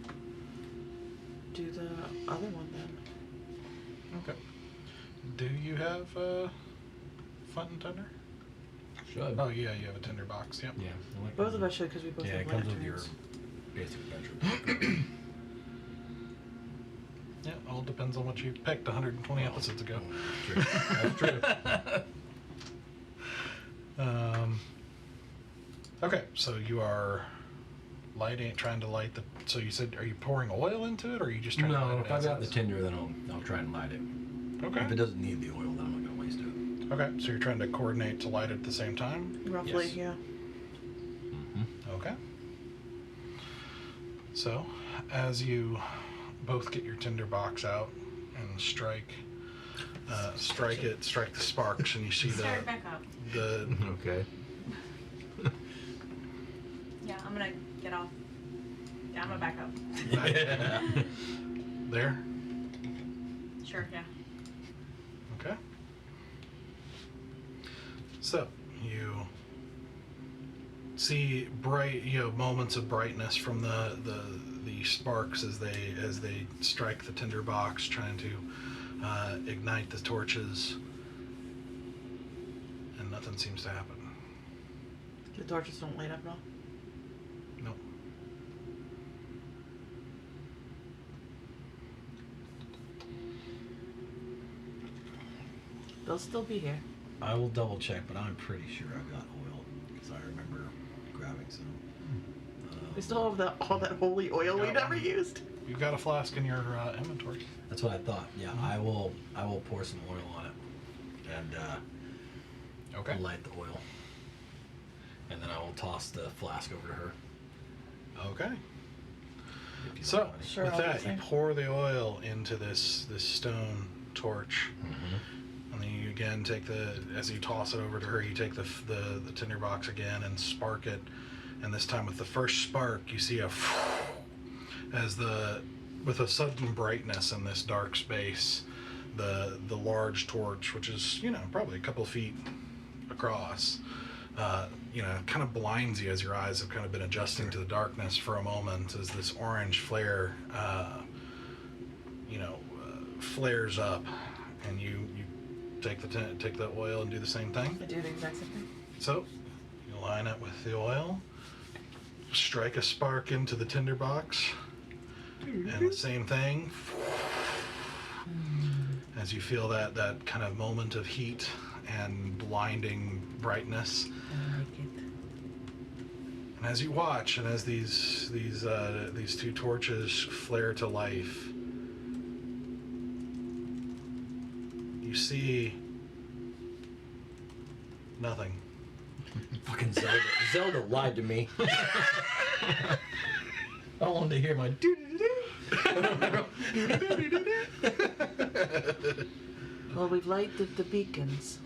do the other one then. Okay. Do you have flint and tinder? Should. Oh yeah, you have a tinder box. Yep. Yeah. Both of us should because we both Yeah, have it comes with your lanterns. basic adventure. Yeah, all depends on what you picked 120 episodes ago. True. That's true. Okay, so you are trying to light the. So you said, are you pouring oil into it, or are you just trying to light No, it? if I've as got the is? tinder, then I'll try and light it. Okay. If it doesn't need the oil, then I'm not gonna waste it. Okay, so you're trying to coordinate to light it at the same time. Roughly, Yes. yeah. Mm-hmm. Okay. So, as you both get your tinder box out and strike the sparks, and you see Start back up. the Okay. Yeah, I'm gonna get off. Yeah, I'm gonna back up. there. Sure, yeah. Okay. So you see bright, moments of brightness from the sparks as they strike the tinder box, trying to ignite the torches, and nothing seems to happen. The torches don't light up at all. Nope. They'll still be here. I will double check, but I'm pretty sure I've got oil because I remember grabbing some. We still have all that holy oil we Got never one. used. You've got a flask in your inventory. That's what I thought. Yeah, I will pour some oil on it, and Okay. light the oil, and then I will toss the flask over to her. Okay. if you So, want money. Sure, with I'll do that, the you same. pour the oil into this stone torch, Mhm. and then you again take as you toss it over to her, you take the tinder box again and spark it, and this time with the first spark, you see with a sudden brightness in this dark space, the large torch, which is probably a couple feet across, kind of blinds you as your eyes have kind of been adjusting to the darkness for a moment as this orange flare, flares up, and you take the oil and do the same thing. I do the exact same thing. So you line it with the oil, strike a spark into the tinder box, and the same thing. As you feel that kind of moment of heat and blinding brightness, I like it. and as you watch, and as these two torches flare to life, you see nothing. Fucking Zelda. Zelda lied to me. I wanted to hear my Well, we've lighted the beacons.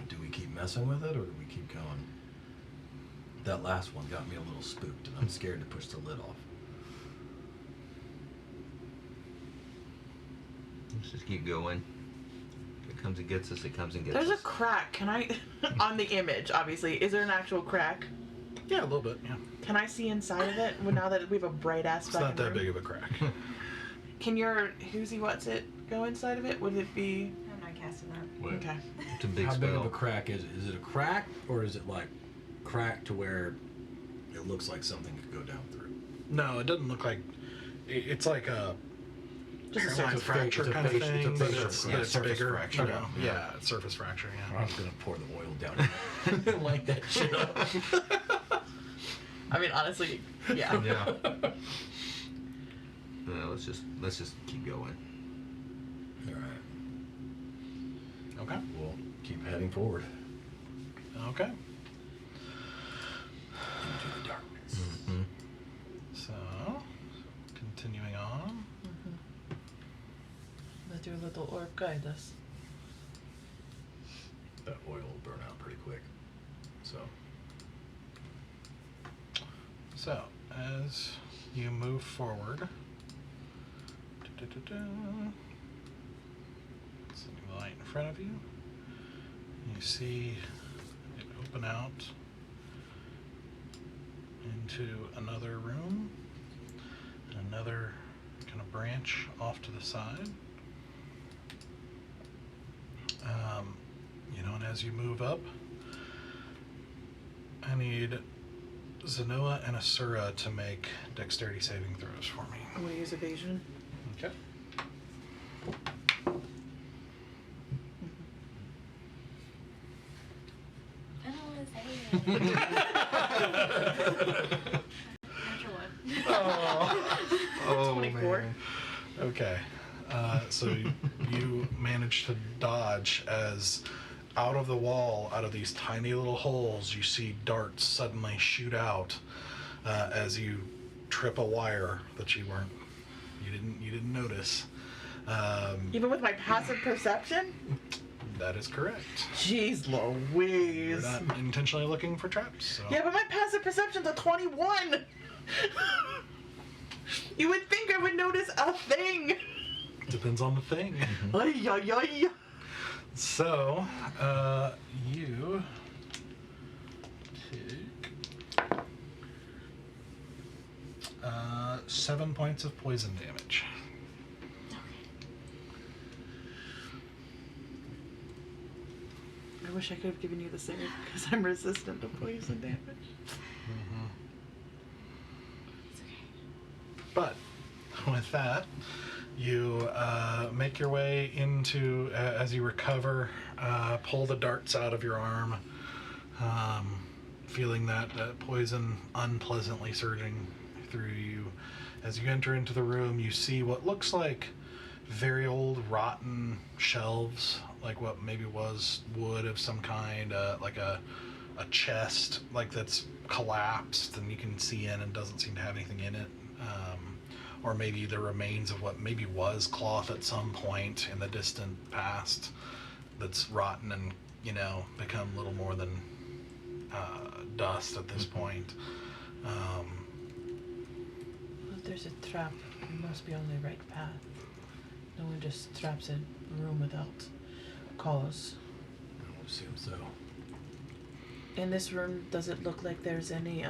Do we keep messing with it or do we keep going? That last one got me a little spooked, and I'm scared to push the lid off. Let's just keep going. If it comes and gets us, it comes and gets There's a us. crack. Can I, on the image, obviously, is there an actual crack? Yeah, a little bit. Yeah, Can I see inside of it? Well, now that we have a bright ass it's not that room? big of a crack. Can your Who's What's It go inside of it? Would it be I'm not casting that. okay? It's a big How big spell. of a crack is it? Is it a crack or is it like crack to where it looks like something could go down through? No, it doesn't look like. It's like a Just a hairline surface fracture it's a kind of facial- it's a thing, but facial it's, fracture. it's Surface bigger. fracture, Yeah, it's surface fracture. Yeah. I'm gonna pour the oil down and light that shit up. I mean, honestly, yeah. Yeah. No, let's just keep going. All right, Okay. we'll keep heading forward Okay. into the darkness. Mm-hmm. So, continuing on. Let your little orb guide us. That oil will burn out pretty quick. So, as you move forward, setting the light in front of you, you see it open out into another room, another kind of branch off to the side. And as you move up, I need Zenoa and Asura to make dexterity saving throws for me. I'm going to use evasion. Okay. I don't want to say it. Natural one. Oh, 24. man. Okay. So you manage to dodge as out of the wall, out of these tiny little holes, you see darts suddenly shoot out as you trip a wire that you didn't notice. Even with my passive perception? That is correct. Jeez You're Louise. not intentionally looking for traps. So. Yeah, but my passive perception's a 21. You would think I would notice a thing. Depends on the thing. Ay, ay, ay. So, you take 7 points of poison damage. I wish I could have given you the save because I'm resistant to poison damage. It's okay. But with that, you make your way into, as you recover, pull the darts out of your arm, feeling that poison unpleasantly surging through you. As you enter into the room, you see what looks like very old, rotten shelves, like what maybe was wood of some kind, like a chest, like that's collapsed and you can see in and doesn't seem to have anything in it. Or maybe the remains of what maybe was cloth at some point in the distant past that's rotten and, become little more than dust at this point. Well, if there's a trap, we must be on the right path. No one just traps a room without cause. I would assume so. In this room, does it look like there's any,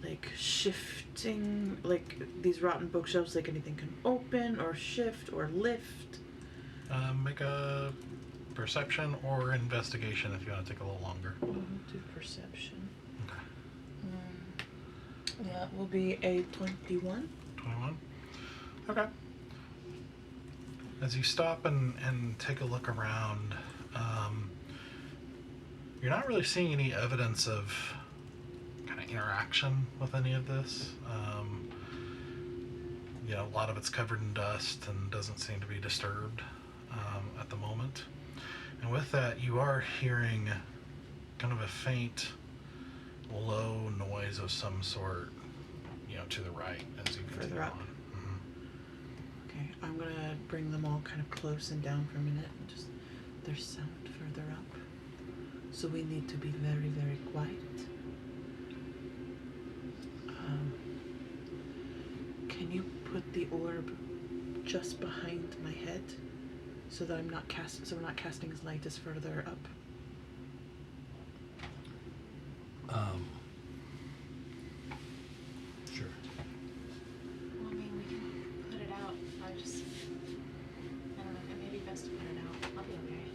like shifting, like these rotten bookshelves, like anything can open or shift or lift? Make a perception or investigation if you want to take a little longer. We'll do perception. Okay. That will be a 21. 21? Okay. As you stop and take a look around, you're not really seeing any evidence of kind of interaction with any of this. A lot of it's covered in dust and doesn't seem to be disturbed at the moment. And with that, you are hearing kind of a faint, low noise of some sort, to the right as you continue Further up. on. Okay, I'm gonna bring them all kind of close and down for a minute and just their sound further up. So we need to be very, very quiet. Can you put the orb just behind my head so that we're not casting as light as further up? Sure. Well, I mean, we can put it out. I don't know. It may be best to put it out. I'll be okay.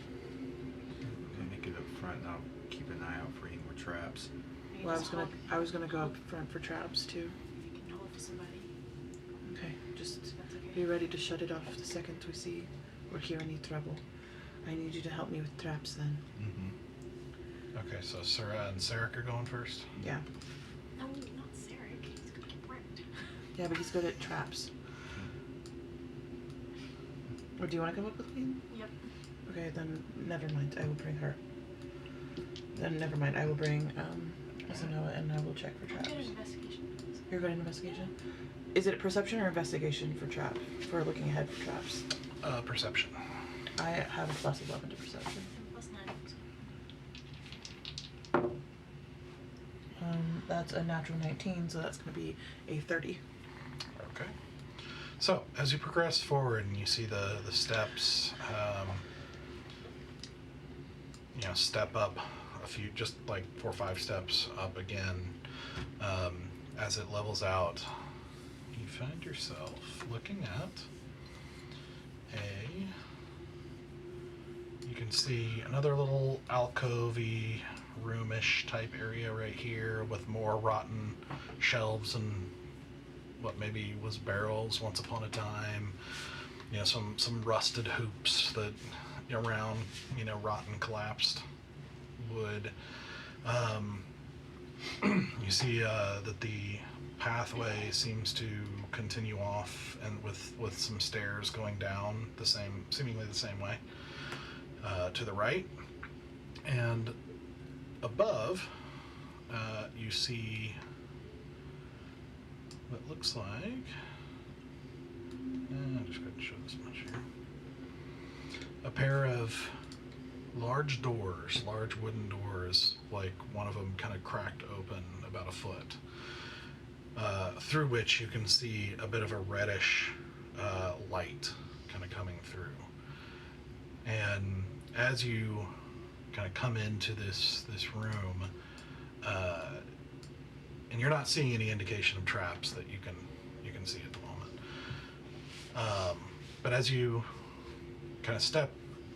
Make it up front, and I'll keep an eye out for any more traps. Maybe Well, just I was gonna go up front for traps too. You can hold for somebody. Okay, just That's okay. be ready to shut it off the second we see or hear any trouble. I need you to help me with traps then. Okay, so Sarah and Sarek are going first. Yeah. No, not Sarek. He's gonna get wrecked. Yeah, but he's good at traps. Or do you want to come up with me? Yep. Okay, then never mind. I will bring her. Then never mind. I will bring Zenoa and I will check for I'm traps. good at investigation. You're good at investigation? Is it perception or investigation for trap? For looking ahead for traps? Perception. I have a plus 11 to perception. Plus 9. That's a natural 19, so that's going to be a 30. Okay. So, as you progress forward and you see the steps, step up a few, just like 4 or 5 steps up again, as it levels out, you find yourself looking at a You can see another little alcovey, roomish type area right here with more rotten shelves and what maybe was barrels once upon a time. You know, some rusted hoops that around, you know, rotten collapsed wood. You see that the pathway seems to continue off and with some stairs going down seemingly the same way to the right. And above, you see what looks like, I'm just going to show this much here, a pair of large doors, large wooden doors, like one of them kind of cracked open about a foot, through which you can see a bit of a reddish light kind of coming through. And as you kind of come into this room, and you're not seeing any indication of traps that you can see at the moment. But as you kind of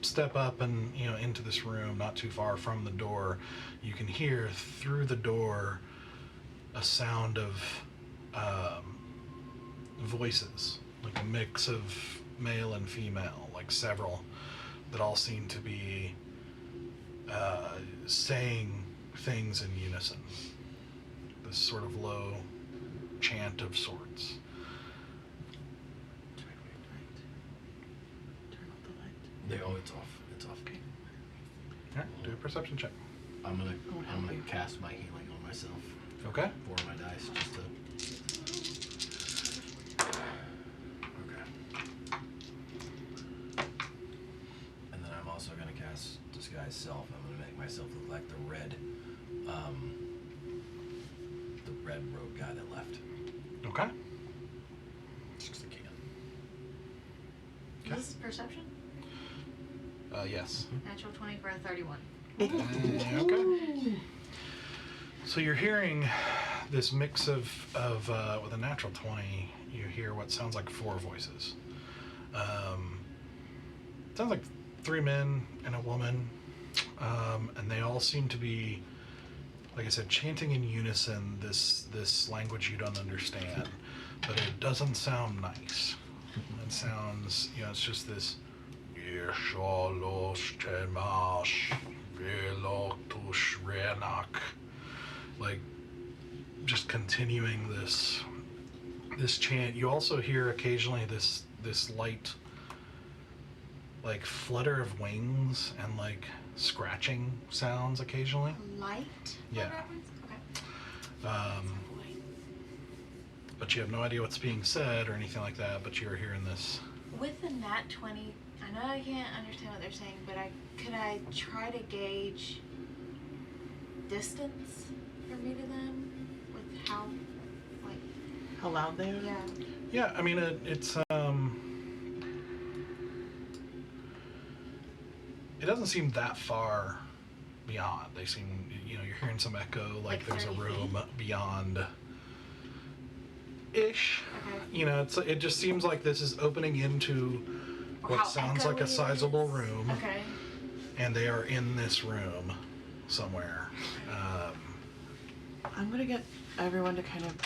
step up and, you know, into this room, not too far from the door, you can hear through the door a sound of voices, like a mix of male and female, like several, that all seem to be saying things in unison. This sort of low chant of sorts. It's off. It's off. Okay. All right, do a perception check. I'm gonna cast my healing on myself. Okay. 4 of my dice just to. Okay. And then I'm also gonna cast disguise self. I'm gonna make myself look like the red robe guy that left. Okay. Just 'cause I can. Okay. This is perception? Yes. Natural 20 for a 31. Okay. So you're hearing this mix of with a natural 20, you hear what sounds like 4 voices. Sounds like 3 men and a woman, and they all seem to be, like I said, chanting in unison this language you don't understand, but it doesn't sound nice. It sounds, you know, it's just this like just continuing this chant. You also hear occasionally this light, like flutter of wings and like scratching sounds occasionally. Light? Yeah. Okay. But you have no idea what's being said or anything like that, but you're hearing this. With the nat 20, I know I can't understand what they're saying, but could I try to gauge distance for me to them with how loud they are? Yeah. Yeah, I mean it's it doesn't seem that far beyond. They seem, you know, you're hearing some echo, like there's a 30 room feet? beyond ish. Okay. You know, it just seems like this is opening into Or what how sounds like echoey a it sizable is? room, Okay. and they are in this room somewhere. I'm gonna get everyone to kind of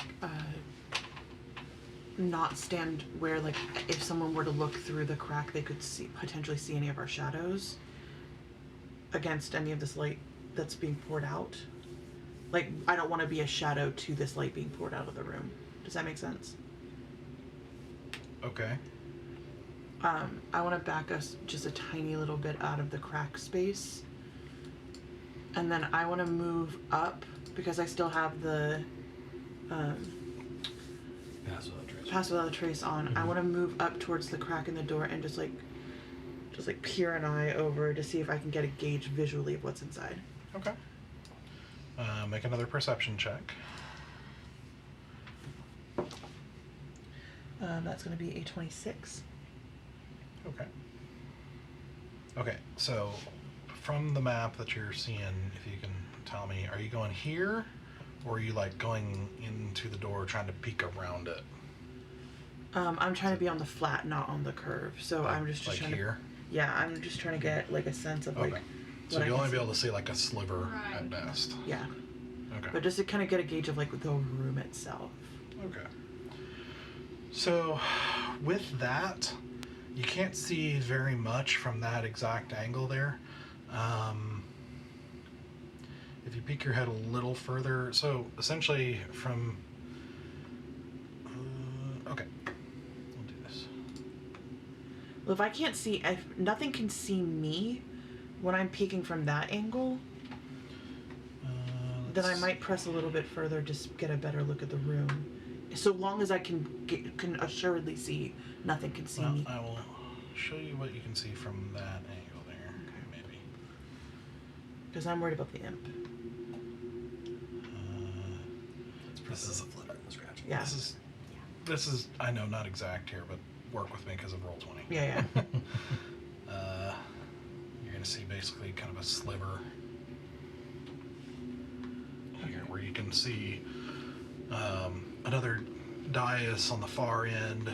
not stand where, like, if someone were to look through the crack, they could potentially see any of our shadows against any of this light that's being poured out. Like, I don't want to be a shadow to this light being poured out of the room. Does that make sense? Okay. I want to back us just a tiny little bit out of the crack space. And then I want to move up because I still have the Pass Without a Trace on. I want to move up towards the crack in the door and just like peer an eye over to see if I can get a gauge visually of what's inside. Okay. Make another perception check. That's going to be a 26. Okay. Okay, so from the map that you're seeing, if you can tell me, are you going here, or are you like going into the door trying to peek around it? I'm trying to be on the flat, not on the curve. So I'm just like trying here? Yeah, I'm just trying to get like a sense of like. Okay. So what I you'll can only be see. able to see like a sliver at Right. best. Yeah, Okay. but just to kind of get a gauge of like the room itself. Okay. So, with that, you can't see very much from that exact angle there. If you peek your head a little further, so essentially from. Okay. We'll do this. Well, if I can't see, if nothing can see me when I'm peeking from that angle, then I Let's- might press a little bit further just to get a better look at the room. So long as I can assuredly see, nothing can see Well, me. I will show you what you can see from that angle there. Maybe. Because I'm worried about the imp. This is scratch. Yeah. This is I know not exact here, but work with me because of roll 20. Yeah. You're gonna see basically kind of a sliver here where you can see another dais on the far end,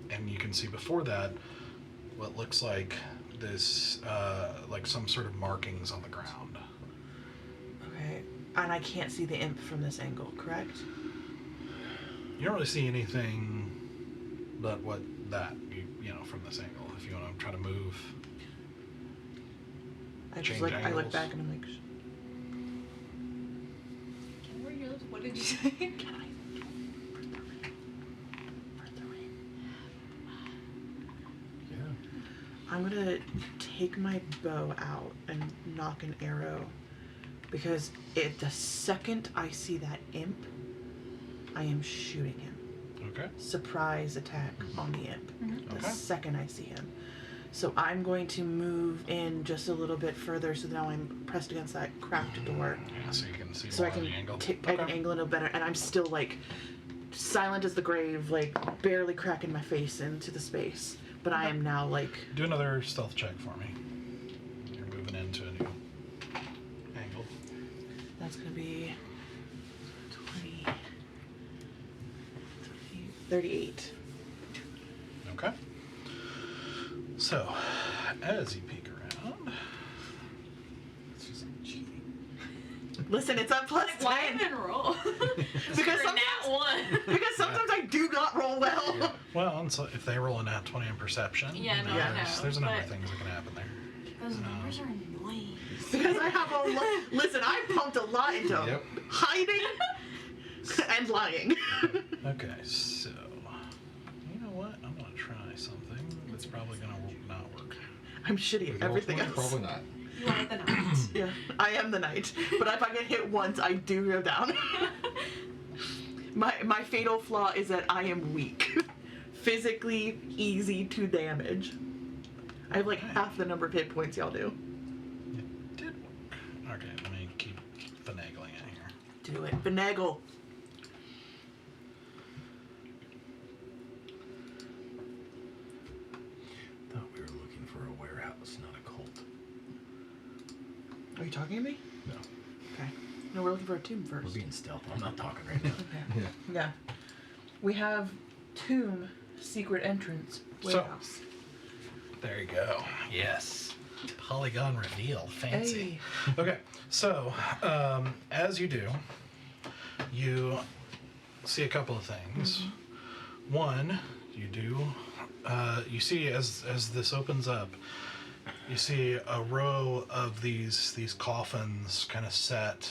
and you can see before that what looks like this like some sort of markings on the ground. Okay. And I can't see the imp from this angle, correct? You don't really see anything but what that you know from this angle. If you want to try to move, I just Change like I look angles. back and I'm like, Can we use? What did you say? I'm gonna take my bow out and knock an arrow, because the second I see that imp, I am shooting him. okay. Surprise attack on the imp. The Okay. second I see him. So I'm going to move in just a little bit further, so now I'm pressed against that cracked door, Yeah, so you can see so more I can of the angle. I can angle it a better, and I'm still like silent as the grave, like barely cracking my face into the space. But I am now like Do another stealth check for me. You're moving into a new angle. that's gonna be 20, 38. Okay. So, as you peek around, It's just cheating. Listen, it's up plus Why 10. even roll? Because For nat one. Because sometimes I do not roll well. well, and so if they roll a nat 20 in perception, Yeah, no, I there's a know, number of but- things that can happen there. Those numbers are annoying. Because I have a lot. Listen, I pumped a lot into Yep. hiding and lying. Okay, so you know what? I'm gonna try something that's probably gonna not work. I'm shitty at everything else. Probably not. You are the knight. Yeah, I am the knight. But if I get hit once, I do go down. My fatal flaw is that I am weak. Physically easy to damage. I have like half the number of hit points y'all do. It did work. Okay, let me keep finagling it here. Do it. Finagle. Thought we were looking for a warehouse, not a cult. Are you talking to me? No. Okay. No, we're looking for a tomb first. We're being stealth. I'm not talking right now. Okay. Yeah. Yeah. We have tomb, secret entrance, warehouse. There you go. Yes. Polygon reveal. Fancy. Hey. Okay, so as you do, you see a couple of things. One, you see as this opens up, you see a row of these coffins kind of set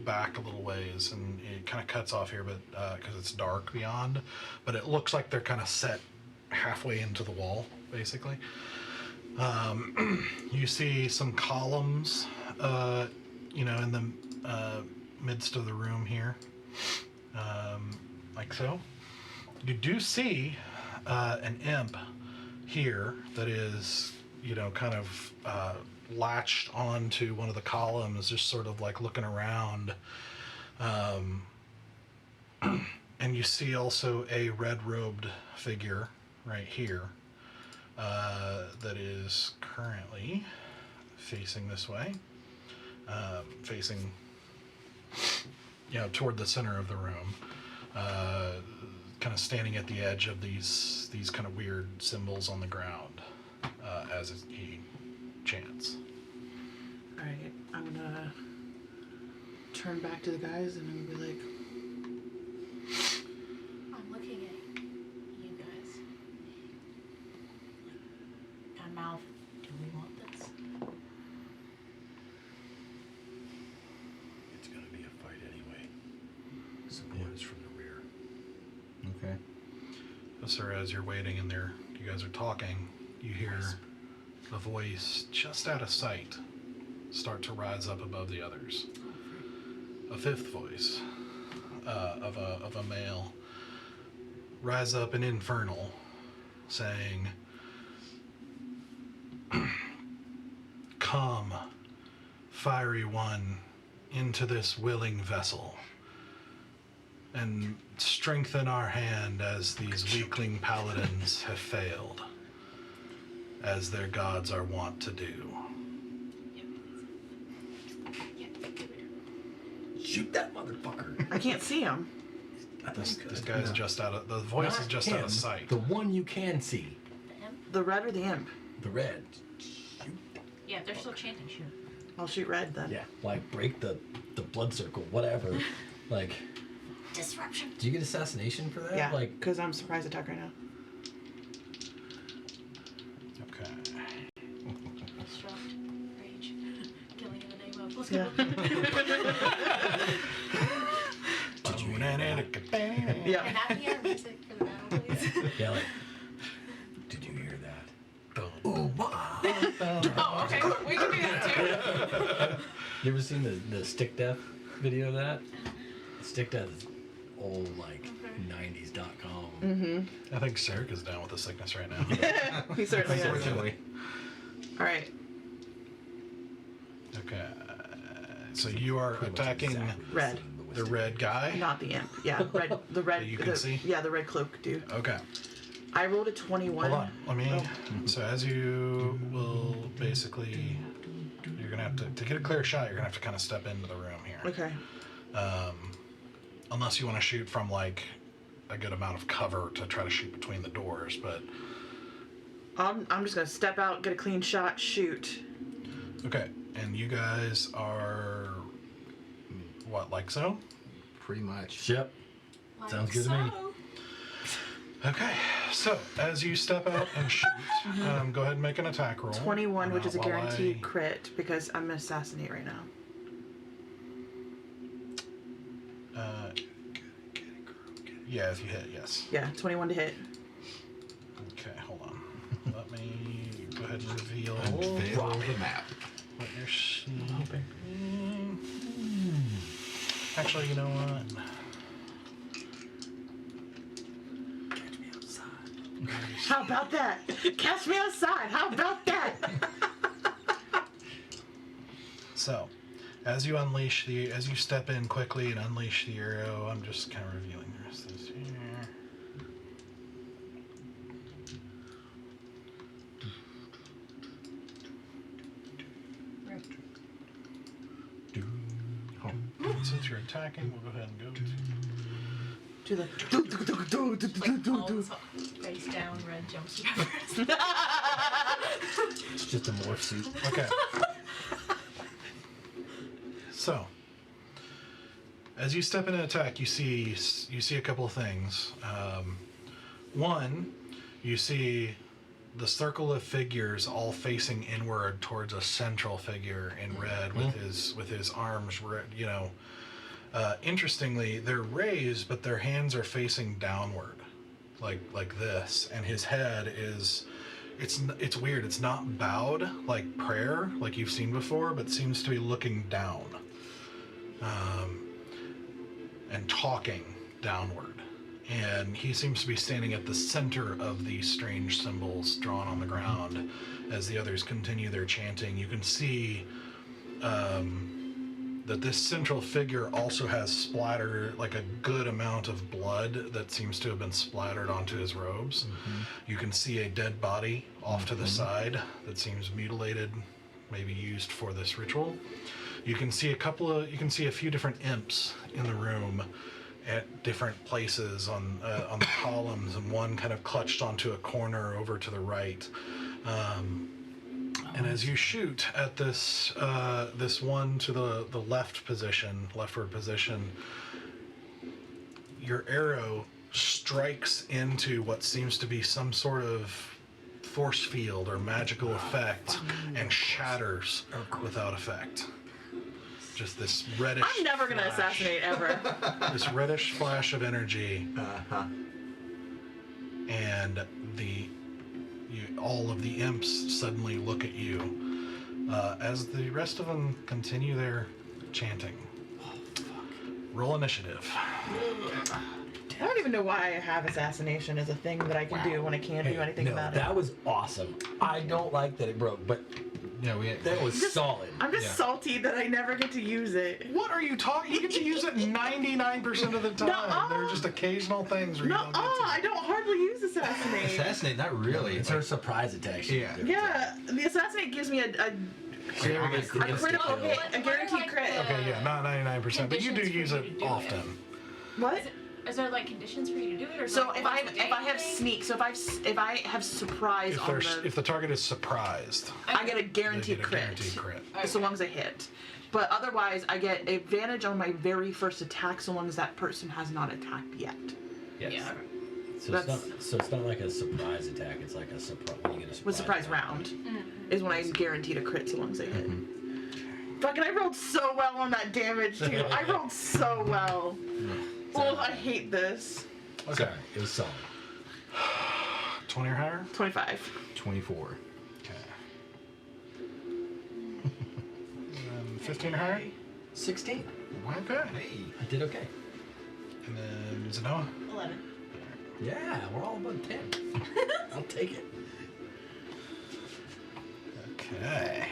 back a little ways, and it kind of cuts off here, but because it's dark beyond, but it looks like they're kind of set halfway into the wall, basically. You see some columns, in the midst of the room here, like so. You do see an imp here that is, kind of latched onto one of the columns, just sort of like looking around. And you see also a red-robed figure right here that is currently facing this way, facing toward the center of the room. kind of standing at the edge of these kind of weird symbols on the ground as he chants. All right, I'm gonna turn back to the guys and I'm gonna be like, I'm looking at you guys. And mouth, do we want this? It's gonna be a fight anyway. Support is from the rear. Okay. Sir, as you're waiting and you guys are talking, you hear a voice just out of sight start to rise up above the others. A fifth voice of a male rise up in infernal, saying, "Come, fiery one, into this willing vessel, and strengthen our hand as these weakling paladins have failed, as their gods are wont to do." Shoot that motherfucker. I can't see him. This guy's just out of, the voice is Not just him, out of sight. The one you can see. The red or the imp? The red. Yeah, they're still chanting. Shoot. I'll shoot red then. Yeah, like break the blood circle, whatever. Like, Disruption. do you get assassination for that? Yeah, Like, because I'm surprise attack right now. Okay. Disrupt. Rage. Killing in the name of. Let's Yeah. go. Yeah. Can I hear music for the battle, please? yeah, like. Did you hear that? Oh, okay. We can do that too. You ever seen the stick death video of that? Stick death is old, like, 90s.com. Mm-hmm. I think Sarek is down with the sickness right now. He certainly is. Unfortunately. All right. Okay. So you are Pretty much attacking exactly the Red. same, but with the stick red guy? Not the imp. Yeah, red. The red. That you can see? Yeah, the red cloak dude. Okay. I rolled a 21. Hold on. Let me. Oh. So as you will basically, you're gonna have to get a clear shot. You're gonna have to kind of step into the room here. Okay. Unless you want to shoot from like a good amount of cover to try to shoot between the doors, but I'm just gonna step out, get a clean shot, shoot. okay. And you guys are what, like so? Pretty much. Yep. Sounds good to me. Okay. So as you step out and shoot, go ahead and make an attack roll. 21, which is a While guaranteed crit because I'm gonna assassinate right now. Yeah, if you hit, yes. Yeah, 21 to hit. Okay, hold on. Let me go ahead and reveal Unveil the map. what you're seeing. Actually, you know what? Catch me outside. How about that? Catch me outside. How about that? So, as you step in quickly and unleash the arrow, I'm just kind of reviewing the rest of this here. Since you're attacking, we'll go ahead and go to To the. Like all face down, red jumps reverse. It's just a morph suit. Okay. So, as you step in and attack, you see a couple of things. One, you see the circle of figures all facing inward towards a central figure in red with his arms, you know. Interestingly, they're raised, but their hands are facing downward, like this, and his head is. It's weird. It's not bowed like prayer, like you've seen before, but seems to be looking down, and talking downward. And he seems to be standing at the center of these strange symbols drawn on the ground. As the others continue their chanting, you can see that this central figure also has splatter, like a good amount of blood that seems to have been splattered onto his robes. You can see a dead body off to the side that seems mutilated, maybe used for this ritual. You can see a few different imps in the room, at different places on the columns, and one kind of clutched onto a corner over to the right. And as you shoot at this this one to the leftward position, your arrow strikes into what seems to be some sort of force field or magical effect and shatters without effect. Just this reddish I'm never going to flash. assassinate ever. This reddish flash of energy, and all of the imps suddenly look at you as the rest of them continue their chanting. Roll initiative. I don't even know why I have assassination as a thing that I can do when I can't do anything no, about that it. was awesome. I don't like that it broke, but Yeah, that was solid. I'm just Yeah. salty that I never get to use it. What are you talking? You get to use it 99% of the time. Nuh-uh. There are just occasional things where you No, don't get to. I don't hardly use assassinate. Assassinate, not really. It's her surprise attack. she Yeah. did. Yeah, the assassinate gives me a critical hit, a guaranteed crit. Okay, yeah, not 99%, but you do Conditions use for it you to do often. What? Is there like conditions for you to do it, or So something if I once a day have thing? sneak, so if I have surprise on If the target is surprised, I get a they guaranteed get a crit. guaranteed crit. So long as I hit. But otherwise, I get advantage on my very first attack so long as that person has not attacked yet. Yes. Yeah. So it's not like a surprise attack. It's like a surprise. You get a surprise. With surprise round is when I'm guaranteed a crit so long as I hit. Fucking, I rolled so well on that damage too. I rolled so well. Oh, I hate this. Okay. Sorry, it was solid. 20 or higher? 25. 24. Okay. 15 or higher? 16. Okay. Hey. I did okay. And then Zenoa? 11. Yeah, we're all above 10. I'll take it. Okay.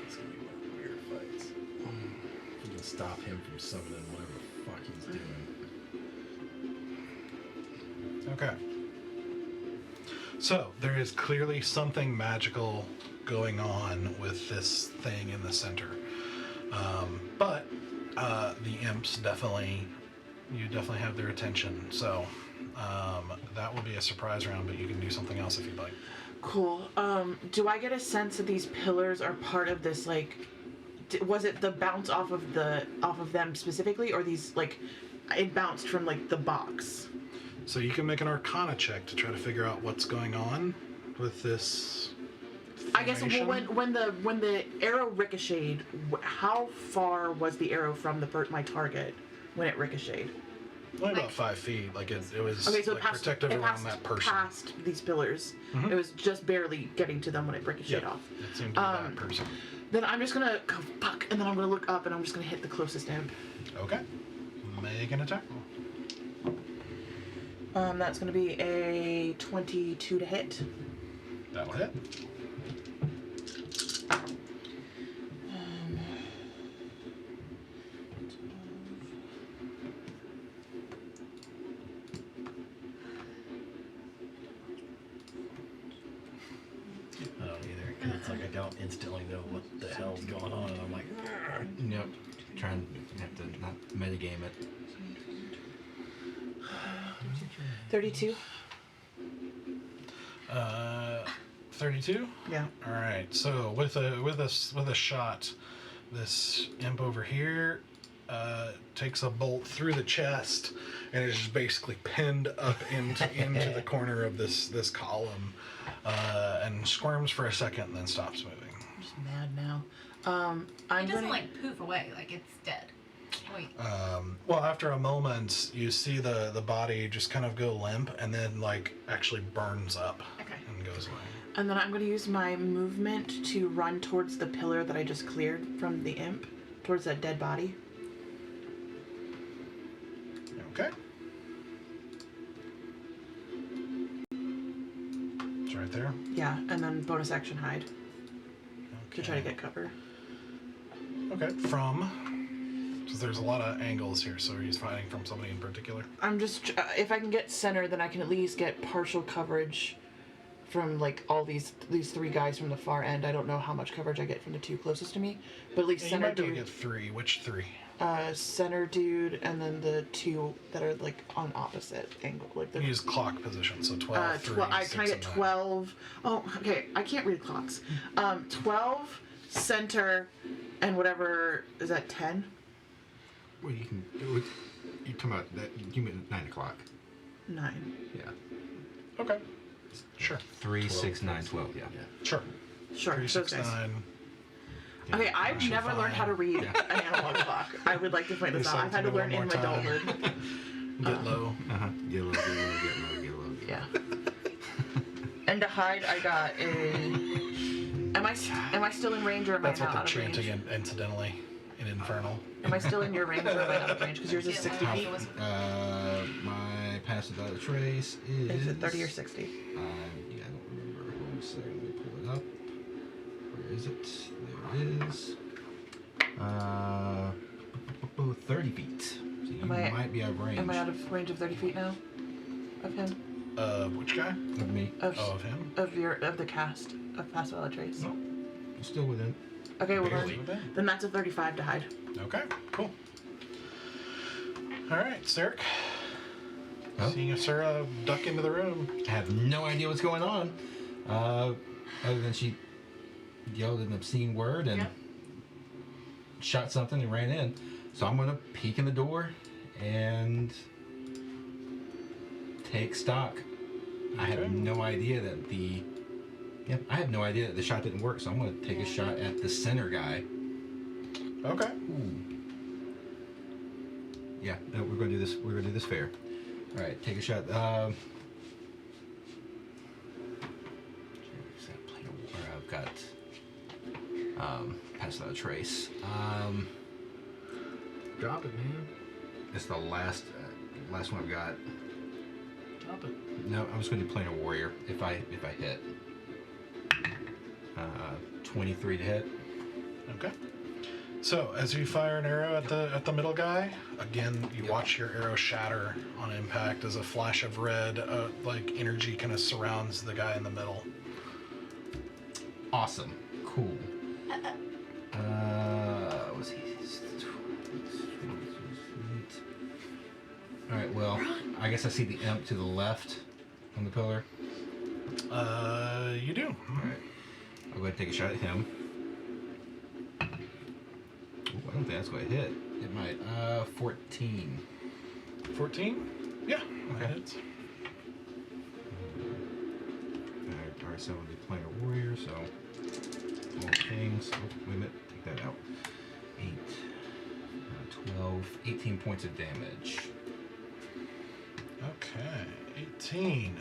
It's gonna be one of the weird fights. If we can stop him from summoning whatever the fuck he's doing. Okay. So, there is clearly something magical going on with this thing in the center. But the imps you definitely have their attention. So, that will be a surprise round, but you can do something else if you'd like. Cool. Do I get a sense that these pillars are part of this, like, was it the bounce off of them specifically, or these, like, it bounced from, like, the box? So you can make an Arcana check to try to figure out what's going on with this. I guess formation. when the arrow ricocheted, how far was the arrow from my target when it ricocheted? Only about 5 feet. Like it was Okay, so like it passed, protective it around passed that person. past these pillars. Mhm. It was just barely getting to them when it ricocheted Yeah, off. it seemed to be that person. Then I'm just gonna go fuck, and then I'm gonna look up and I'm just gonna hit the closest imp. Okay. Make an attack roll. That's gonna be a 22 to hit. That'll hit. I don't either. 'Cause it's like I don't instantly know what the hell's going on, and I'm like, Yep. Trying to have to not metagame it. 32. 32. Yeah. All right. So with a shot, this imp over here takes a bolt through the chest and is just basically pinned up into the corner of this column and squirms for a second and then stops moving. I'm just mad now. It I'm doesn't gonna. like poof away, like it's dead. Wait. Well, after a moment, you see the body just kind of go limp and then like actually burns up Okay. and goes away. And then I'm going to use my movement to run towards the pillar that I just cleared from the imp, towards that dead body. Okay. It's right there. Yeah, and then bonus action hide Okay. to try to get cover. Okay. Because there's a lot of angles here, so he's fighting from somebody in particular. I'm just, if I can get center, then I can at least get partial coverage from like all these 3 guys from the far end. I don't know how much coverage I get from the 2 closest to me, but at least Yeah, you center might be able to dude, get 3. Which 3? center dude, and then the 2 that are like on opposite angle, like the. You use clock position, so 12, 3, I 6, kind of and get 9. 12. Oh, okay. I can't read clocks. 12 center, and whatever is that 10. Well, you can. You come out that. You mean 9 o'clock? 9. Yeah. Okay. Sure. 3, 6, 9, 12. Yeah. Sure. Sure. 3, those 6, guys. 9. Okay, I've Actually, never learned how to read Yeah. an analog clock. I would like to point this out. I've had to learn in my adulthood. Get low. Get low, get low, get low, get low. Yeah. And to hide, I got a. Am I still in range or am That's I what not they're out of range? chanting incidentally in Infernal. Am I still in your range or am I out of range? Because yours is Yeah, 60 feet. My pass without a trace is. Is it 30 or 60? Yeah, I don't remember. Hold on a second. Let me pull it up. Where is it? There it is. 30 feet. So you might be out of range. Am I out of range of 30 feet now? Of him? Which guy? Of me. Of Oh, of him? of the cast of Pass Without a Trace. No. I'm still within. Okay, well Barely within. then that's a 35 to hide. Okay, cool. Alright, Sarek. Oh. Seeing if Sarah duck into the room. I have no idea what's going on. Other than she yelled an obscene word and Yep. shot something and ran in. So I'm gonna peek in the door and take stock. I have Okay. no idea that the shot didn't work, so I'm gonna take a shot at the center guy. Okay. Ooh. Yeah, no, we're gonna do this. We're gonna do this fair. All right, take a shot. I've got pass without a trace. Drop it, man. It's the last one I've got. Drop it. No, I'm just gonna do planar warrior if I hit. 23 to hit. Okay. So as you fire an arrow at the middle guy, again you watch your arrow shatter on impact as a flash of red, like energy kind of surrounds the guy in the middle. Awesome. Cool. Was he? All right. Well, I guess I see the imp to the left on the pillar. You do. All right. I'll go ahead and take a shot at him. Ooh, I don't think that's going to hit. It might. 14. 14? Yeah, that Okay. hits. Alright, so I'm going to be playing a warrior, so all things. Oh, wait a minute, take that out. 8, 12, 18 points of damage. Okay, 18.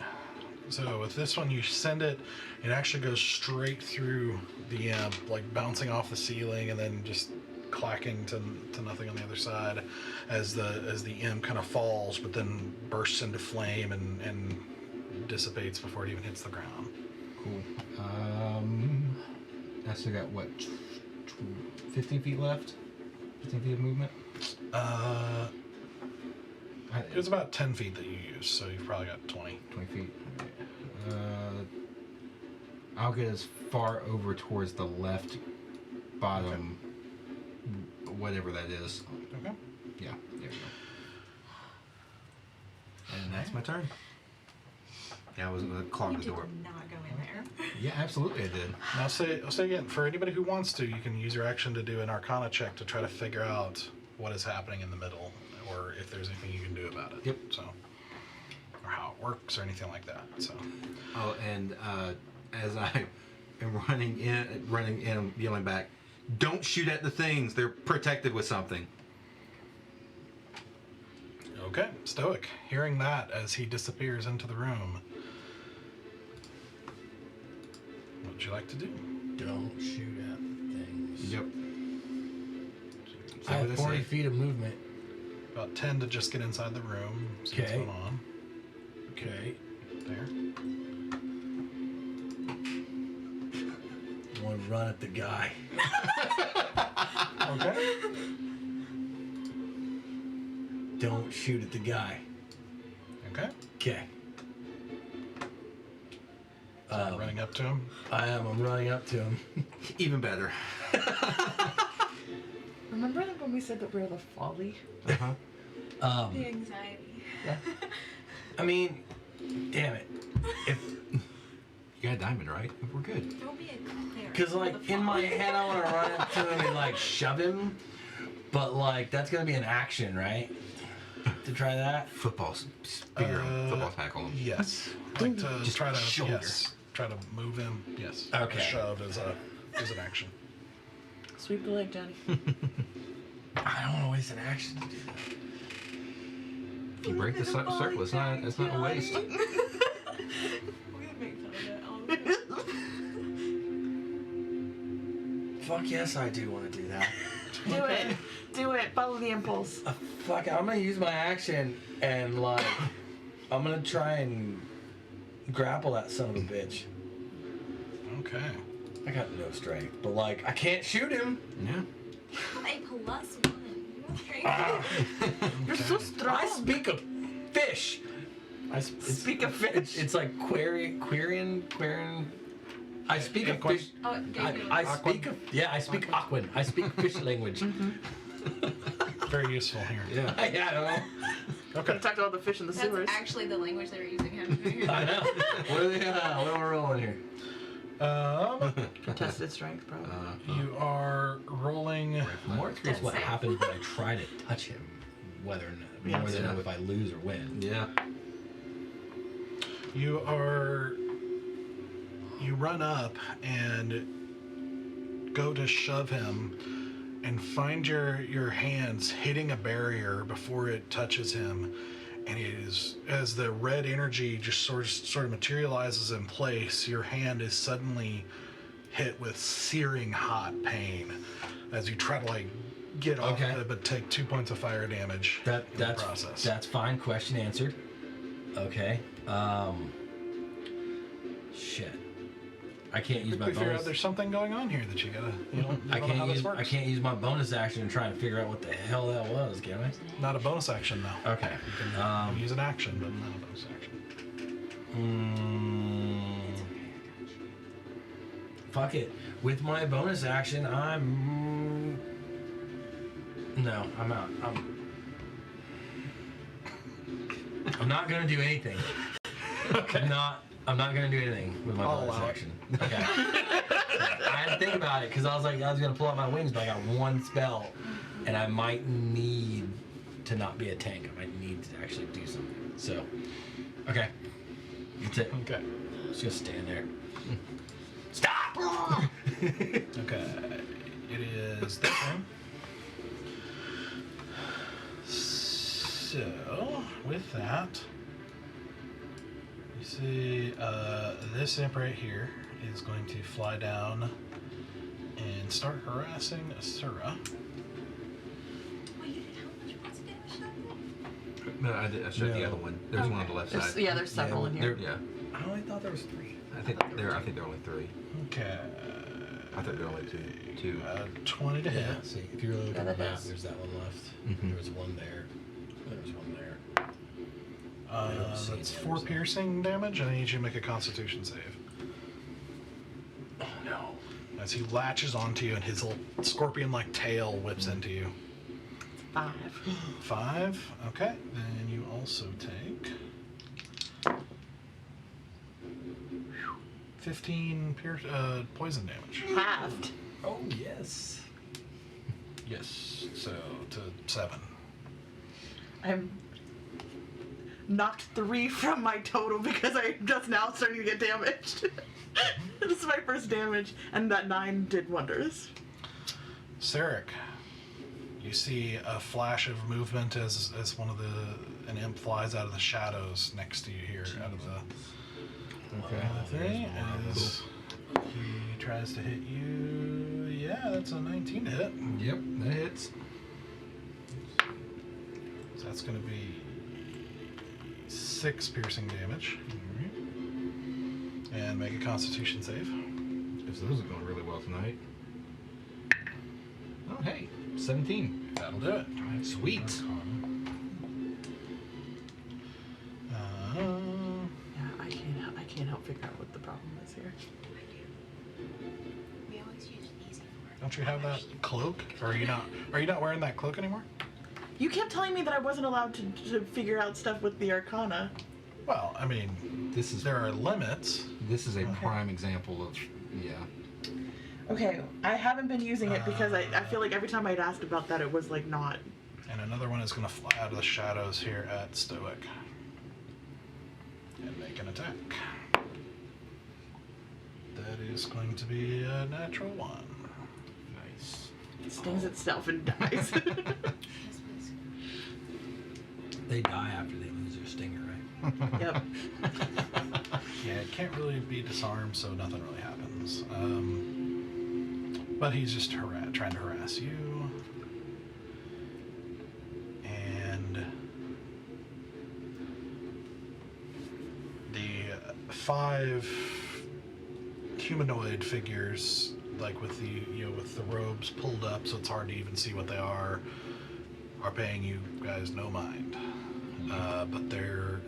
So with this one, you send it, it actually goes straight through the imp, like bouncing off the ceiling and then just clacking to nothing on the other side as the imp kind of falls, but then bursts into flame and dissipates before it even hits the ground. Cool. I still got what, 15 feet left? 15 feet of movement? It was about 10 feet that you used, so you've probably got 20. 20 feet. I'll get as far over towards the left bottom, whatever that is. Okay. Yeah, there we go. And that's my turn. Yeah, I wasn't going to clog You the did door. not go in there. Yeah, absolutely I did. Now I'll say again, for anybody who wants to, you can use your action to do an Arcana check to try to figure out what is happening in the middle, or if there's anything you can do about it. Yep. So, or how it works, or anything like that. So. Oh, and as I am running in, I'm yelling back, "Don't shoot at the things. They're protected with something." Okay, Stoic. Hearing that as he disappears into the room, what would you like to do? Don't shoot at things. Yep. I have 40 feet of movement. About 10 to just get inside the room. See what's Okay. going on. Okay. There. I want to run at the guy. Okay. Don't shoot at the guy. Okay. Okay. So running up to him. I am. I'm running up to him. Even better. Remember when we said that we were the Folly? Uh-huh. The anxiety. I mean, damn it. If You got a diamond, right? We're good. Don't be a cleric. Because, like, with a in my folly. head, I want to run up to him and, like, shove him. But, like, that's going to be an action, right? To try that? Football tackle him. Yes. Like to Just try to shoulder. yes, try to move him. Yes. Okay. Shove as an action. Sweep the leg, Johnny. I don't want to waste an action to do that. If you break the circle, it's not a waste. We're gonna make fun of that. Fuck yes, I do want to do that. Do it. Do it. Follow the impulse. Fuck, I'm going to use my action and, like, I'm going to try and grapple that son of a bitch. Okay. I got no strength, but, like, I can't shoot him. Yeah. A +1. Strength. You're so strong. I speak of fish. Speak of fish. It's like quarian. I speak of fish. Oh, I speak of I speak Aquan. I speak fish language. Very useful here. Yeah. I don't know. Okay. We talked about the fish in the That's sewers. actually the language they were using. I know. What are we rolling here? Contested strength, probably. You are rolling. I'm more curious what That's it. happens when I try to touch him, whether or not, more than if I lose or win. Yeah. You run up and go to shove him and find your hands hitting a barrier before it touches him, and it is, as the red energy just sort of materializes in place, your hand is suddenly hit with searing hot pain as you try to like get off Okay. of it, but take 2 points of fire damage in the process. That's fine. Question answered. Okay. Shit. I can't use my Quickly figure out bonus. there's something going on here that you gotta. You don't I know how this can't works. use my bonus action and try and figure out what the hell that was, can I? Not a bonus action though. Okay. You can use an action, but not a bonus action. Fuck it. With my bonus action, I'm out. I'm not gonna do anything. Okay. I'm not gonna do anything with my I'll bonus allow it. action. Okay. I had to think about it because I was gonna pull out my wings, but I got one spell, and I might need to not be a tank. I might need to actually do something. So, okay. That's it. Okay. Just gonna stand there. Stop! Okay. It is this one. So, with that, you see this imp right here is going to fly down and start harassing Asura. Wait, you did how much points of damage? No, I showed the No. other one. There's one on the left side. Yeah, there's several in here. Yeah. I only thought there was 3. I think there are only 3. Okay. I thought there were only two. 20 to hit. Yeah, see, if you really look Yeah, at the that map, is. there's that one left. Mhm. There was one there. There was one there. I don't see That's the 4 others. piercing damage, and I need you to make a Constitution save. Oh no. As he latches onto you, and his little scorpion-like tail whips into you. 5. 5. Okay. Then you also take 15 poison damage. Halved. Oh yes. Yes. So to 7. I'm knocked 3 from my total because I'm just now starting to get damaged. This is my first damage, and that 9 did wonders. Sarek, you see a flash of movement as an imp flies out of the shadows next to you here, out of the thing. As he tries to hit you. Yeah, that's a 19 to hit. Yep, that hits. So that's going to be 6 piercing damage. And make a Constitution save. Because those are going really well tonight. Oh, hey, 17. That'll do it. Sweet. Yeah, I can't help figure out what the problem is. here. We always use easy for it. Don't you have that cloak? Or are you not wearing that cloak anymore? You kept telling me that I wasn't allowed to figure out stuff with the Arcana. Well, I mean, This is there are limits. this is a prime example of Okay, I haven't been using it because I feel like every time I'd asked about that, it was like not. And another one is going to fly out of the shadows here at Stoic. And make an attack. That is going to be a natural 1. nice. It stings itself and dies. Yes, please. They die after they lose their stinger, right? Yep. Yeah, it can't really be disarmed, so nothing really happens. But he's just trying to harass you. And the 5 humanoid figures, like with with the robes pulled up, so it's hard to even see what they are paying you guys no mind. But their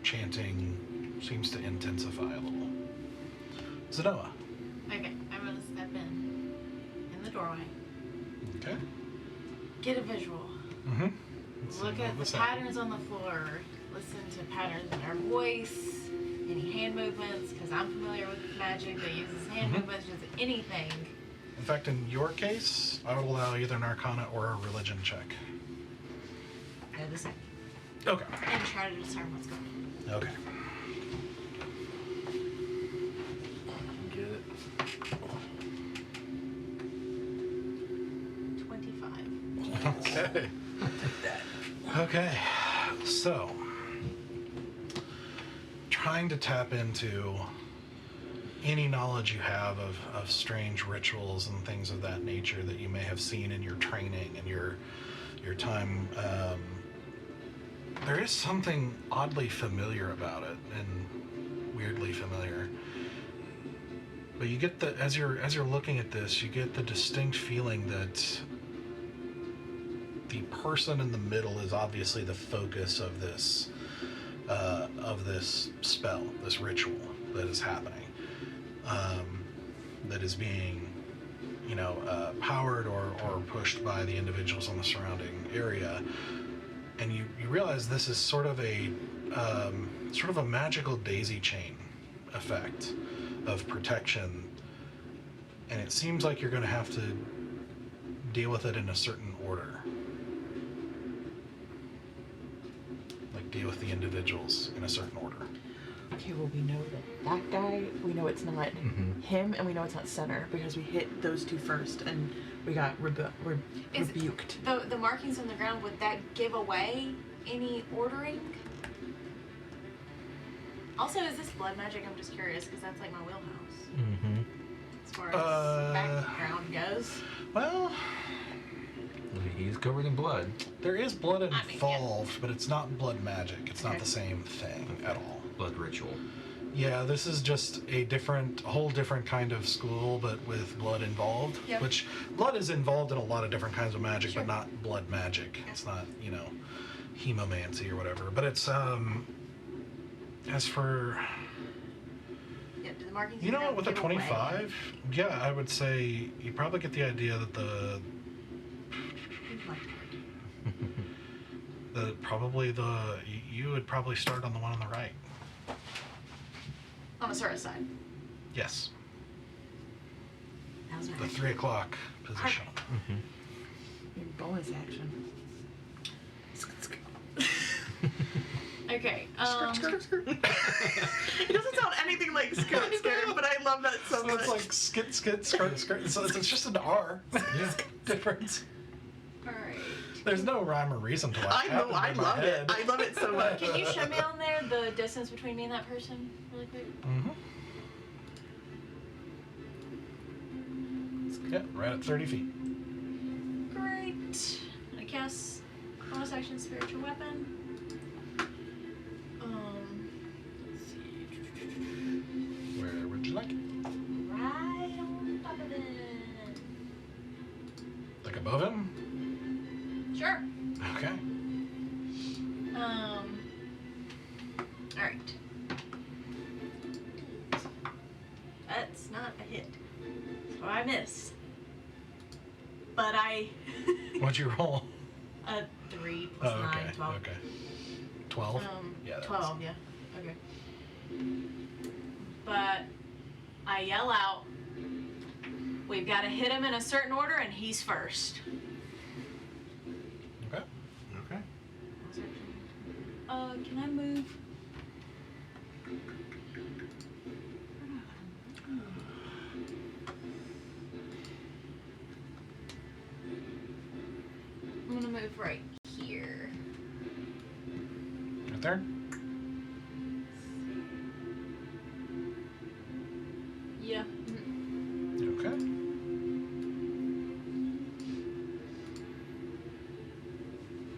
chanting seems to intensify a little. Zenoa. Okay, I'm gonna step in the doorway. Okay. Get a visual. Mm-hmm. Look at the patterns on the floor. Listen to patterns in our voice. Any hand movements, because I'm familiar with magic that uses hand movements, just anything. In fact, in your case, I would allow either an Arcana or a Religion check. I the same. Okay. And try to discern what's going on. Okay. Get it. 25. Okay. Okay. So, trying to tap into any knowledge you have of strange rituals and things of that nature that you may have seen in your training and your time. There is something oddly familiar about it, and weirdly familiar. But you get the as you're looking at this, you get the distinct feeling that the person in the middle is obviously the focus of this spell, this ritual that is happening, that is being, powered or pushed by the individuals on the surrounding area. And you realize this is sort of a magical daisy chain effect of protection, and it seems like you're going to have to deal with it in a certain order. Like deal with the individuals in a certain order. Okay, well, we know that guy, we know it's not him, and we know it's not Center, because we hit those two first, and we got rebuked. The markings on the ground, would that give away any ordering? Also, is this blood magic? I'm just curious, because that's like my wheelhouse. Mm-hmm. As far as background goes. Well, He's covered in blood. there is blood I mean, yeah. involved, but it's not blood magic. It's not Okay. the same thing at all. Blood ritual. Yeah, this is just a whole different kind of school, but with blood involved. Yep. Which blood is involved in a lot of different kinds of magic, Sure. but not blood magic. It's not, hemomancy or whatever. But it's as for Yeah, do the markings you know on what, the with a ground give away? 25, yeah, I would say you probably get the idea that you would probably start on the one on the right. On the Sura side. Yes, That was my the action. 3 o'clock position. Your bonus action. Okay. It doesn't sound anything like skirt, but I love that so So much. it's like skit, skirt. So it's just an R difference. Alright. There's no rhyme or reason to why I it know, happened I in my love it. head. I love it so much. Can you show me on there the distance between me and that person really quick? Mm-hmm. Yeah, right at 30 feet. Great. I cast bonus action spiritual weapon. Let's see. Where would you like it? Right on top of it. Like above him? Sure. Okay. Alright. not a hit. So I miss. But I... What'd you roll? A 3 plus 9, 12. Okay. 12? Yeah. that 12, yeah. Okay. But I yell out, we've got to hit him in a certain order, and he's first. Okay. Okay. Can I move? I'm gonna move right here. Right there? Yeah. Okay.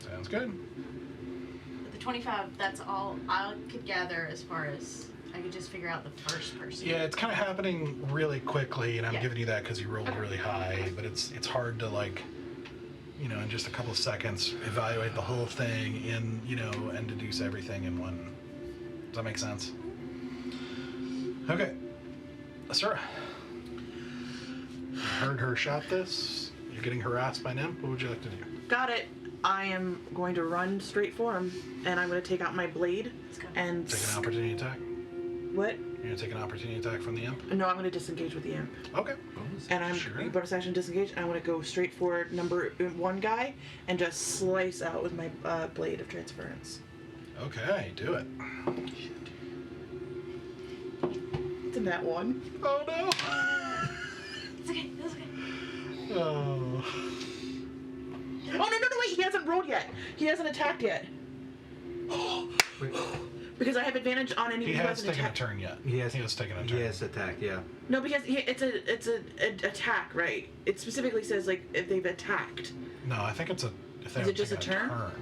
Sounds good. With the 25, that's all I could gather as far as I could just figure out the first person. Yeah, it's kind of happening really quickly, and I'm Yeah. giving you that because you rolled Okay. really high, but it's hard to, like, you know, in just a couple of seconds, evaluate the whole thing in, you know, and deduce everything in one. Does that make sense? Okay. Sarah. Heard her shout this. You're getting harassed by an imp. What would you like to do? Got it. I am going to run straight for him, and I'm going to take out my blade Let's go. and... Take an opportunity attack. What? You're going to take an opportunity attack from the imp? No, I'm going to disengage with the imp. Okay. And I'm Sure. bonus action disengage. I want to go straight for number 1 guy and just slice out with my blade of transference. Okay, do it. It's in that one. Oh, no. It's okay. That's okay. Oh. Oh, no, wait. He hasn't rolled yet. He hasn't attacked yet. Because I have advantage on any He who has hasn't taken a attacked. turn yet. He has taken a turn. He has attacked, yeah. No, because it's a attack, right? It specifically says, like, if they've attacked. No, I think it's a... If Is it just a turn? turn.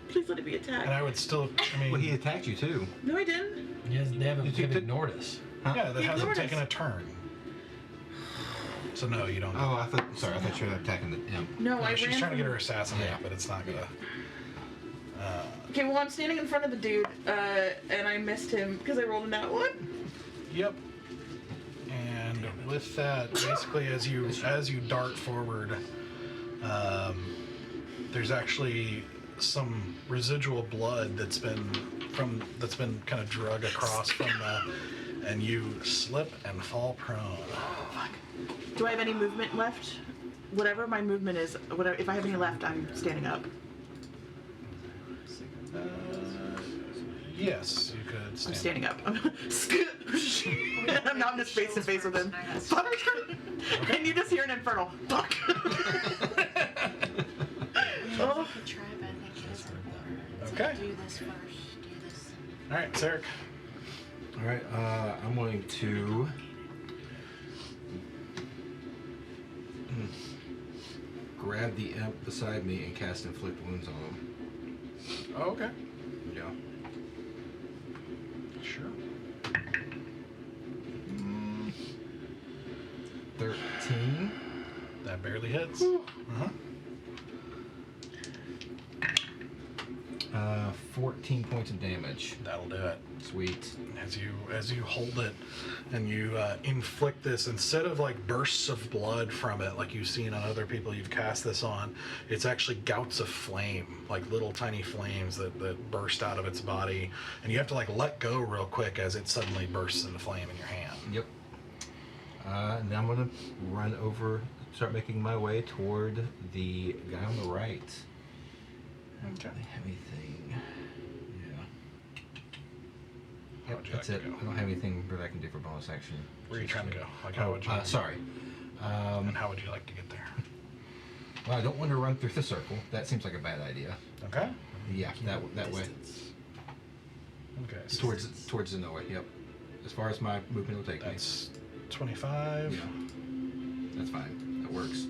Please let it be attacked. And I would still... I mean... Well, he attacked you too. No, I didn't. They haven't You took the- ignored us. Huh? Yeah, that He hasn't ignored taken us. a turn. So no, you don't. Oh, I thought you were attacking the imp. No, I she's ran trying to from- get her assassinate, Yeah. but it's not gonna. Okay, well, I'm standing in front of the dude, and I missed him because I rolled a nat 1. Yep. And with that, basically, as you dart forward, there's actually some residual blood that's been kind of drug across from and you slip and fall prone. Do I have any movement left? Whatever my movement is, whatever. If I have any left, I'm standing up. Yes, you could. I'm standing up. I'm not just face to face with him. Fuck! And you just hear an infernal. Fuck! Oh. I could try, but I think it isn't. Okay. Do this first. Do this. All right, Sarek. All right, I'm going to grab the imp beside me and cast inflict wounds on him. Oh, okay. Yeah. Sure. 13. That barely hits. Uh-huh. 14 points of damage. That'll do it. Sweet. As you hold it and you inflict this, instead of like bursts of blood from it like you've seen on other people you've cast this on, it's actually gouts of flame, like little tiny flames that burst out of its body, and you have to like let go real quick as it suddenly bursts into flame in your hand. Yep. Now I'm going to run over, start making my way toward the guy on the right. Okay. The heavy thing. Yeah. How Yep, would you that's like it. to go? I don't have anything that I can do for bonus action. Where are you trying to go? Like how would you? Sorry. And how would you like to get there? Well, I don't want to run through the circle. That seems like a bad idea. Okay. Yeah, that way. Okay. So Towards the Noah. Yep. As far as my movement will take me. that's 25. Yeah. That's fine. That works.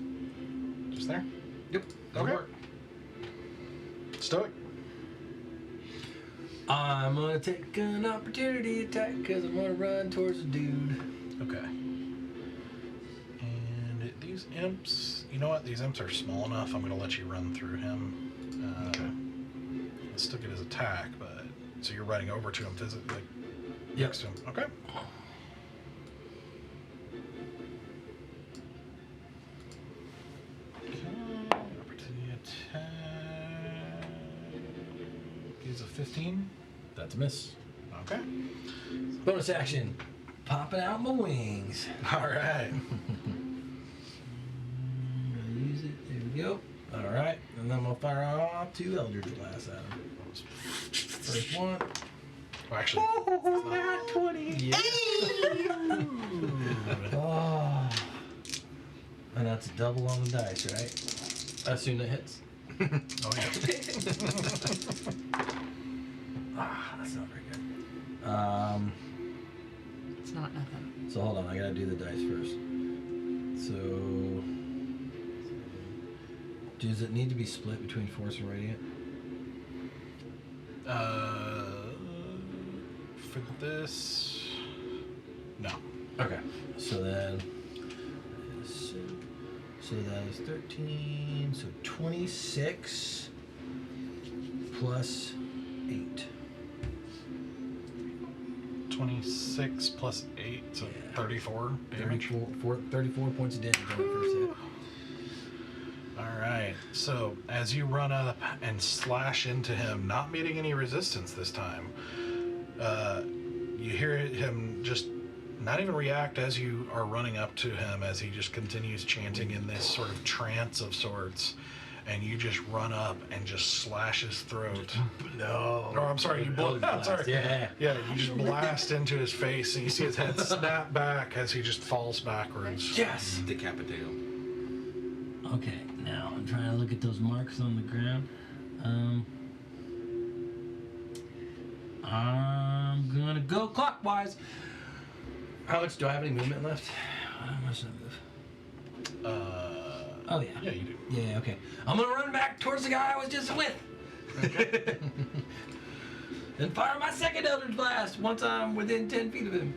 Just there. Yep. That'll Okay. work. Stoic. I'm gonna take an opportunity attack because I'm gonna run towards the dude. Okay. And these imps, you know what? These imps are small enough. I'm going to let you run through him. Okay. Let's still get his attack, but so you're running over to him, like Yep. next to him. Okay. is a 15. That's a miss. Okay. Bonus action. Popping out my wings. All right. Use it. There we go. All right. And then we'll fire off 2 Eldritch Blasts at him. First one. Well, actually, Nat 20. Yeah. Oh. And that's a double on the dice, right? I assume that hits. oh yeah. That's not very good. It's not nothing. So hold on, I gotta do the dice first. So, does it need to be split between Force and Radiant? For this, no. Okay. So then, so that is 13. So 26 plus 8. 26 plus 8, so Yeah. 34 damage. 34 points of damage on the first hit. All right. So as you run up and slash into him, not meeting any resistance this time, you hear him just not even react as you are running up to him, as he just continues chanting in this sort of trance of sorts, and you just run up and just slash his throat. No. Or I'm sorry, you blow. I'm sorry. Yeah. Yeah, you just blast into his face, and you see his head snap back as he just falls backwards. Yes. Decapitate him. Okay, now I'm trying to look at those marks on the ground. I'm gonna go clockwise. How much do I have any movement left? How much did I move? Oh yeah. Yeah, you do. Yeah, okay. I'm gonna run back towards the guy I was just with. Okay. And fire my second Eldritch Blast once I'm within 10 feet of him.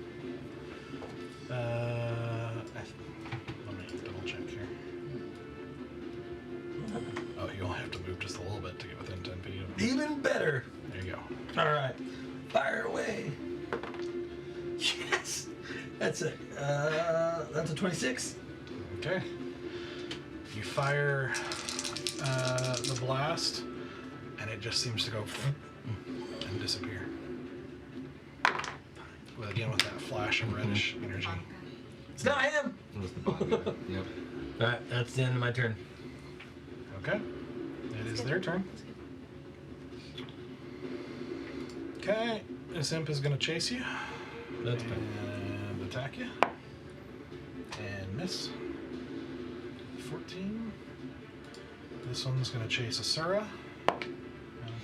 Let me double check here. Oh, you only have to move just a little bit to get within 10 feet of him. Even better. There you go. All right. Fire away. Yes. That's a 26. Okay. You fire the blast, and it just seems to go and disappear. With that flash of reddish energy. It's not him. It was the bot guy. Yep. All right. That's the end of my turn. Okay. It is their turn. Okay. This imp is going to chase you. That's fine. And attack you. And miss. 14. This one's going to chase Asura. And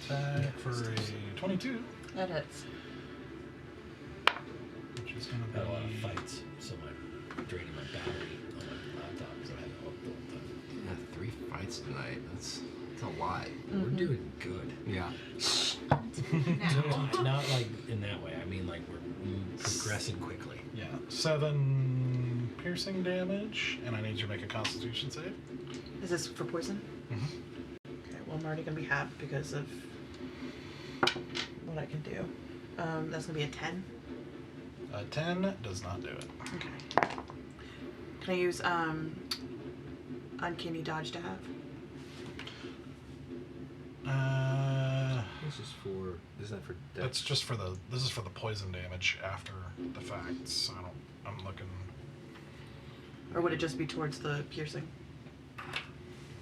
attack for a 22. That hits. Which is going to Had a lot of be... fights, so I'm draining my battery on my laptop, so I had to hook the whole time. Yeah, 3 fights tonight. That's a lot. We're doing good. Yeah. Not like in that way. I mean, like we're progressing quickly. Yeah. 7 piercing damage. And I need you to make a constitution save. Is this for poison? Mm-hmm. Okay, well I'm already gonna be halved because of what I can do. That's gonna be a 10. A 10 does not do it. Okay. Can I use uncanny dodge to have? This is for. Is that for? That's just for the. This is for the poison damage after the fact. So I'm looking. Or would it just be towards the piercing?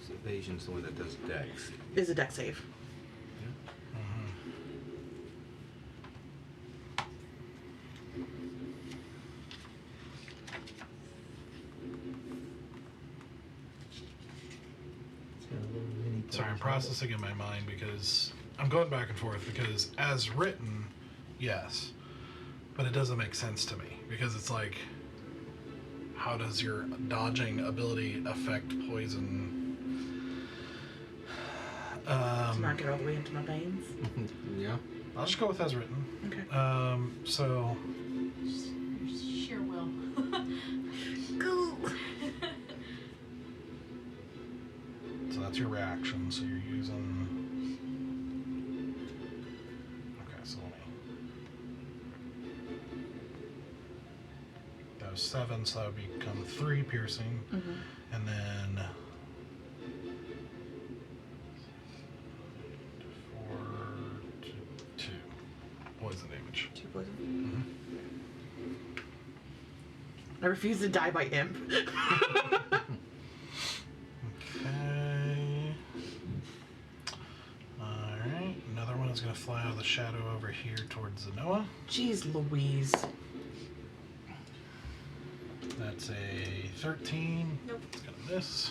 So evasion's the one that does dex. Is a dex save. Mm-hmm. It's got a little mini. Sorry, I'm processing in my mind because I'm going back and forth because as written, yes, but it doesn't make sense to me because it's like, how does your dodging ability affect poison? To not get all the way into my veins. Yeah. I'll just go with as written. Okay. So Sheer will. so that's your reaction. So you're using. Okay, so let me. That was 7, so that would become 3 piercing, and then 4 to damage. 2 poison. I refuse to die by imp. Okay. Alright. Another one is going to fly out of the shadow over here towards Zenoa. Jeez Louise. That's a 13. Nope. It's going to miss.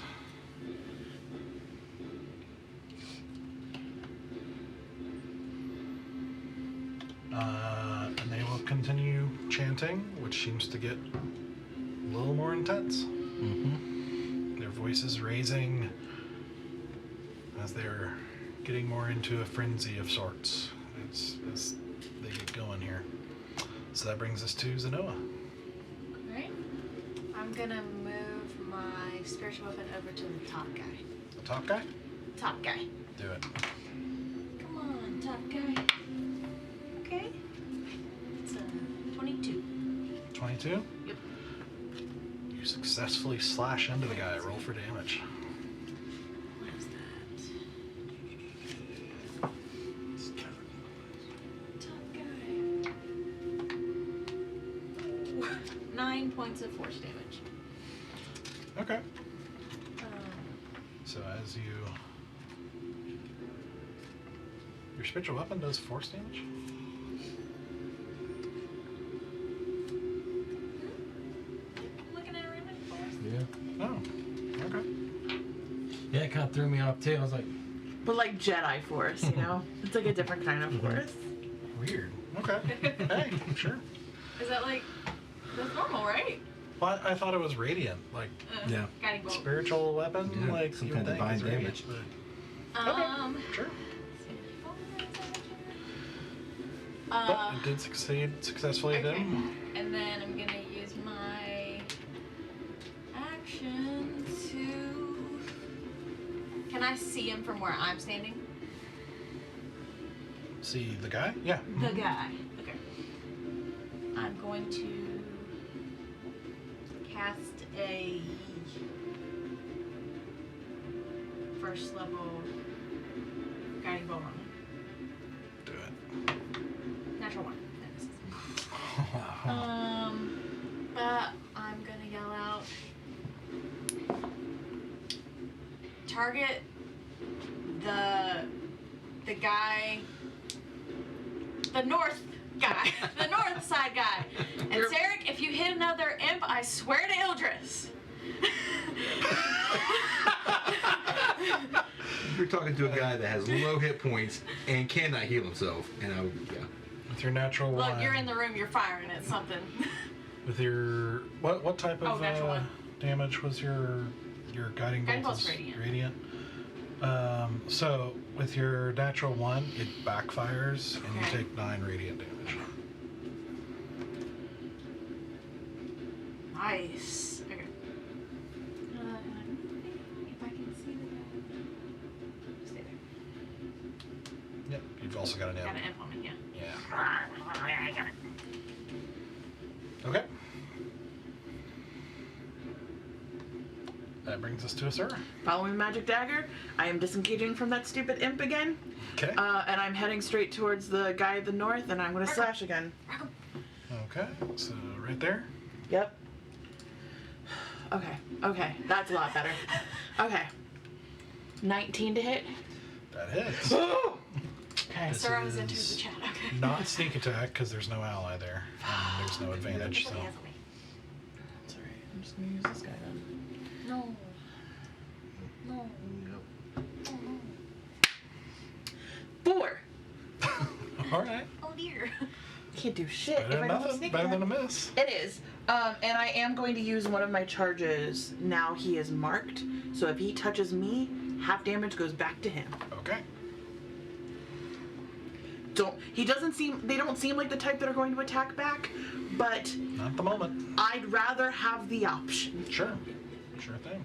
And they will continue chanting, which seems to get a little more intense. Mm-hmm. Their voices raising as they're getting more into a frenzy of sorts as they get going here. So that brings us to Zenoa. Alright. I'm gonna move my spiritual weapon over to the top guy. The top guy? Top guy. Do it. Come on, top guy. Okay. It's a 22. 22? Yep. You successfully slash into the guy. Roll for damage. What is that? Top guy. Ooh, 9 points of force damage. Okay. Um, So as you... Your spiritual weapon does force damage? looking at random force. Yeah. Oh. Okay. Yeah, it kind of threw me off too. I was like, But like Jedi Force, you know? It's like a different kind of force. Weird. Okay. Hey, sure. Is that like, that's normal, right? Well, I thought it was radiant. Like, Yeah. Guiding bolt. spiritual weapon? Yeah, Like, some you kind would of think divine is radiant, damage. but- Sure. But it did succeed successfully Okay. then. And then I'm gonna use my action to. Can I see him from where I'm standing? See the guy? Yeah. The guy. Okay. I'm going to cast a first level guiding bolt on him. Do it. Natural one. But I'm gonna yell out. Target the guy, the north guy, the north side guy. And Zarek, if you hit another imp, I swear to Ildris. You're talking to a guy that has low hit points and cannot heal himself, and yeah. With your natural one. Look, you're in the room. You're firing at something. With your what type of natural one. damage was your guiding bolt? Guiding bolt's is radiant. So with your natural one, it backfires and Okay. you take 9 radiant damage. Nice. Okay. If I can see the guy. Stay there. Yep. You've also got an Got imp. an imp on me, yeah. Yeah. Okay. That brings us to a sir. Following Magic Dagger, I am disengaging from that stupid imp again. Okay. And I'm heading straight towards the guy at the north, and I'm going to slash again. Okay. So right there. Yep. Okay, that's a lot better. Okay. 19 to hit. That hits. Okay. This Sir, I was into is the chat. Okay. Not sneak attack because there's no ally there. And there's no advantage. So Everybody has a way. That's alright. I'm just going to use this guy then. No. No. Oh, no. 4. all right. Oh dear. Can't do shit Better if than I don't nothing. sneak Better attack. than a miss. It is. And I am going to use one of my charges. Now he is marked. So if he touches me, half damage goes back to him. Okay. They don't seem like the type that are going to attack back, but Not at the moment. I'd rather have the option. Sure. Sure thing.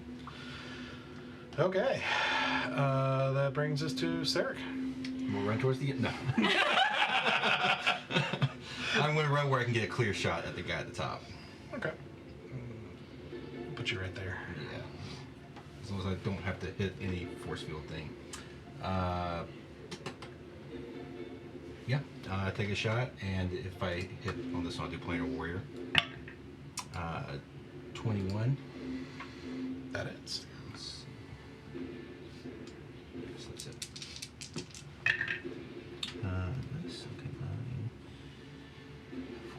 Okay. That brings us to Sarek. We'll run towards the no. I'm going to run where I can get a clear shot at the guy at the top. Okay. Put you right there. Yeah. As long as I don't have to hit any force field thing. Yeah. Take a shot, and if I hit on this one, I'll do Planar Warrior. 21. That is. So that's it. This, okay, 9,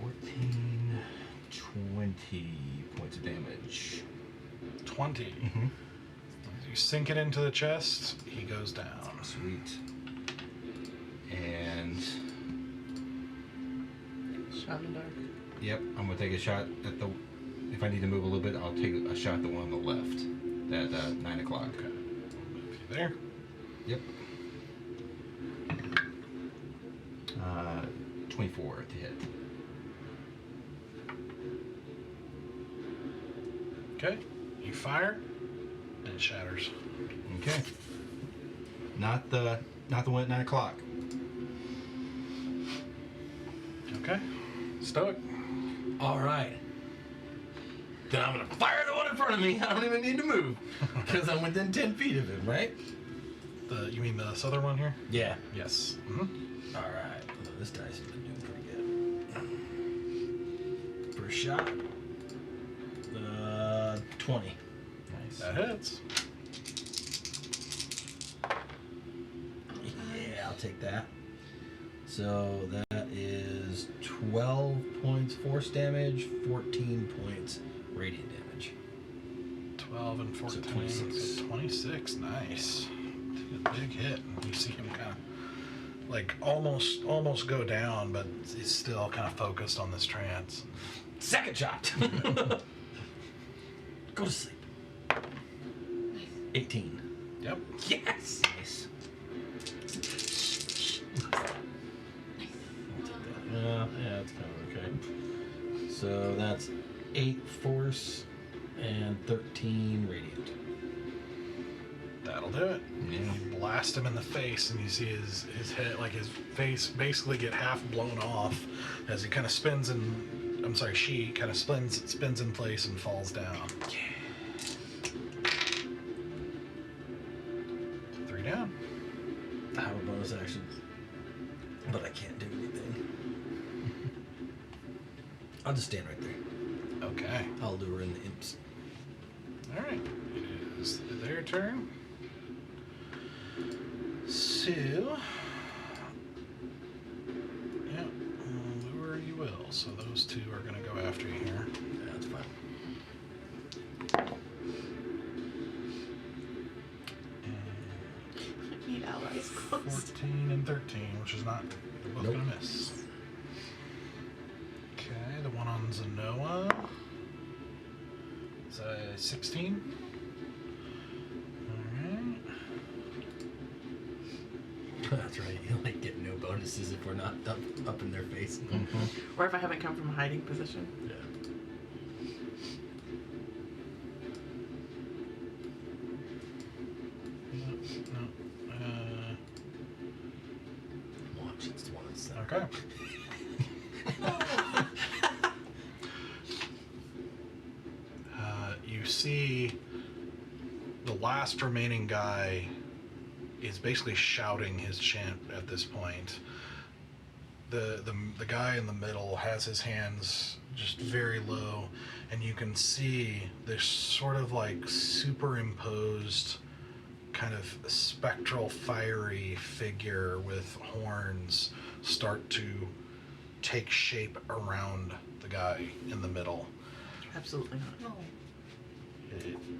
14, 20 points of damage. 20. Mm-hmm. As you sink it into the chest, he goes down. Sweet. And Shot in the dark. yep, I'm gonna take a shot at the. If I need to move a little bit, I'll take a shot at the one on the left. At 9 o'clock. Okay. Move you there. Yep. 24 to hit. Okay. You fire, and it shatters. Okay. Not the one at 9 o'clock. Okay. Stoic. All right. Then I'm gonna fire the one in front of me. I don't even need to move because I'm within 10 feet of him, right? You mean the southern one here? Yeah. Yes. Mm-hmm. All right. Although this dice has been doing pretty good. First shot. 20. Nice. That hits. Yeah, I'll take that. So that is 12 points force damage, 14 points radiant damage. 12 and 14. So 26. So 26. Nice. Took a big hit. You see him kind of like almost go down, but he's still kind of focused on this trance. Second shot. Go to sleep. 18. Yep. Yes. Nice. Yeah, it's kind of okay. So that's 8 force and 13 radiant. That'll do it. Yeah. You blast him in the face, and you see his head, like his face, basically get half blown off as he kind of spins and. I'm sorry, she kind of spins in place and falls down. 3 down. I have a bonus action, but I can't do anything. I'll just stand right there. Okay. I'll lure in the imps. All right. It is their turn. So, yeah, lure you will. So those two are going to go after you here. Yeah, that's fine. I need allies close. 14 and 13, which is not. They're both Nope. going to miss. Okay, the one on Zenoa. Is a 16. Alright. That's right. You like get no bonuses if we're not up in their face. Or if I haven't come from a hiding position. Yeah. No. Watch, it's the one that's Okay. You see the last remaining guy is basically shouting his chant at this point. The guy in the middle has his hands just very low, and you can see this sort of like superimposed kind of spectral fiery figure with horns start to take shape around the guy in the middle. Absolutely not. No.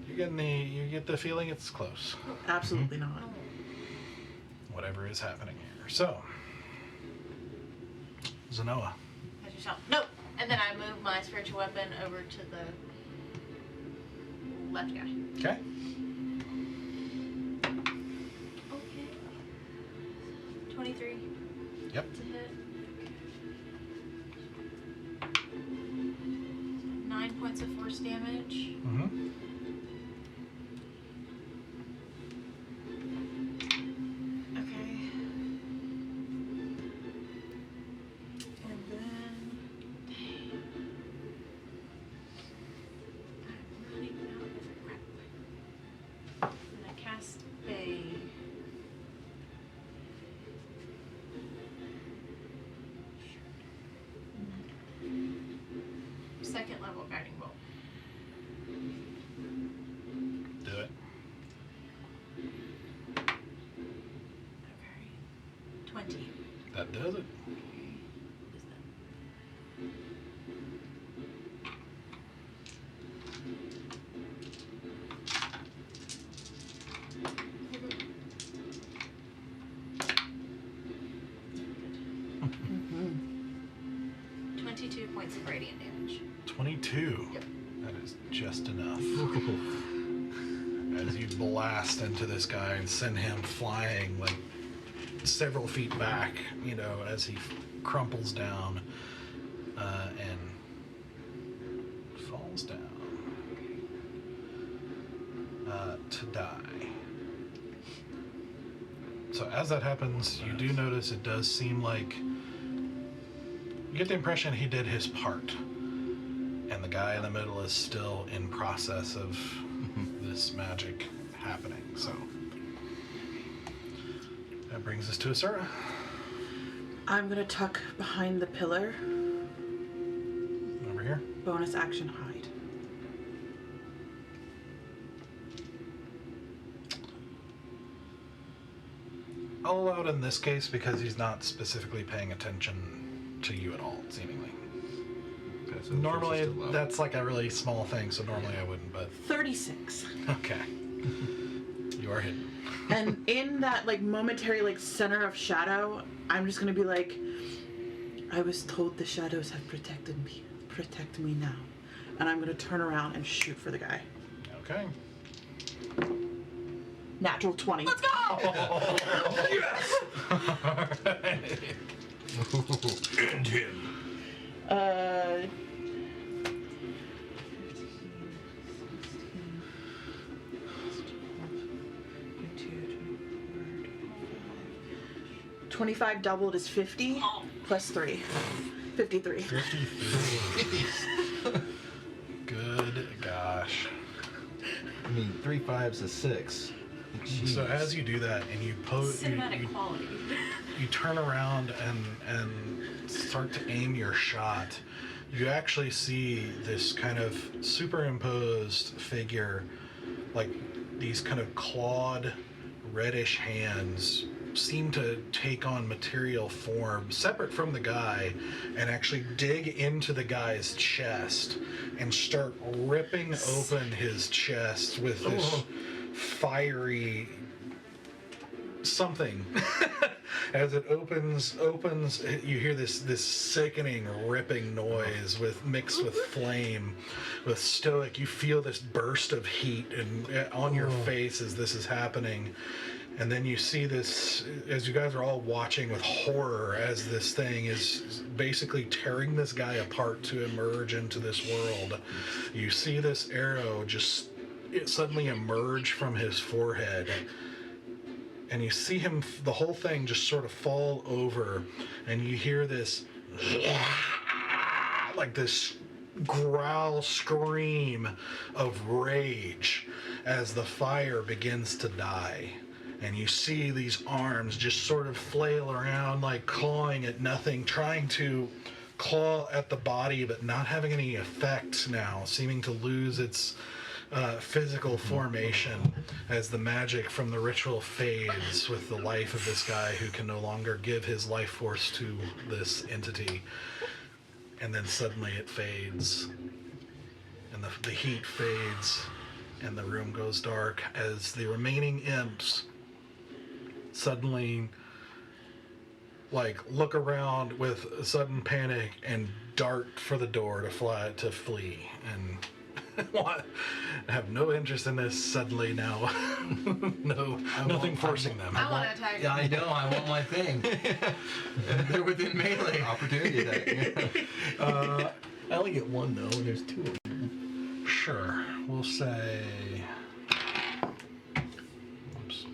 You get the feeling it's close. Absolutely not. Whatever is happening here. So, Zenoa. I just shout, nope. And then I move my spiritual weapon over to the left guy. Okay. Okay. 23. Yep. To hit. 9 points of force damage. Mm-hmm. Okay. And then, dang. I'm running out of crap. And I cast a 20. That does it. Mm-hmm. 22 points of radiant damage. 22. Yep. That is just enough. As you blast into this guy and send him flying like several feet back, you know, as he crumples down and falls down to die. So as that happens, you do notice it does seem like you get the impression he did his part, and the guy in the middle is still in process of this magic happening. So that brings us to Asura. I'm gonna tuck behind the pillar. Over here. Bonus action hide. I'll allow it in this case because he's not specifically paying attention to you at all, seemingly. Okay, so Normally, first is still low. that's like a really small thing, so normally I wouldn't, but 36. okay. You are hidden. And in that like momentary like center of shadow, I'm just gonna be like, I was told the shadows have protected me. Protect me now. And I'm gonna turn around and shoot for the guy. Okay. Natural 20. Let's go! Yes! End him. 25 doubled is 50 plus 3. 53. 53. Good gosh. I mean, 3 5s is 6. So as you do that and you Cinematic quality. you turn around and start to aim your shot, you actually see this kind of superimposed figure, like these kind of clawed reddish hands seem to take on material form separate from the guy and actually dig into the guy's chest and start ripping open his chest with this fiery something. As it opens, you hear this sickening ripping noise mixed with flame, with stoic. You feel this burst of heat on your face as this is happening. And then you see this, as you guys are all watching with horror, as this thing is basically tearing this guy apart to emerge into this world. You see this arrow just suddenly emerge from his forehead. And you see him, the whole thing just sort of fall over. And you hear this, like this growl scream of rage as the fire begins to die. And you see these arms just sort of flail around, like clawing at nothing, trying to claw at the body, but not having any effect now, seeming to lose its physical formation as the magic from the ritual fades with the life of this guy who can no longer give his life force to this entity. And then suddenly it fades, and the heat fades, and the room goes dark as the remaining imps suddenly look around with a sudden panic and dart for the door to flee and have no interest in this suddenly now. Nothing forcing them. I want to attack. Yeah, I know. I want my thing. They're within melee. Opportunity attack. I only get one though, and there's 2 of them. Sure, we'll say. Oops.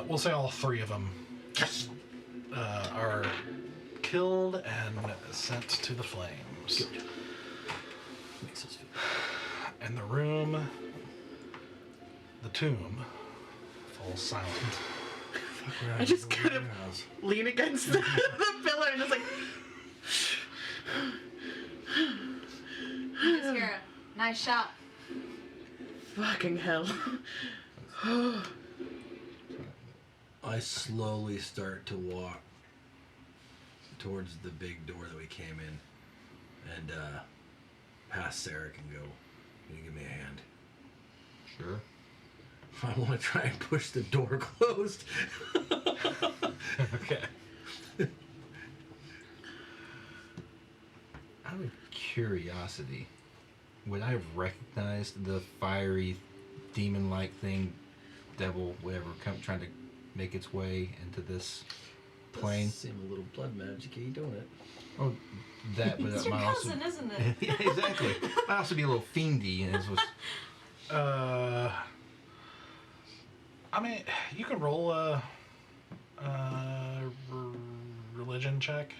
We'll say all 3 of them are killed and sent to the flames. Makes us feel. And the room, the tomb, falls silent. I just kind of lean against the pillar and just like. You just hear a nice shot. Fucking hell. I slowly start to walk towards the big door that we came in and past Sarek and go, can you give me a hand? Sure. I want to try and push the door closed. Okay. Out of curiosity, would I have recognized the fiery, demon-like thing, devil, whatever, trying to make its way into this plane? Does seem a little blood magic-y, don't it? Oh, that, but It's that your might also. cousin, isn't it? Yeah, exactly. Might also be a little fiendy, and it was. I mean, you can roll a religion check.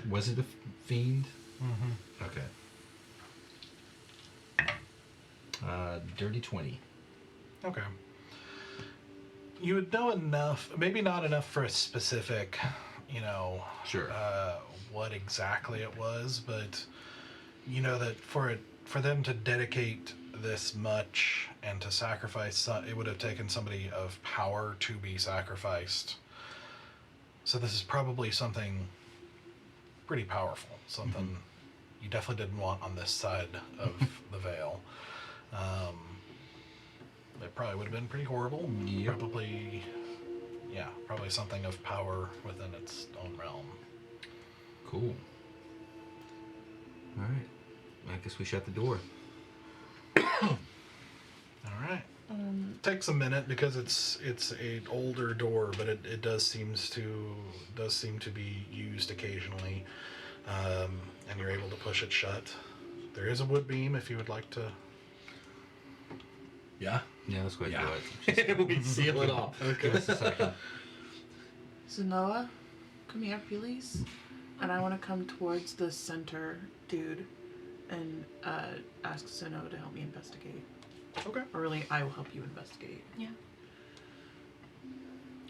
Was it a fiend? Mm-hmm. Okay. Dirty 20. Okay. You would know enough, maybe not enough for a specific, Sure. what exactly it was, but you know that for them to dedicate this much and to sacrifice, it would have taken somebody of power to be sacrificed. So this is probably something pretty powerful, something you definitely didn't want on this side of the veil. It probably would have been pretty horrible. Yep. Probably something of power within its own realm. Cool. All right. I guess we shut the door. All right. Takes a minute because it's an older door, but it does seem to be used occasionally, and you're able to push it shut. There is a wood beam if you would like to. Yeah? Yeah, let's go ahead and do it. We seal it off. Give us a second. Zenoa, come here, please. And I want to come towards the center dude and ask Zenoa to help me investigate. Okay. Or really, I will help you investigate. Yeah.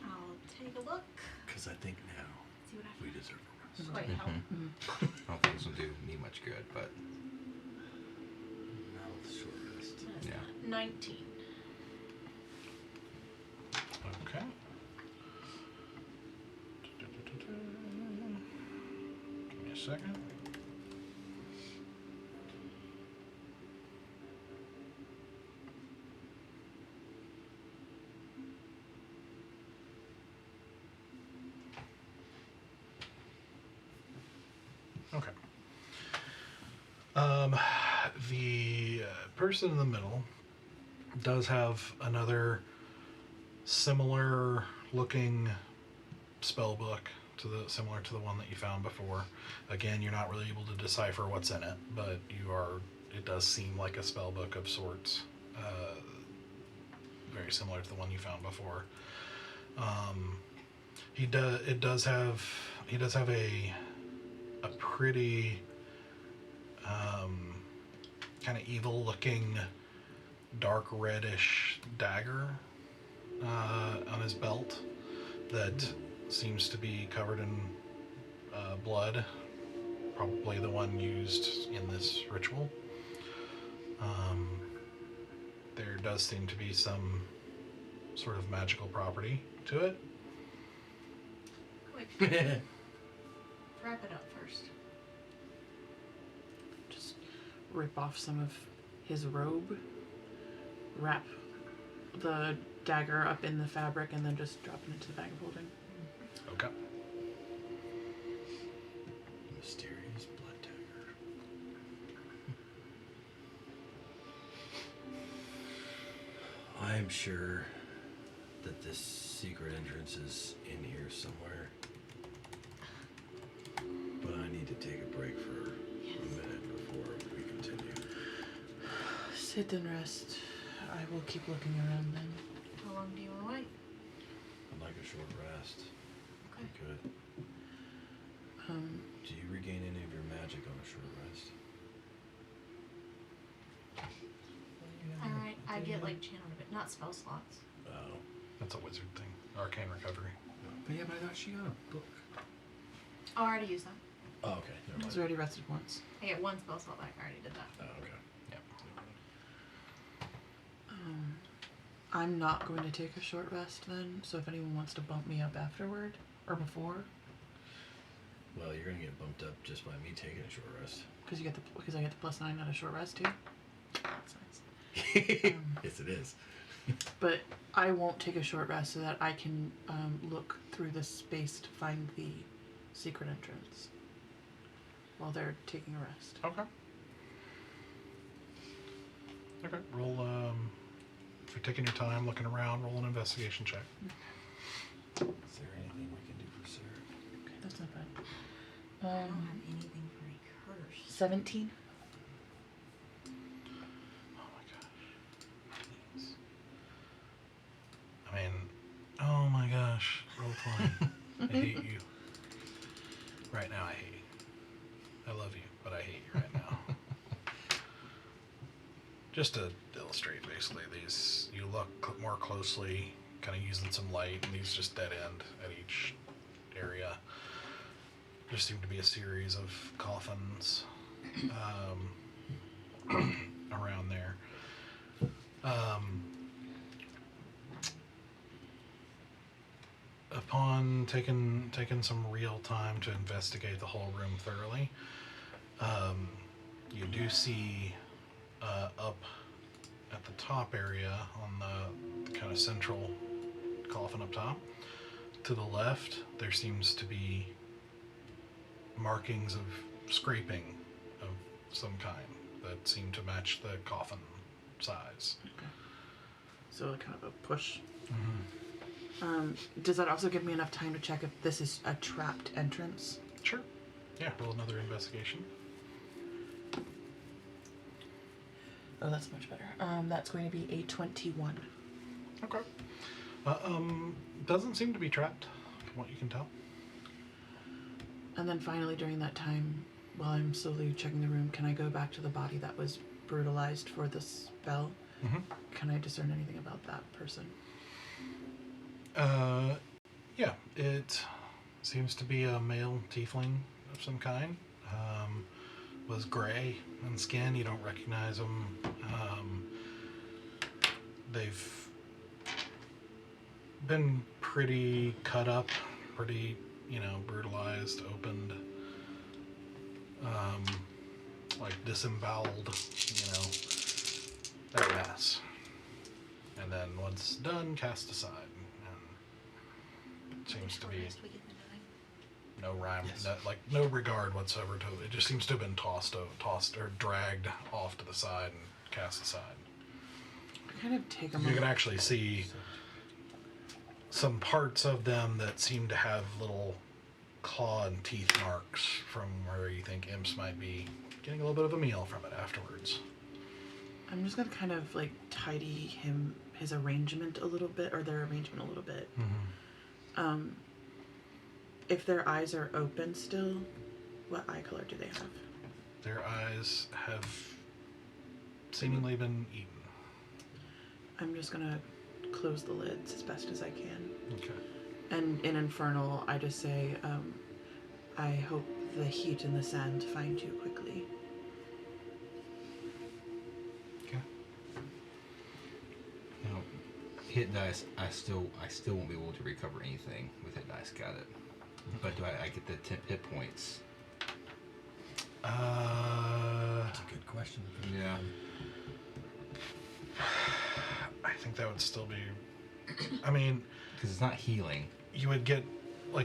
I'll take a look. Because I think now See what I we find. deserve a rest. Wait, help. I don't think this will do me much good, but Now with short rest. What is Yeah. that? 19. Okay. Give me a second. Okay. The person in the middle does have another similar looking spell book similar to the one that you found before. Again, you're not really able to decipher what's in it, but it does seem like a spell book of sorts. Very similar to the one you found before. He does have a pretty kind of evil looking dark reddish dagger on his belt that seems to be covered in blood, probably the one used in this ritual. There does seem to be some sort of magical property to it. Quick. Wrap it up first. Just rip off some of his robe, wrap the dagger up in the fabric, and then just drop it into the bag of holding. Okay. Mysterious blood dagger. I am sure that this secret entrance is in here somewhere. But I need to take a break for a minute before we continue. Sit and rest. I will keep looking around then. How long do you want to wait? I'd like a short rest. Okay. Good. Do you regain any of your magic on a short rest? Alright, I get like channeled, but not spell slots. Oh. That's a wizard thing. Arcane recovery. But yeah, but I thought she got a book. Oh, I already used that. Oh, okay. Never I was mind. already rested once. I get one spell slot back. I already did that. Oh, okay. I'm not going to take a short rest then, so if anyone wants to bump me up afterward or before, Well, you're gonna get bumped up just by me taking a short rest. because I get the +9 on a short rest too. That's nice. Yes, it is. But I won't take a short rest so that I can look through the space to find the secret entrance while they're taking a rest. Okay. Okay. Roll. If you're taking your time, looking around, roll an investigation check. Is there anything we can do for Sarah? Okay, that's not bad. I don't have anything for a curse. 17. Oh my gosh. Please. I mean, oh my gosh. Roll 20. I hate you. Right now, I hate you. I love you, but I hate you right now. Just to illustrate, basically, these, you look more closely, kind of using some light, and these just dead end at each area. There seem to be a series of coffins around there. Upon taking some real time to investigate the whole room thoroughly, you do see up at the top area on the kind of central coffin up top, to the left, there seems to be markings of scraping of some kind that seem to match the coffin size. Okay. So kind of a push. Does that also give me enough time to check if this is a trapped entrance? Sure. Yeah, roll another investigation. Oh, that's much better. That's going to be a 21. Okay. Doesn't seem to be trapped, from what you can tell. And then finally, during that time, while I'm slowly checking the room, can I go back to the body that was brutalized for the spell? Mm-hmm. Can I discern anything about that person? Yeah, it seems to be a male tiefling of some kind. Was gray in skin. You don't recognize them. They've been pretty cut up, pretty, brutalized, opened, like disemboweled, that mess. And then once done, cast aside. And it seems to be no rhyme, no regard whatsoever to it. It just seems to have been tossed or dragged off to the side and cast aside. I kind of take them. You can actually see some parts of them that seem to have little claw and teeth marks from where you think imps might be getting a little bit of a meal from it afterwards. I'm just gonna kind of tidy his arrangement a little bit, or their arrangement a little bit. Mm-hmm. If their eyes are open still, what eye color do they have? Their eyes have seemingly been eaten. I'm just gonna close the lids as best as I can. Okay. And in Infernal, I just say, I hope the heat and the sand find you quickly. Okay. Hit dice, I still won't be able to recover anything with hit dice. Got it. But do I get the 10 hit points? That's a good question. Yeah. I think that would still be. I mean, because it's not healing. You would get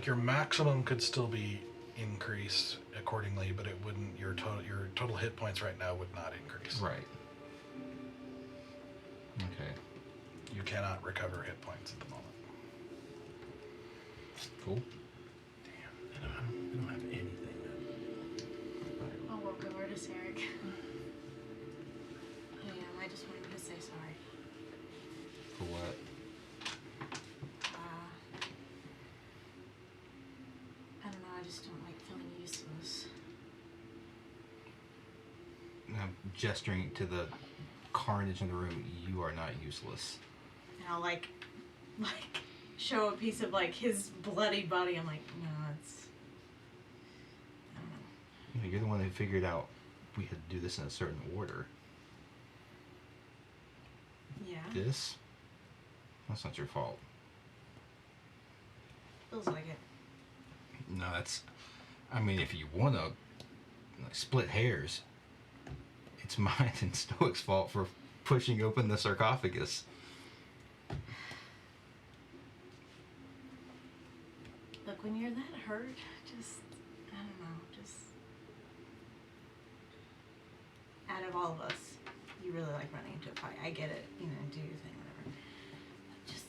your maximum could still be increased accordingly, but it wouldn't. Your total hit points right now would not increase. Right. Okay. You cannot recover hit points at the moment. Cool. Damn, I don't have anything then. I'll walk over to Sarek. I just wanted to say sorry. For what? I don't know, I just don't like feeling useless. I'm gesturing to the carnage in the room. You are not useless. And I'll like show a piece of his bloody body. I'm like, no, it's. I don't know. You're the one who figured out we had to do this in a certain order. Yeah. This? That's not your fault. Feels like it. No, that's. I mean, if you want to split hairs, it's mine and Stoic's fault for pushing open the sarcophagus. Look, when you're that hurt, just, I don't know, just, out of all of us, you really like running into a fight. I get it, do your thing, whatever. Just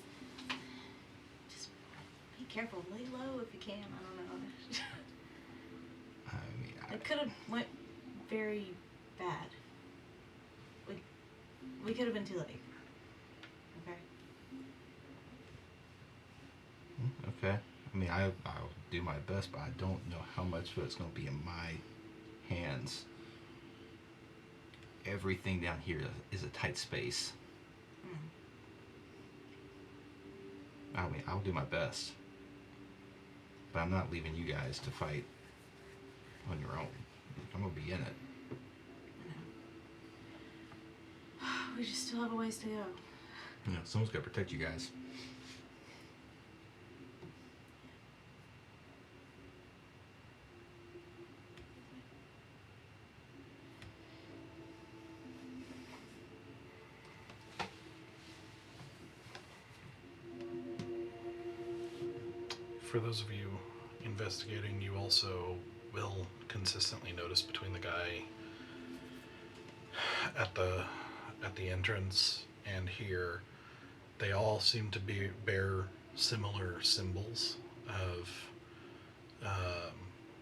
be careful. Lay low if you can. I don't know. I mean, It could have went very bad. We could have been too late. Okay? okay. I mean, I'll do my best, but I don't know how much of it's going to be in my hands. Everything down here is a tight space. I mean, I'll do my best. But I'm not leaving you guys to fight on your own. I'm going to be in it. We just still have a ways to go. Someone's got to protect you guys. For those of you investigating, you also will consistently notice between the guy at the entrance and here, they all seem to bear similar symbols of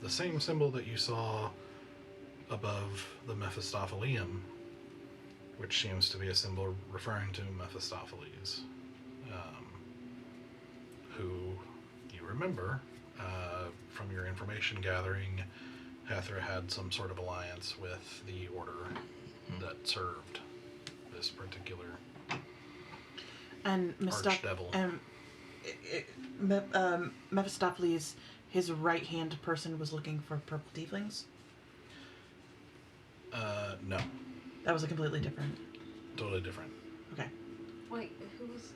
the same symbol that you saw above the Mephistophelium, which seems to be a symbol referring to Mephistopheles, who you remember from your information gathering, Hethra had some sort of alliance with the order that served this particular And archdevil. Mephistopheles, his right-hand person was looking for purple tieflings? No, That was a completely different. totally different. Okay. Wait, who was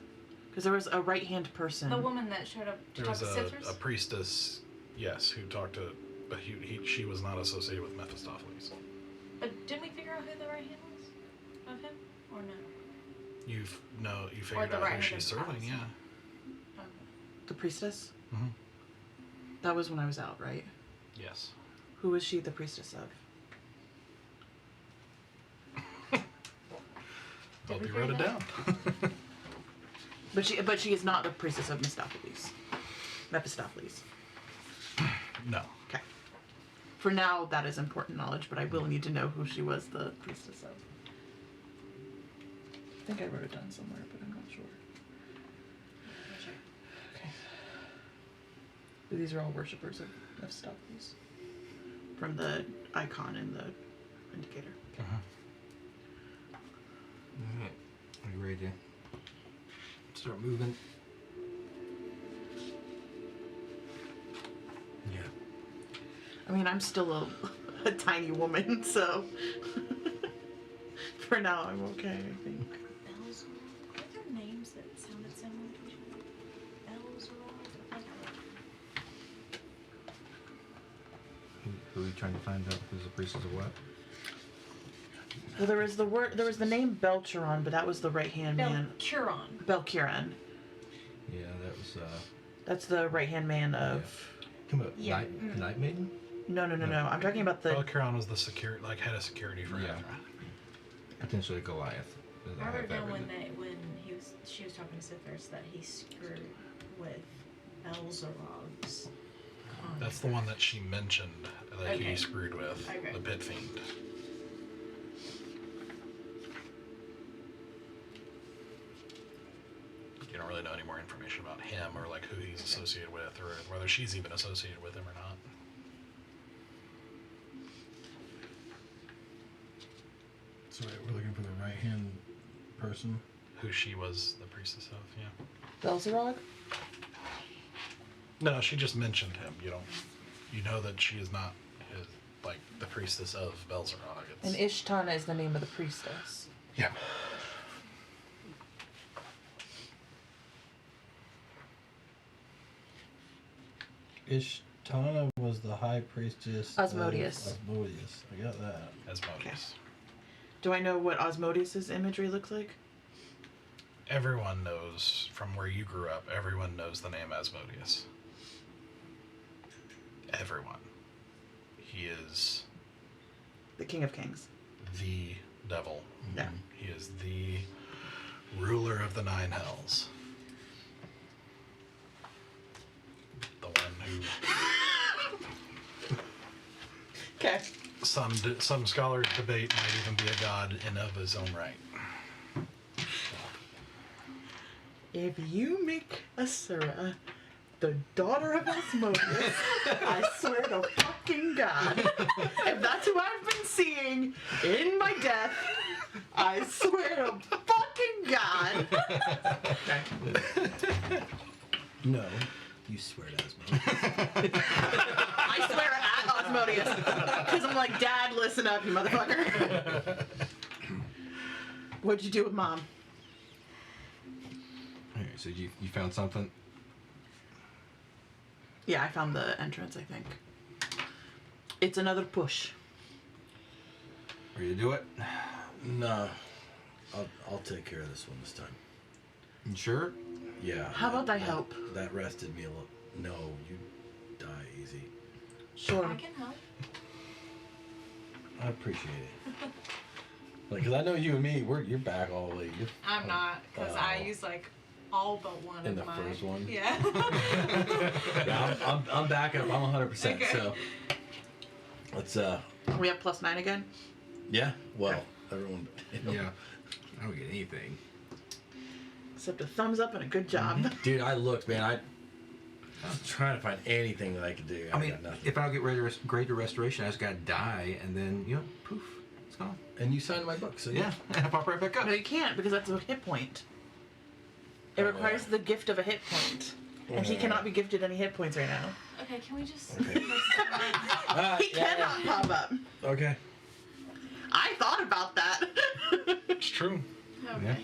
Because there was a right-hand person. the woman that showed up to There talk was to a Cithras? priestess, yes, who talked to, but she was not associated with Mephistopheles. But didn't we figure out who the right hand was of him? Or no? You figured the out right who hand she's of serving, Alice. yeah. Okay. The priestess? Mm-hmm. That was when I was out, right? Yes. Who was she the priestess of? Hope we you wrote it figure down. But she is not the priestess of Mephistopheles. No. Okay. For now, that is important knowledge, but I will need to know who she was the priestess of. I think I wrote it down somewhere, but I'm not sure. Okay. These are all worshippers of Mephistopheles. From the icon in the indicator. Alright. Are you ready to start moving? Yeah. I mean, I'm still a tiny woman, so for now I'm okay, I think. Bells. Are there names that sounded similar to each other? Bells or all? Who are we trying to find out who's the priestess of what? Well, there was the name Belcheron, but that was the right-hand man. Belcuron. Belcuron. Yeah, that was That's the right-hand man of... come on, Yeah. Night Maiden? No. I'm talking about the... Belcheron was the head of security for Yeah. Hethra. Potentially Goliath. I remember now when she was talking to Cithras that he screwed with Belzerog's. That's the one that she mentioned that Okay. he screwed with, Okay. the Pit Fiend. You don't really know any more information about him or like who he's associated with or whether she's even associated with him or not. So we're looking for the right-hand person. Who she was the priestess of, yeah. Belzerog? No, she just mentioned him. You know that she is not like the priestess of Belzerog. And Ishtana is the name of the priestess. Yeah. Ishtana was the high priestess. Asmodeus. Asmodeus. I got that. Asmodeus. Do I know what Asmodeus's imagery looks like? Everyone knows from where you grew up. Everyone knows the name Asmodeus. Everyone. He is The King of Kings. the devil. Yeah. He is the ruler of the nine hells. The one who Okay. some scholars debate might even be a god in of his own right. If you make Asura the daughter of Asmodeus, I swear to fucking God, if that's who I've been seeing in my death, I swear to fucking God. Okay. No. You swear to Asmodeus. I swear at Asmodeus. Because I'm like, Dad, listen up, you motherfucker. What'd you do with Mom? Okay, so you found something? Yeah, I found the entrance, I think. It's another push. Ready to do it? No. I'll take care of this one this time. You sure? Yeah. How about I help? That rested me a little. No, you die easy. Sure. I can help. I appreciate it. Like, cause I know you and me, you're back all the way. I'm not, because I use like all but one In of the mine. first one? Yeah. Yeah, I'm back up. I'm 100%. Okay. So let's We have +9 again? yeah. Well, everyone. Yeah. I don't get anything. Except a thumbs up and a good job. Dude, I looked, man. I was trying to find anything that I could do. I mean, got nothing. if I don't get greater restoration, I just gotta die, and then, poof, it's gone. And you signed my book, so Yeah, and I pop right back up. No, you can't because that's a hit point. It requires the gift of a hit point. And he cannot be gifted any hit points right now. Okay, can we just... Okay. He cannot pop up. Okay. I thought about that. It's true. Okay.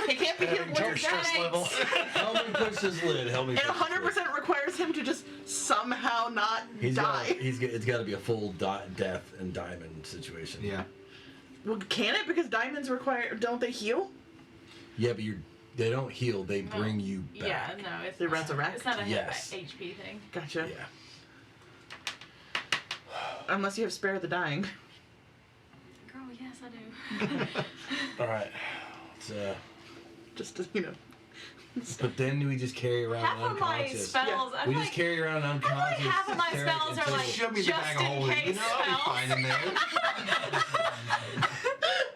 He can't be hit Adding to your with stress that. level. Help me push this lid. Help me. It push this lid. 100% requires him to just somehow not die. It's got to be a full death and diamond situation. Yeah. Well, can it? Because diamonds require... Don't they heal? Yeah, but they don't heal. They No. bring you back. Yeah, no, it's They resurrect? It's not a Yes. HP thing. Gotcha. Yeah. Unless you have Spare the Dying. Girl, yes, I do. All right. Let's, Just to, you know... but then we just carry around Half of my unconscious. spells, I We feel just like, carry around I feel unconscious. like half of my Sarah, spells are until- like Shove me in the just bag of in holding. case I'll be spells. fine in there.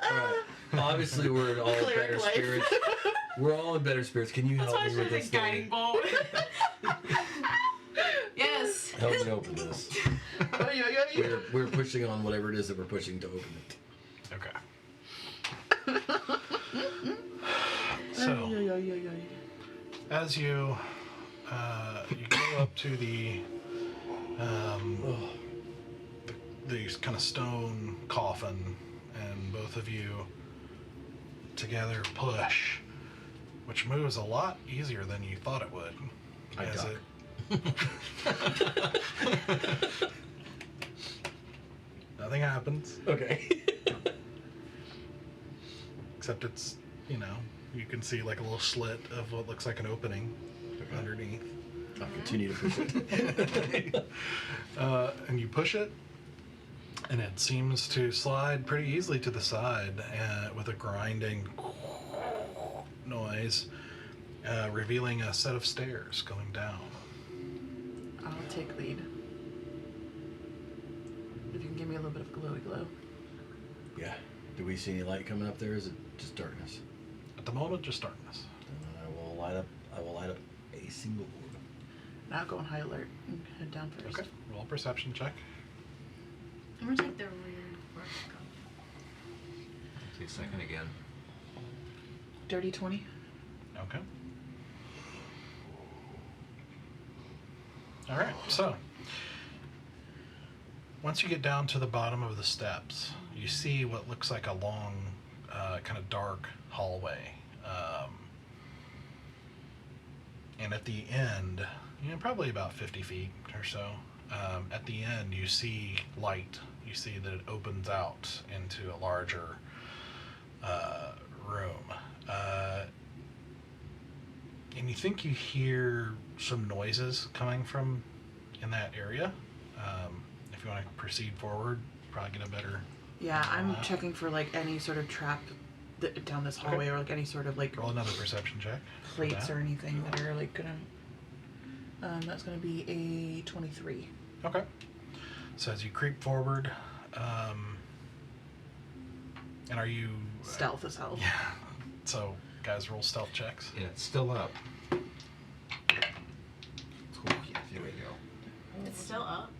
All right. Obviously, we're in all Cleric better life. spirits. We're all in better spirits. Can you That's help why I me should with have this said guiding thing? bolt. Yes. Help me open this. We're pushing on whatever it is that we're pushing to open it. Okay. So, as you go up to the kind of stone coffin, and both of you together push, which moves a lot easier than you thought it would. I as duck. nothing happens, Okay. except it's, you can see like a little slit of what looks like an opening underneath. I'll continue to push it. And you push it, and it seems to slide pretty easily to the side with a grinding noise, revealing a set of stairs going down. I'll take lead. If you can give me a little bit of glowy glow. Yeah. Do we see any light coming up there? Or is it just darkness? At the moment, just darkness. And then I will light up a single orb. Now go on high alert and head down first. Okay. Roll a perception check. I'm gonna take the rear door. Take a second again. Dirty 20. Okay. All right. So, once you get down to the bottom of the steps, you see what looks like a long, kind of dark hallway. And at the end, probably about 50 feet or so, at the end you see light. You see that it opens out into a larger room. And you think you hear some noises coming from in that area. If you want to proceed forward, probably get a better... Yeah, I'm checking for like any sort of trap down this hallway, or like any sort of like Roll another perception check. plates or anything that are like gonna. That's gonna be a 23. Okay. So as you creep forward, and are you... Stealth as hell. Yeah. So guys, roll stealth checks. Yeah, it's still up. Cool. Yeah, here we go. It's still up.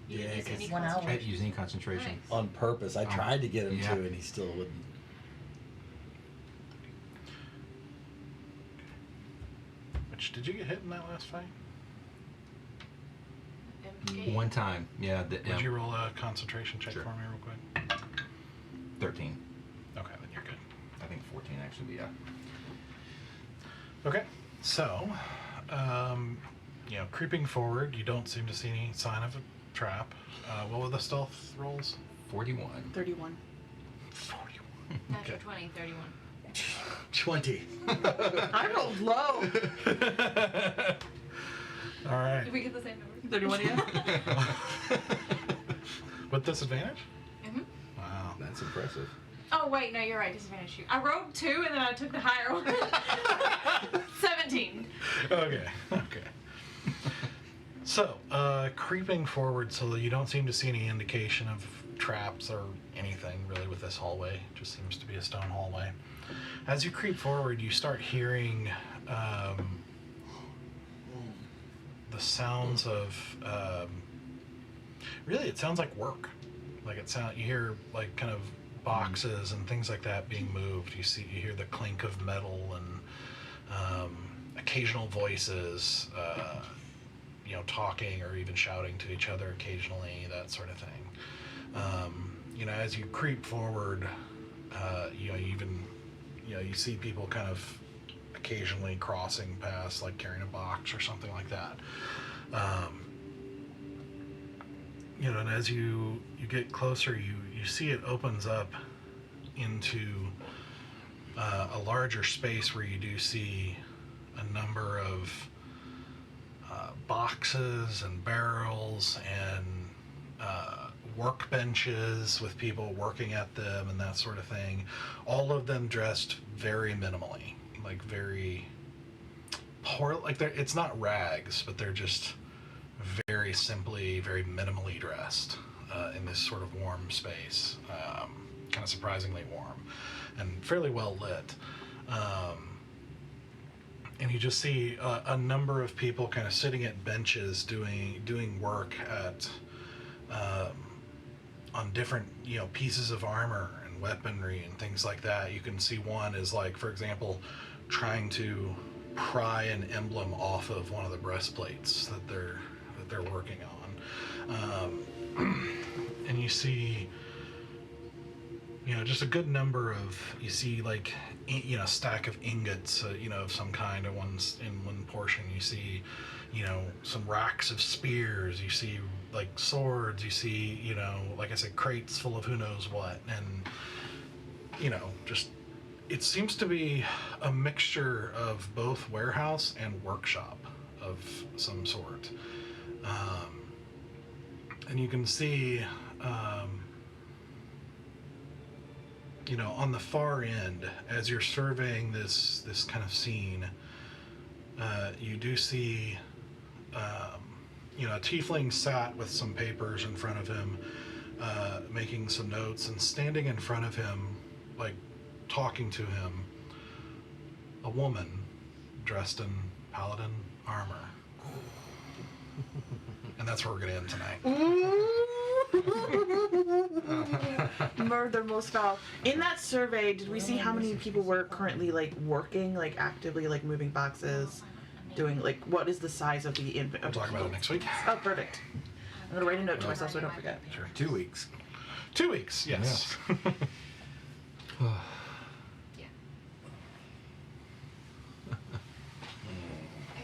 You Yeah, didn't use 'cause any 1 hour. concentration. Using concentration. Nice. On purpose. I tried to get him yeah. to, and he still wouldn't. Which, did you get hit in that last fight? Okay. One time, yeah. Would you roll a concentration check Sure. for me real quick? 13. Okay, then you're good. I think 14 actually, yeah. Okay, so, creeping forward, you don't seem to see any sign of a trap. What were the stealth rolls? 41. 31. 41. Natural 20, 31. 20. I rolled low. All right. Did we get the same number? 31, yeah. With disadvantage? Mm-hmm. Wow. That's impressive. Oh, wait, no, you're right. Disadvantage. I rolled 2 and then I took the higher one. 17. Okay. So, creeping forward, so you don't seem to see any indication of traps or anything really with this hallway. It just seems to be a stone hallway. As you creep forward, you start hearing the sounds of really, it sounds like work. Like you hear like kind of boxes and things like that being moved. You hear the clink of metal and occasional voices, talking or even shouting to each other occasionally, that sort of thing. As you creep forward, you see people kind of occasionally crossing past, like carrying a box or something like that. And as you get closer, you see it opens up into a larger space where you do see a number of boxes and barrels and workbenches with people working at them and that sort of thing. All of them dressed very minimally, like very poor. Like it's not rags, but they're just very simply, very minimally dressed in this sort of warm space. Kind of surprisingly warm and fairly well lit. And you just see a number of people kind of sitting at benches doing work at on different pieces of armor and weaponry and things like that. You can see one is like, for example, trying to pry an emblem off of one of the breastplates that they're working on. And you see just a good number of, you see like a stack of ingots of some kind in one portion. You see some racks of spears, you see like swords, you see like I said, crates full of who knows what, and just it seems to be a mixture of both warehouse and workshop of some sort. And you can see on the far end, as you're surveying this kind of scene, you do see a tiefling sat with some papers in front of him, making some notes, and standing in front of him, like talking to him, a woman dressed in paladin armor. And that's where we're gonna end tonight. Murder most foul. In that survey, did we see how many people were currently like working, like actively like moving boxes, doing like what is the size of the We'll talk about it next week. Oh, perfect. I'm gonna write a note to myself so I don't forget. Sure. 2 weeks. 2 weeks, yes.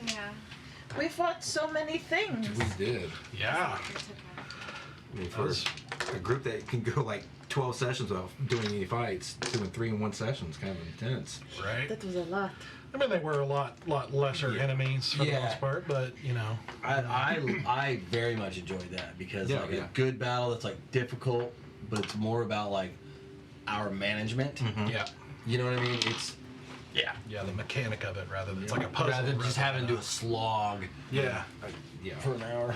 Yeah. fought so many things. We did. Yeah. I mean, for a group that can go like 12 sessions without doing any fights, 2 and 3 in one session is kind of intense. Right. That was a lot. I mean, they were a lot lesser enemies for the Yeah. most part, but you know. I very much enjoyed that because Yeah, like yeah. a good battle that's like difficult, but it's more about like our management. Mm-hmm. Yeah. You know what I mean? It's Yeah, the mechanic of it rather than it's like a puzzle. rather than just having to do a slog Yeah. Yeah. for an hour.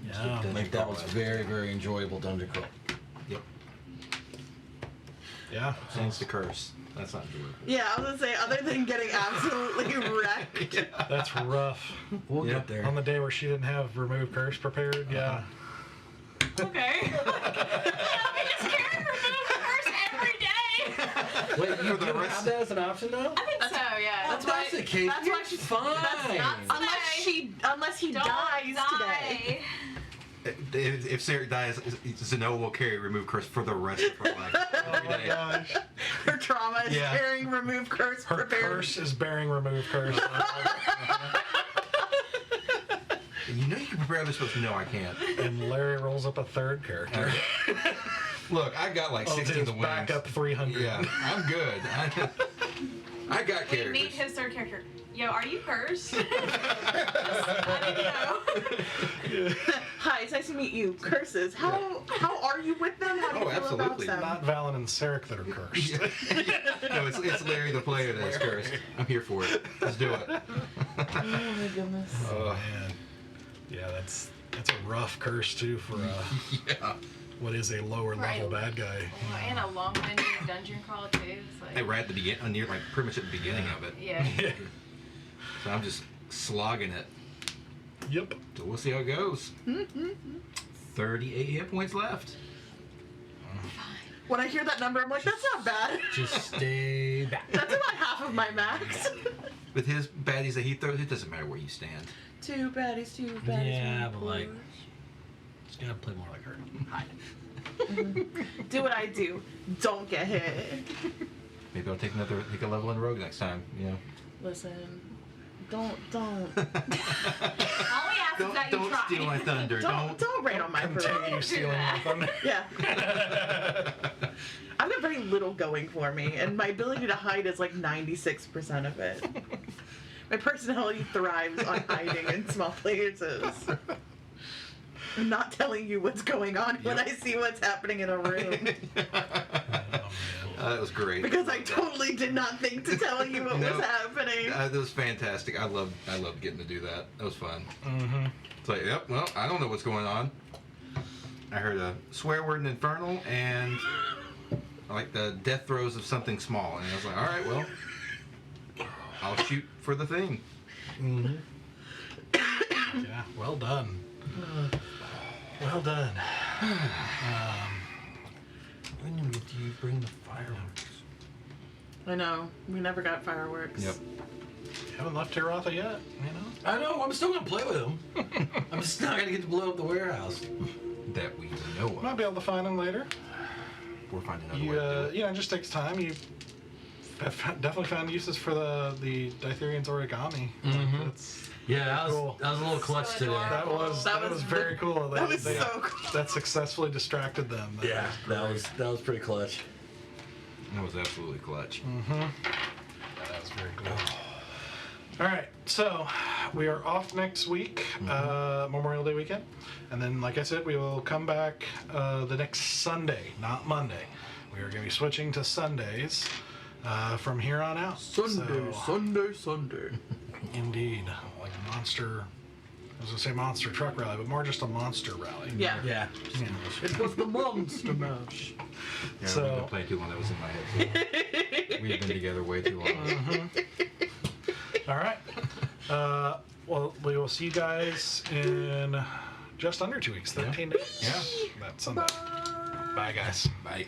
Yeah. Like that was very, very enjoyable dungeon crawl. Yep. Yeah. Thanks to curse. That's not enjoyable. Yeah, I was gonna say, other than getting absolutely wrecked. That's rough. We'll Yeah. get there. On the day where she didn't have remove curse prepared, yeah. Okay. We just carry remove curse every day. Wait, you For the don't rest- have that as an option though? I think so, yeah. That's why. The case. That's why she's fine. not- Unless he Don't dies die. today. If Sarah dies, Zeno will carry remove curse for the rest of her life. Every Oh my day. gosh. Her trauma is Yeah. carrying remove curse Her prepared. curse is bearing remove curse. You know you can prepare this, but no, I can't. And Larry rolls up a third character. Look, I got like Oh, 16 his to win. backup 300. Yeah, I'm good. I got We meet characters. his third character. Yo, are you cursed? Just letting you know. Hi, it's nice to meet you. Curses. How are you with them? How do you Oh, feel absolutely. about them? Not Valen and Sarek that are cursed. No, it's Larry the player that's cursed. I'm here for it. Let's do it. Oh my goodness. Oh man. Yeah, that's a rough curse too for Yeah. what is a lower level Right. bad guy. Well, and a long-winded dungeon crawl too. It's like, Hey, right at the beginning, near like pretty much at the beginning of it. yeah. So I'm just slogging it. Yep. So we'll see how it goes. 38 hit points left. When I hear that number, I'm like, that's not bad. Just stay back. That's about half of my max. With his baddies that he throws, it doesn't matter where you stand. Two baddies, two baddies. Yeah, one but, like- push. Just gotta play more like her. Hide. Do what I do. Don't get hit. Maybe I'll take a level in Rogue next time. You know. Listen, don't. All we ask is that you Don't try. steal my thunder. Don't rain on my Continue parade. stealing my thunder. Yeah. I've got very little going for me, and my ability to hide is like 96% of it. My personality thrives on hiding in small places. I'm not telling you what's going on when I see what's happening in a room. That was great. Because I totally did not think to tell you what No. was happening. That was fantastic. I loved getting to do that. That was fun. Mm-hmm. It's like, yep, well, I don't know what's going on. I heard a swear word in Infernal and like the death throes of something small. And I was like, all right, well, I'll shoot for the thing. Mm-hmm. Yeah, well done. Well done. When did you bring the fireworks? I know. We never got fireworks. Yep. You haven't left Tir Ratha yet, you know? I know. I'm still gonna play with them. I'm just not gonna get to blow up the warehouse. That we know of. Might be able to find them later. We'll find another You, way to do it. you know, it just takes time. You have definitely found uses for the Ditherian's origami. Mhm. That's Yeah, that was cool. that was a little clutch So today. adorable. That was very cool. That was so cool. That successfully distracted them. Yeah, that was pretty clutch. That was absolutely clutch. Mm-hmm. That was very cool. All right, so we are off next week, Memorial Day weekend, and then, like I said, we will come back the next Sunday, not Monday. We are going to be switching to Sundays from here on out. So, Sunday. indeed, like a monster. I was gonna say monster truck rally, but more just a monster rally. Yeah. Yeah. It was the monster mash. Yeah, So- we've been playing too long. That was in my head. We've been together way too long. All right. Well, we will see you guys in just under 2 weeks, 13 days. Yeah. That Sunday. Bye, guys. Bye.